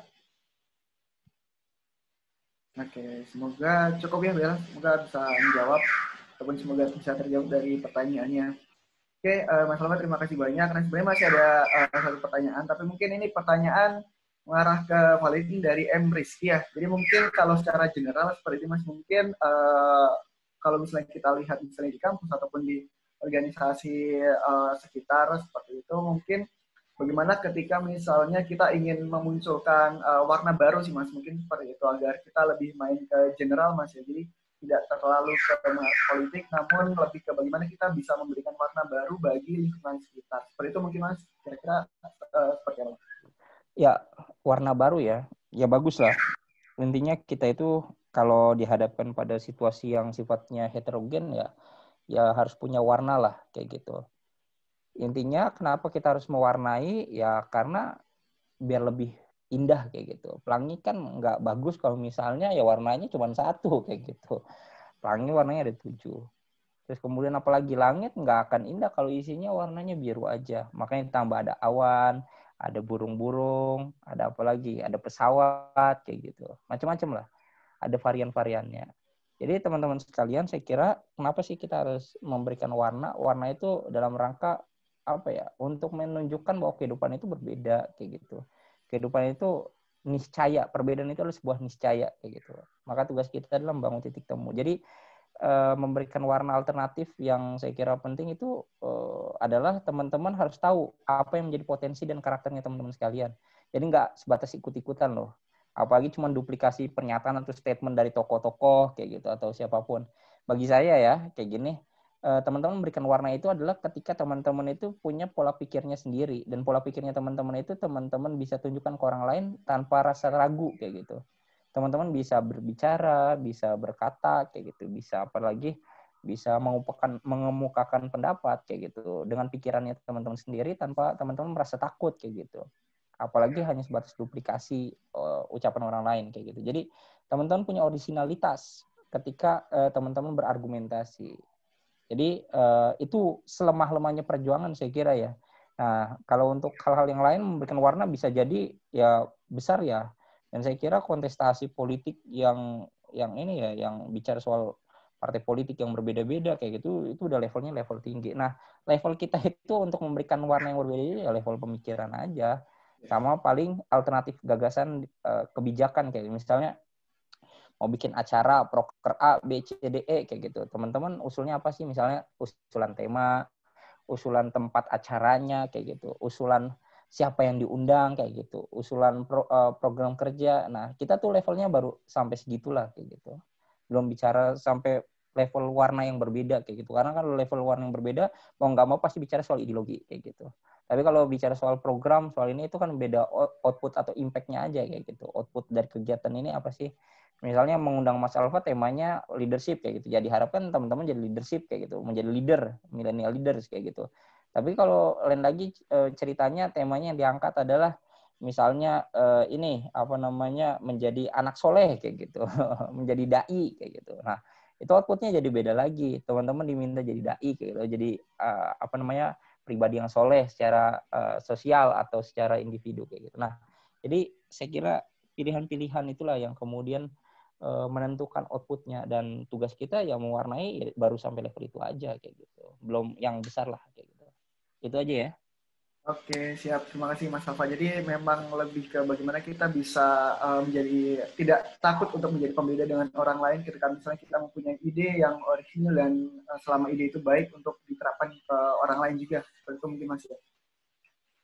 Oke, semoga cukup ya Bella. Semoga bisa menjawab ataupun semoga bisa terjawab dari pertanyaannya. Oke, Mas Alfat terima kasih banyak. Nah, sebenarnya masih ada satu pertanyaan, tapi mungkin ini pertanyaan mengarah ke Validin dari M. Rizky ya. Jadi mungkin kalau secara general seperti itu Mas, mungkin kalau misalnya kita lihat misalnya di kampus ataupun di organisasi sekitar seperti itu, mungkin bagaimana ketika misalnya kita ingin memunculkan warna baru sih Mas, mungkin seperti itu agar kita lebih main ke general Mas ya. Jadi tidak terlalu ke politik, namun lebih ke bagaimana kita bisa memberikan warna baru bagi lingkungan sekitar. Seperti itu mungkin Mas, kira-kira seperti apa? Ya, warna baru ya bagus lah. Intinya kita itu kalau dihadapkan pada situasi yang sifatnya heterogen ya harus punya warna lah kayak gitu. Intinya kenapa kita harus mewarnai ya karena biar lebih indah kayak gitu. Pelangi kan nggak bagus kalau misalnya ya warnanya cuma satu kayak gitu. Pelangi warnanya ada 7. Terus kemudian apalagi langit nggak akan indah kalau isinya warnanya biru aja. Makanya tambah ada awan, ada burung-burung, ada apa lagi, ada pesawat kayak gitu. Macam-macam lah. Ada varian-variannya. Jadi teman-teman sekalian, saya kira kenapa sih kita harus memberikan warna? Warna itu dalam rangka apa ya, untuk menunjukkan bahwa kehidupan itu berbeda kayak gitu. Kehidupan itu niscaya, perbedaan itu adalah sebuah niscaya kayak gitu. Maka tugas kita adalah membangun titik temu. Jadi memberikan warna alternatif yang saya kira penting itu adalah teman-teman harus tahu apa yang menjadi potensi dan karakternya teman-teman sekalian. Jadi nggak sebatas ikut-ikutan loh. Apalagi cuma duplikasi pernyataan atau statement dari tokoh-tokoh kayak gitu atau siapapun. Bagi saya ya kayak gini, teman-teman memberikan warna itu adalah ketika teman-teman itu punya pola pikirnya sendiri, dan pola pikirnya teman-teman itu teman-teman bisa tunjukkan ke orang lain tanpa rasa ragu kayak gitu. Teman-teman bisa berbicara, bisa berkata kayak gitu, bisa apalagi bisa mengemukakan pendapat kayak gitu dengan pikirannya teman-teman sendiri tanpa teman-teman merasa takut kayak gitu. Apalagi hanya sebatas duplikasi ucapan orang lain kayak gitu. Jadi teman-teman punya originalitas ketika teman-teman berargumentasi. Jadi itu selemah-lemahnya perjuangan saya kira ya. Nah, kalau untuk hal-hal yang lain memberikan warna bisa jadi ya besar ya. Dan saya kira kontestasi politik yang ini ya, yang bicara soal partai politik yang berbeda-beda kayak gitu, itu udah levelnya level tinggi. Nah, level kita itu untuk memberikan warna yang berbeda ya level pemikiran aja. Sama paling alternatif gagasan kebijakan kayak misalnya mau bikin acara proker A, B, C, D, E kayak gitu. Teman-teman usulnya apa sih? Misalnya usulan tema, usulan tempat acaranya kayak gitu, usulan siapa yang diundang kayak gitu, usulan program kerja. Nah, kita tuh levelnya baru sampai segitulah kayak gitu. Belum bicara sampai level warna yang berbeda kayak gitu. Karena kan level warna yang berbeda mau nggak mau pasti bicara soal ideologi kayak gitu. Tapi kalau bicara soal program, soal ini itu kan beda output atau impact-nya aja kayak gitu. Output dari kegiatan ini apa sih? Misalnya mengundang Mas Alfa temanya leadership kayak gitu. Jadi diharapkan teman-teman jadi leadership kayak gitu, menjadi leader, millennial leaders kayak gitu. Tapi kalau lain lagi ceritanya temanya yang diangkat adalah misalnya ini apa namanya menjadi anak soleh kayak gitu, menjadi dai kayak gitu. Nah, itu outputnya jadi beda lagi. Teman-teman diminta jadi dai kayak gitu. Jadi apa namanya pribadi yang soleh secara sosial atau secara individu kayak gitu. Nah, jadi saya kira pilihan-pilihan itulah yang kemudian menentukan outputnya, dan tugas kita ya mewarnai ya baru sampai level itu aja kayak gitu. Belum yang besar lah kayak gitu. Itu aja ya. Oke, siap. Terima kasih Mas Alfa. Jadi memang lebih ke bagaimana kita bisa menjadi tidak takut untuk menjadi pembeda dengan orang lain ketika misalnya kita mempunyai ide yang original dan selama ide itu baik untuk diterapkan ke orang lain juga. Seperti itu mungkin Mas ya.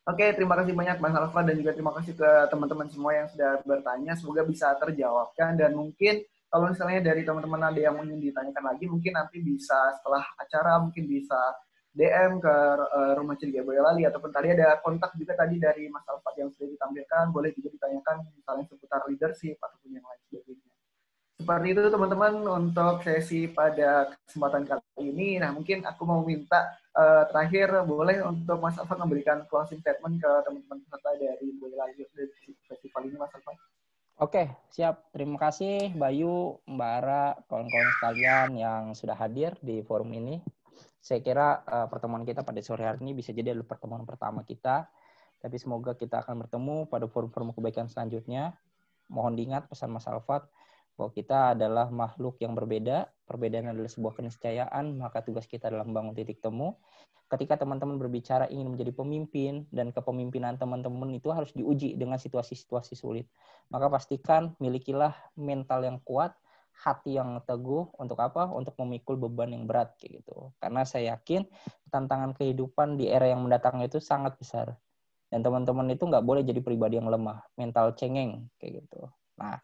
Oke, terima kasih banyak Mas Alfa dan juga terima kasih ke teman-teman semua yang sudah bertanya. Semoga bisa terjawabkan dan mungkin kalau misalnya dari teman-teman ada yang ingin ditanyakan lagi, mungkin nanti bisa setelah acara mungkin bisa DM ke Rumah Ceria Boyolali ataupun tadi ada kontak juga tadi dari Mas Alfa yang sudah ditampilkan, boleh juga ditanyakan misalnya seputar leadership ataupun yang lain sebagainya. Seperti itu teman-teman untuk sesi pada kesempatan kali ini. Nah mungkin aku mau minta terakhir boleh untuk Mas Alfa memberikan closing statement ke teman-teman peserta dari Boyolali Festival ini Mas Alfa. Oke, siap. Terima kasih Bayu, Mbak Ara, kawan-kawan sekalian yang sudah hadir di forum ini. Saya kira pertemuan kita pada sore hari ini bisa jadi adalah pertemuan pertama kita. Tapi semoga kita akan bertemu pada forum-forum kebaikan selanjutnya. Mohon diingat pesan Mas Alfat bahwa kita adalah makhluk yang berbeda. Perbedaan adalah sebuah keniscayaan, maka tugas kita adalah membangun titik temu. Ketika teman-teman berbicara ingin menjadi pemimpin, dan kepemimpinan teman-teman itu harus diuji dengan situasi-situasi sulit. Maka pastikan milikilah mental yang kuat, hati yang teguh, untuk apa? Untuk memikul beban yang berat kayak gitu. Karena saya yakin tantangan kehidupan di era yang mendatang itu sangat besar. Dan teman-teman itu nggak boleh jadi pribadi yang lemah, mental cengeng kayak gitu. Nah,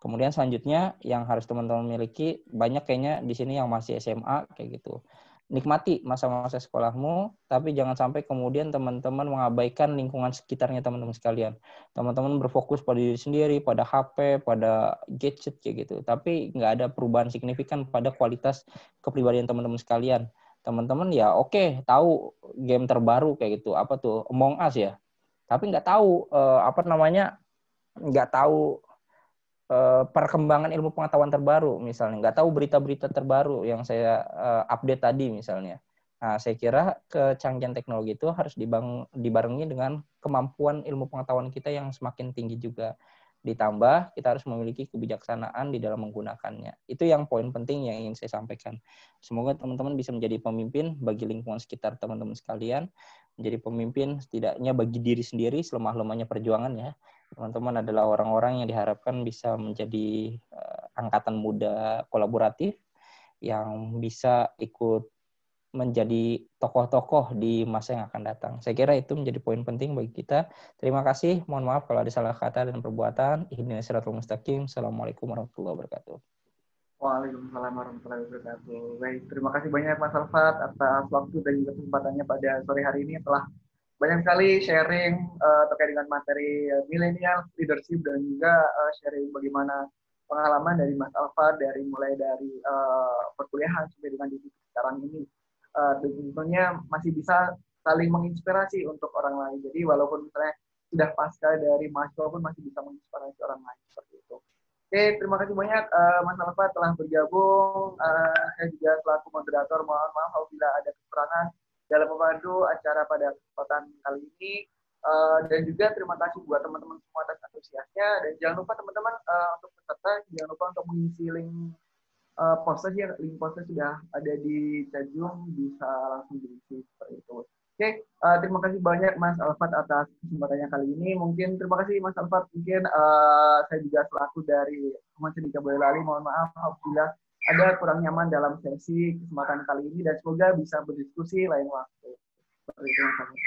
kemudian selanjutnya yang harus teman-teman miliki, banyak kayaknya di sini yang masih SMA kayak gitu. Nikmati masa-masa sekolahmu, tapi jangan sampai kemudian teman-teman mengabaikan lingkungan sekitarnya teman-teman sekalian. Teman-teman berfokus pada diri sendiri, pada HP, pada gadget kayak gitu. Tapi nggak ada perubahan signifikan pada kualitas kepribadian teman-teman sekalian. Teman-teman ya oke, tahu game terbaru kayak gitu, apa tuh, Among Us ya. Tapi nggak tahu nggak tahu perkembangan ilmu pengetahuan terbaru, misalnya nggak tahu berita-berita terbaru yang saya update tadi misalnya. Nah, saya kira kecanggihan teknologi itu harus dibarengi dengan kemampuan ilmu pengetahuan kita yang semakin tinggi juga. Ditambah kita harus memiliki kebijaksanaan di dalam menggunakannya. Itu yang poin penting yang ingin saya sampaikan. Semoga teman-teman bisa menjadi pemimpin bagi lingkungan sekitar teman-teman sekalian, menjadi pemimpin setidaknya bagi diri sendiri selemah-lemahnya perjuangan ya. Teman-teman adalah orang-orang yang diharapkan bisa menjadi angkatan muda kolaboratif yang bisa ikut menjadi tokoh-tokoh di masa yang akan datang. Saya kira itu menjadi poin penting bagi kita. Terima kasih. Mohon maaf kalau ada salah kata dan perbuatan. Ihdinas siratal mustaqim. Assalamualaikum warahmatullahi wabarakatuh. Waalaikumsalam warahmatullahi wabarakatuh. Baik, terima kasih banyak Mas Alfat atas waktu dan juga kesempatannya pada sore hari ini telah banyak sekali sharing terkait dengan materi milenial leadership dan juga sharing bagaimana pengalaman dari Mas Alfat dari mulai dari perkuliahan sampai dengan di sekarang ini. Tentunya masih bisa saling menginspirasi untuk orang lain. Jadi walaupun misalnya sudah pasca dari mahasiswa pun masih bisa menginspirasi orang lain seperti itu. Oke, terima kasih banyak Mas Alfa telah bergabung. Saya juga selaku moderator mohon maaf apabila ada kekurangan dalam memandu acara pada kesempatan kali ini. Dan juga terima kasih buat teman-teman semua atas antusiasnya. Dan jangan lupa teman-teman untuk peserta jangan lupa untuk mengisi link proses ya, link proses sudah ada di chat Zoom, bisa langsung diisi seperti itu. Oke, terima kasih banyak Mas Alfat atas kesempatannya kali ini. Mungkin terima kasih Mas Alfat. Mungkin saya juga selaku dari Teman Cendekia Boyolali, mohon maaf apabila ada kurang nyaman dalam sesi kesempatan kali ini dan semoga bisa berdiskusi lain waktu. Seperti itu Mas Alfat.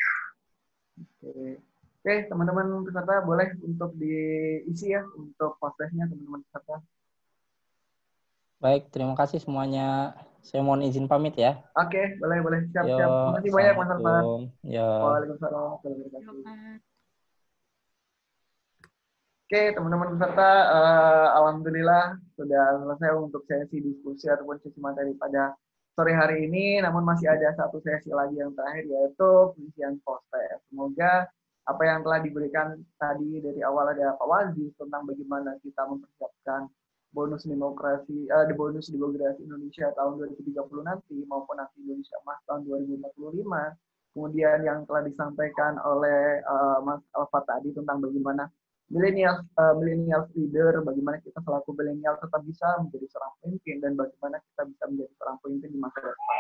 Oke, teman-teman peserta boleh untuk diisi ya untuk prosesnya teman-teman peserta. Baik, terima kasih semuanya. Saya mohon izin pamit ya. Oke, boleh. Siap. Yo, Terima kasih banyak Mas Alfat. Assalamualaikum. Yo. Waalaikumsalam warahmatullahi wabarakatuh. Oke, teman-teman peserta, alhamdulillah sudah selesai untuk sesi diskusi ataupun sesi materi pada sore hari ini. Namun masih ada satu sesi lagi yang terakhir yaitu pengisian poster. Semoga apa yang telah diberikan tadi dari awal ada Pak Wazi tentang bagaimana kita mempersiapkan bonus demokrasi, bonus demografi Indonesia tahun 2030 nanti maupun nanti Indonesia Emas tahun 2045. Kemudian yang telah disampaikan oleh Mas Alfa tadi tentang bagaimana milenial leader, bagaimana kita selaku milenial tetap bisa menjadi seorang pemimpin dan bagaimana kita bisa menjadi seorang pemimpin di masa depan.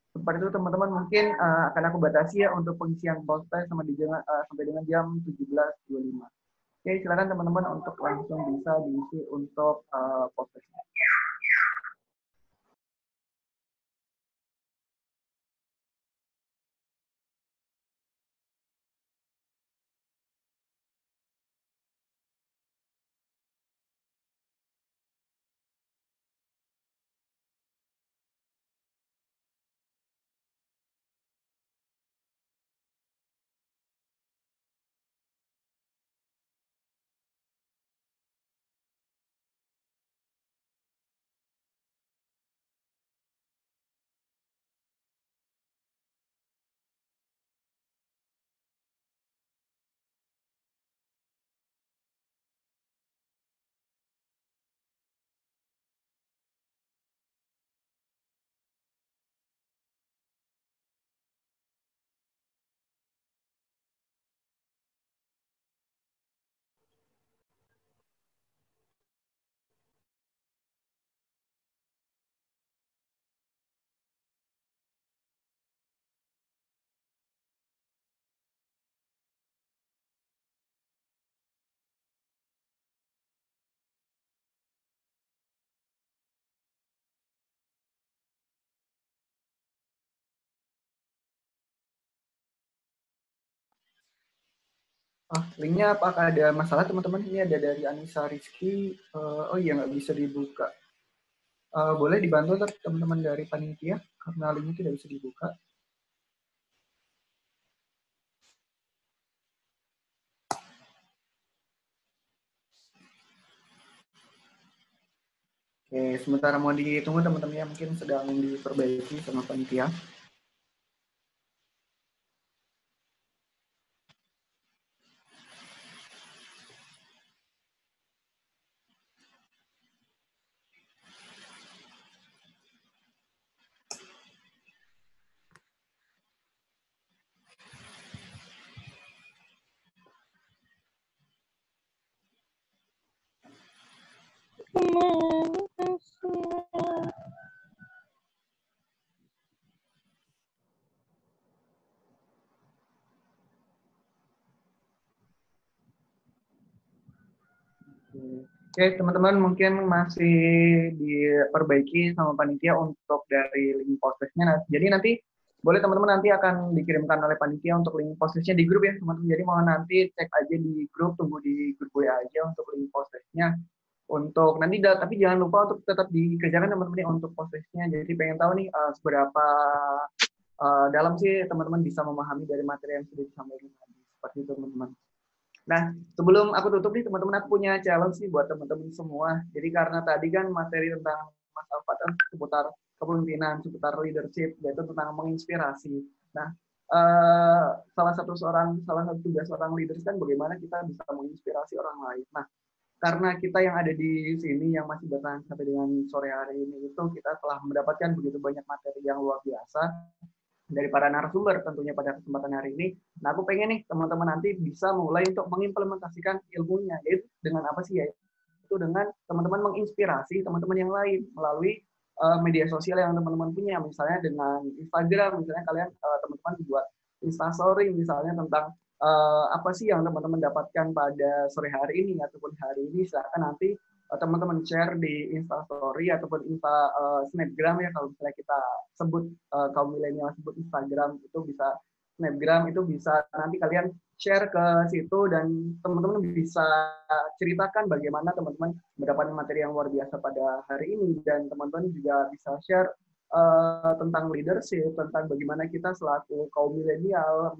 Seperti itu teman-teman, mungkin akan aku batasi ya untuk pengisian poster sampai dengan jam 17.25. Oke, silakan teman-teman untuk langsung bisa diisi untuk posternya. Linknya apakah ada masalah teman-teman? Ini ada dari Anissa Rizky. Oh iya, nggak bisa dibuka. Boleh dibantu teman-teman dari panitia karena linknya tidak bisa dibuka. Oke, sementara mau ditunggu teman-teman ya, mungkin sedang diperbaiki sama panitia. Oke, teman-teman mungkin masih diperbaiki sama panitia untuk dari link posesnya. Nah, jadi nanti boleh teman-teman nanti akan dikirimkan oleh panitia untuk link posesnya di grup ya teman-teman. Jadi mohon nanti cek aja di grup, tunggu di grup WA aja untuk link posesnya. Untuk nanti, tapi jangan lupa untuk tetap dikerjakan teman-teman untuk posesnya. Jadi pengen tahu nih seberapa dalam sih teman-teman bisa memahami dari materi yang sudah disampaikan tadi. Seperti itu teman-teman. Nah, sebelum aku tutup nih teman-teman, aku punya challenge sih buat teman-teman semua. Jadi karena tadi kan materi tentang Mas Alfat seputar kepemimpinan, seputar leadership, yaitu tentang menginspirasi. Nah, salah satu tugas seorang leaders kan bagaimana kita bisa menginspirasi orang lain. Nah, karena kita yang ada di sini yang masih bertahan sampai dengan sore hari ini itu kita telah mendapatkan begitu banyak materi yang luar biasa dari para narasumber tentunya pada kesempatan hari ini. Nah, aku pengen nih teman-teman nanti bisa mulai untuk mengimplementasikan ilmunya, yaitu dengan apa sih ya? Itu dengan teman-teman menginspirasi teman-teman yang lain melalui media sosial yang teman-teman punya, misalnya dengan Instagram, misalnya kalian teman-teman buat Instastory misalnya tentang apa sih yang teman-teman dapatkan pada sore hari ini ataupun hari ini, silakan nanti teman-teman share di Instastory ataupun Snapgram ya, kalau misalnya kita sebut kaum milenial sebut Instagram, itu bisa Snapgram, itu bisa nanti kalian share ke situ dan teman-teman bisa ceritakan bagaimana teman-teman mendapatkan materi yang luar biasa pada hari ini, dan teman-teman juga bisa share tentang leadership, tentang bagaimana kita selaku kaum milenial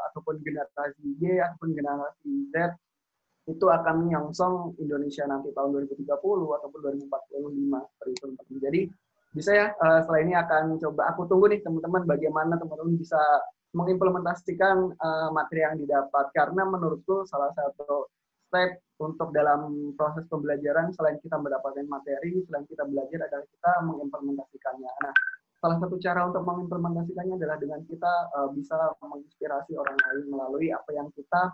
ataupun generasi Y ataupun generasi Z itu akan menyongsong Indonesia nanti tahun 2030 ataupun 2045 seperti itu. Jadi bisa ya, setelah ini akan coba aku tunggu nih teman-teman bagaimana teman-teman bisa mengimplementasikan materi yang didapat, karena menurutku salah satu step untuk dalam proses pembelajaran selain kita mendapatkan materi, selain kita belajar adalah kita mengimplementasikannya. Nah, salah satu cara untuk mengimplementasikannya adalah dengan kita bisa menginspirasi orang lain melalui apa yang kita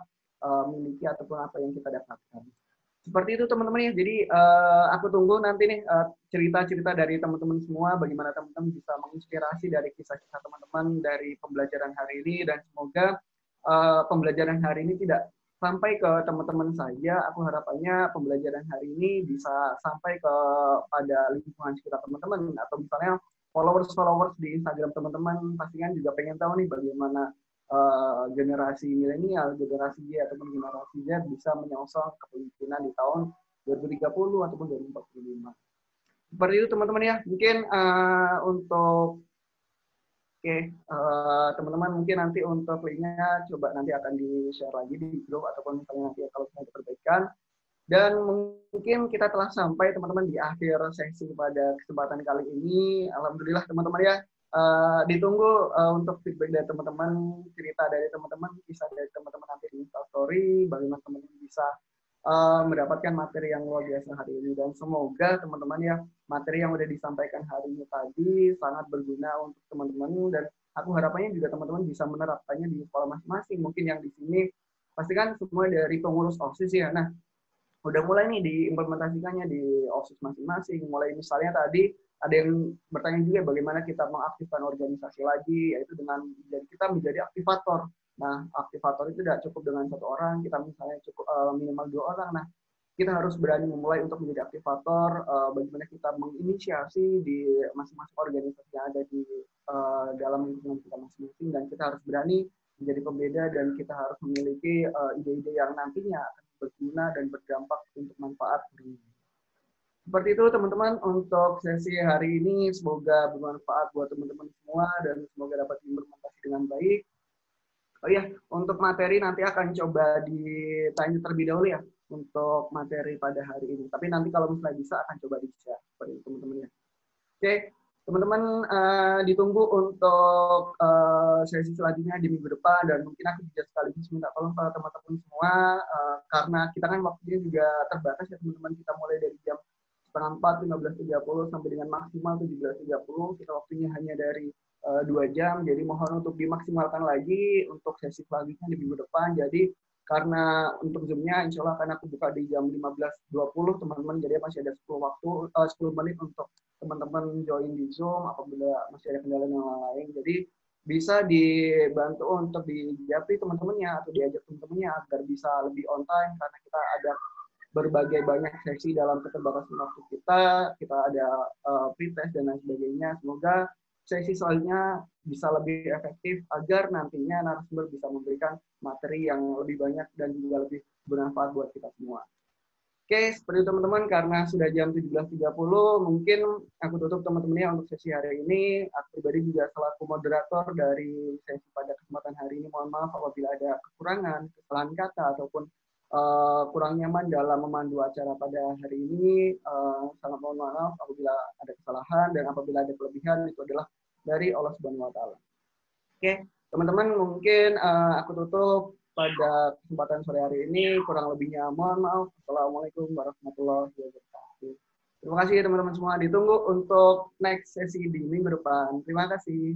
miliki ataupun apa yang kita dapatkan. Seperti itu teman-teman ya. Jadi aku tunggu nanti nih cerita-cerita dari teman-teman semua, bagaimana teman-teman bisa menginspirasi dari kisah-kisah teman-teman dari pembelajaran hari ini, dan semoga pembelajaran hari ini tidak sampai ke teman-teman saja. Aku harapannya pembelajaran hari ini bisa sampai ke pada lingkungan sekitar teman-teman, atau misalnya followers di Instagram teman-teman pasti kan juga pengen tahu nih bagaimana generasi milenial, generasi Y ataupun generasi Z bisa menyongsong kepemimpinan di tahun 2030 ataupun 2045. Seperti itu teman-teman ya. Mungkin untuk teman-teman mungkin nanti untuk linknya coba nanti akan di-share lagi di grup ataupun misalnya nanti kalau sudah diperbaikan. Dan mungkin kita telah sampai teman-teman di akhir sesi pada kesempatan kali ini. Alhamdulillah teman-teman ya. Ditunggu untuk feedback dari teman-teman, cerita dari teman-teman, kisah dari teman-teman nanti di Instastory, bagaimana teman-teman bisa mendapatkan materi yang luar biasa hari ini. Dan semoga teman-teman ya, materi yang sudah disampaikan hari ini tadi sangat berguna untuk teman-teman, dan aku harapannya juga teman-teman bisa menerapkannya di sekolah masing-masing. Mungkin yang di sini pasti kan semua dari pengurus OSIS ya. Nah, udah mulai nih diimplementasikannya di OSIS masing-masing. Mulai misalnya tadi ada yang bertanya juga bagaimana kita mengaktifkan organisasi lagi, yaitu dengan kita menjadi aktivator. Nah, aktivator itu tidak cukup dengan satu orang, kita misalnya cukup minimal 2 orang. Nah, kita harus berani memulai untuk menjadi aktivator, bagaimana kita menginisiasi di masing-masing organisasi yang ada di dalam lingkungan kita masing-masing, dan kita harus berani menjadi pembeda, dan kita harus memiliki ide-ide yang nantinya akan berguna dan berdampak untuk manfaat. Seperti itu teman-teman untuk sesi hari ini, semoga bermanfaat buat teman-teman semua dan semoga dapat diimplementasi dengan baik. Oh iya, untuk materi nanti akan coba ditanya terlebih dahulu ya untuk materi pada hari ini. Tapi nanti kalau misalnya bisa akan coba di-share seperti itu teman-teman ya. Oke, teman-teman ditunggu untuk sesi selanjutnya di minggu depan, dan mungkin aku juga sekaligus minta tolong para teman-teman semua karena kita kan waktunya juga terbatas ya teman-teman, kita mulai dari jam 3:30, 15.30 sampai dengan maksimal 17.30. Kita waktunya hanya dari 2 jam, jadi mohon untuk dimaksimalkan lagi untuk sesi selanjutnya di minggu depan. Jadi karena untuk Zoom-nya insya Allah akan aku buka di jam 15.20 teman-teman, jadi masih ada 10 menit untuk teman-teman join di Zoom apabila masih ada kendala yang lain. Jadi bisa dibantu untuk dijapri teman-temannya atau diajak teman-temannya agar bisa lebih on time, karena kita ada berbagai banyak sesi dalam keterbatasan waktu kita ada pretest dan lain sebagainya. Semoga sesi selanjutnya bisa lebih efektif agar nantinya narasumber bisa memberikan materi yang lebih banyak dan juga lebih bermanfaat buat kita semua. Oke, seperti itu teman-teman, karena sudah jam 17.30, mungkin aku tutup teman-temannya untuk sesi hari ini. Aku pribadi juga selaku moderator dari sesi pada kesempatan hari ini. Mohon maaf apabila ada kekurangan, kesalahan kata, ataupun kurang nyaman dalam memandu acara pada hari ini. Sangat mohon maaf apabila ada kesalahan, dan apabila ada kelebihan itu adalah dari Allah Subhanahu wa Ta'ala. Oke, teman-teman, mungkin aku tutup pada kesempatan sore hari ini. Kurang lebihnya mohon maaf. Assalamualaikum warahmatullahi wabarakatuh. Terima kasih teman-teman semua. Ditunggu untuk next sesi di minggu depan. Terima kasih.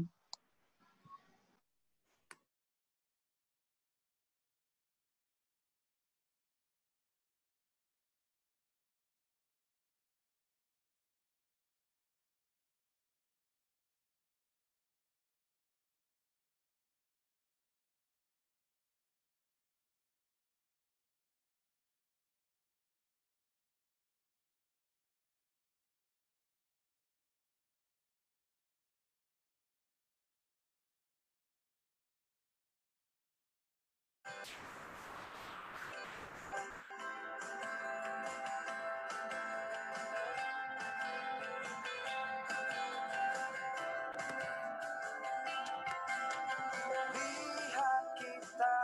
Lihat kita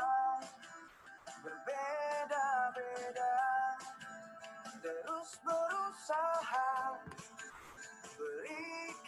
berbeda-beda, terus berusaha berikan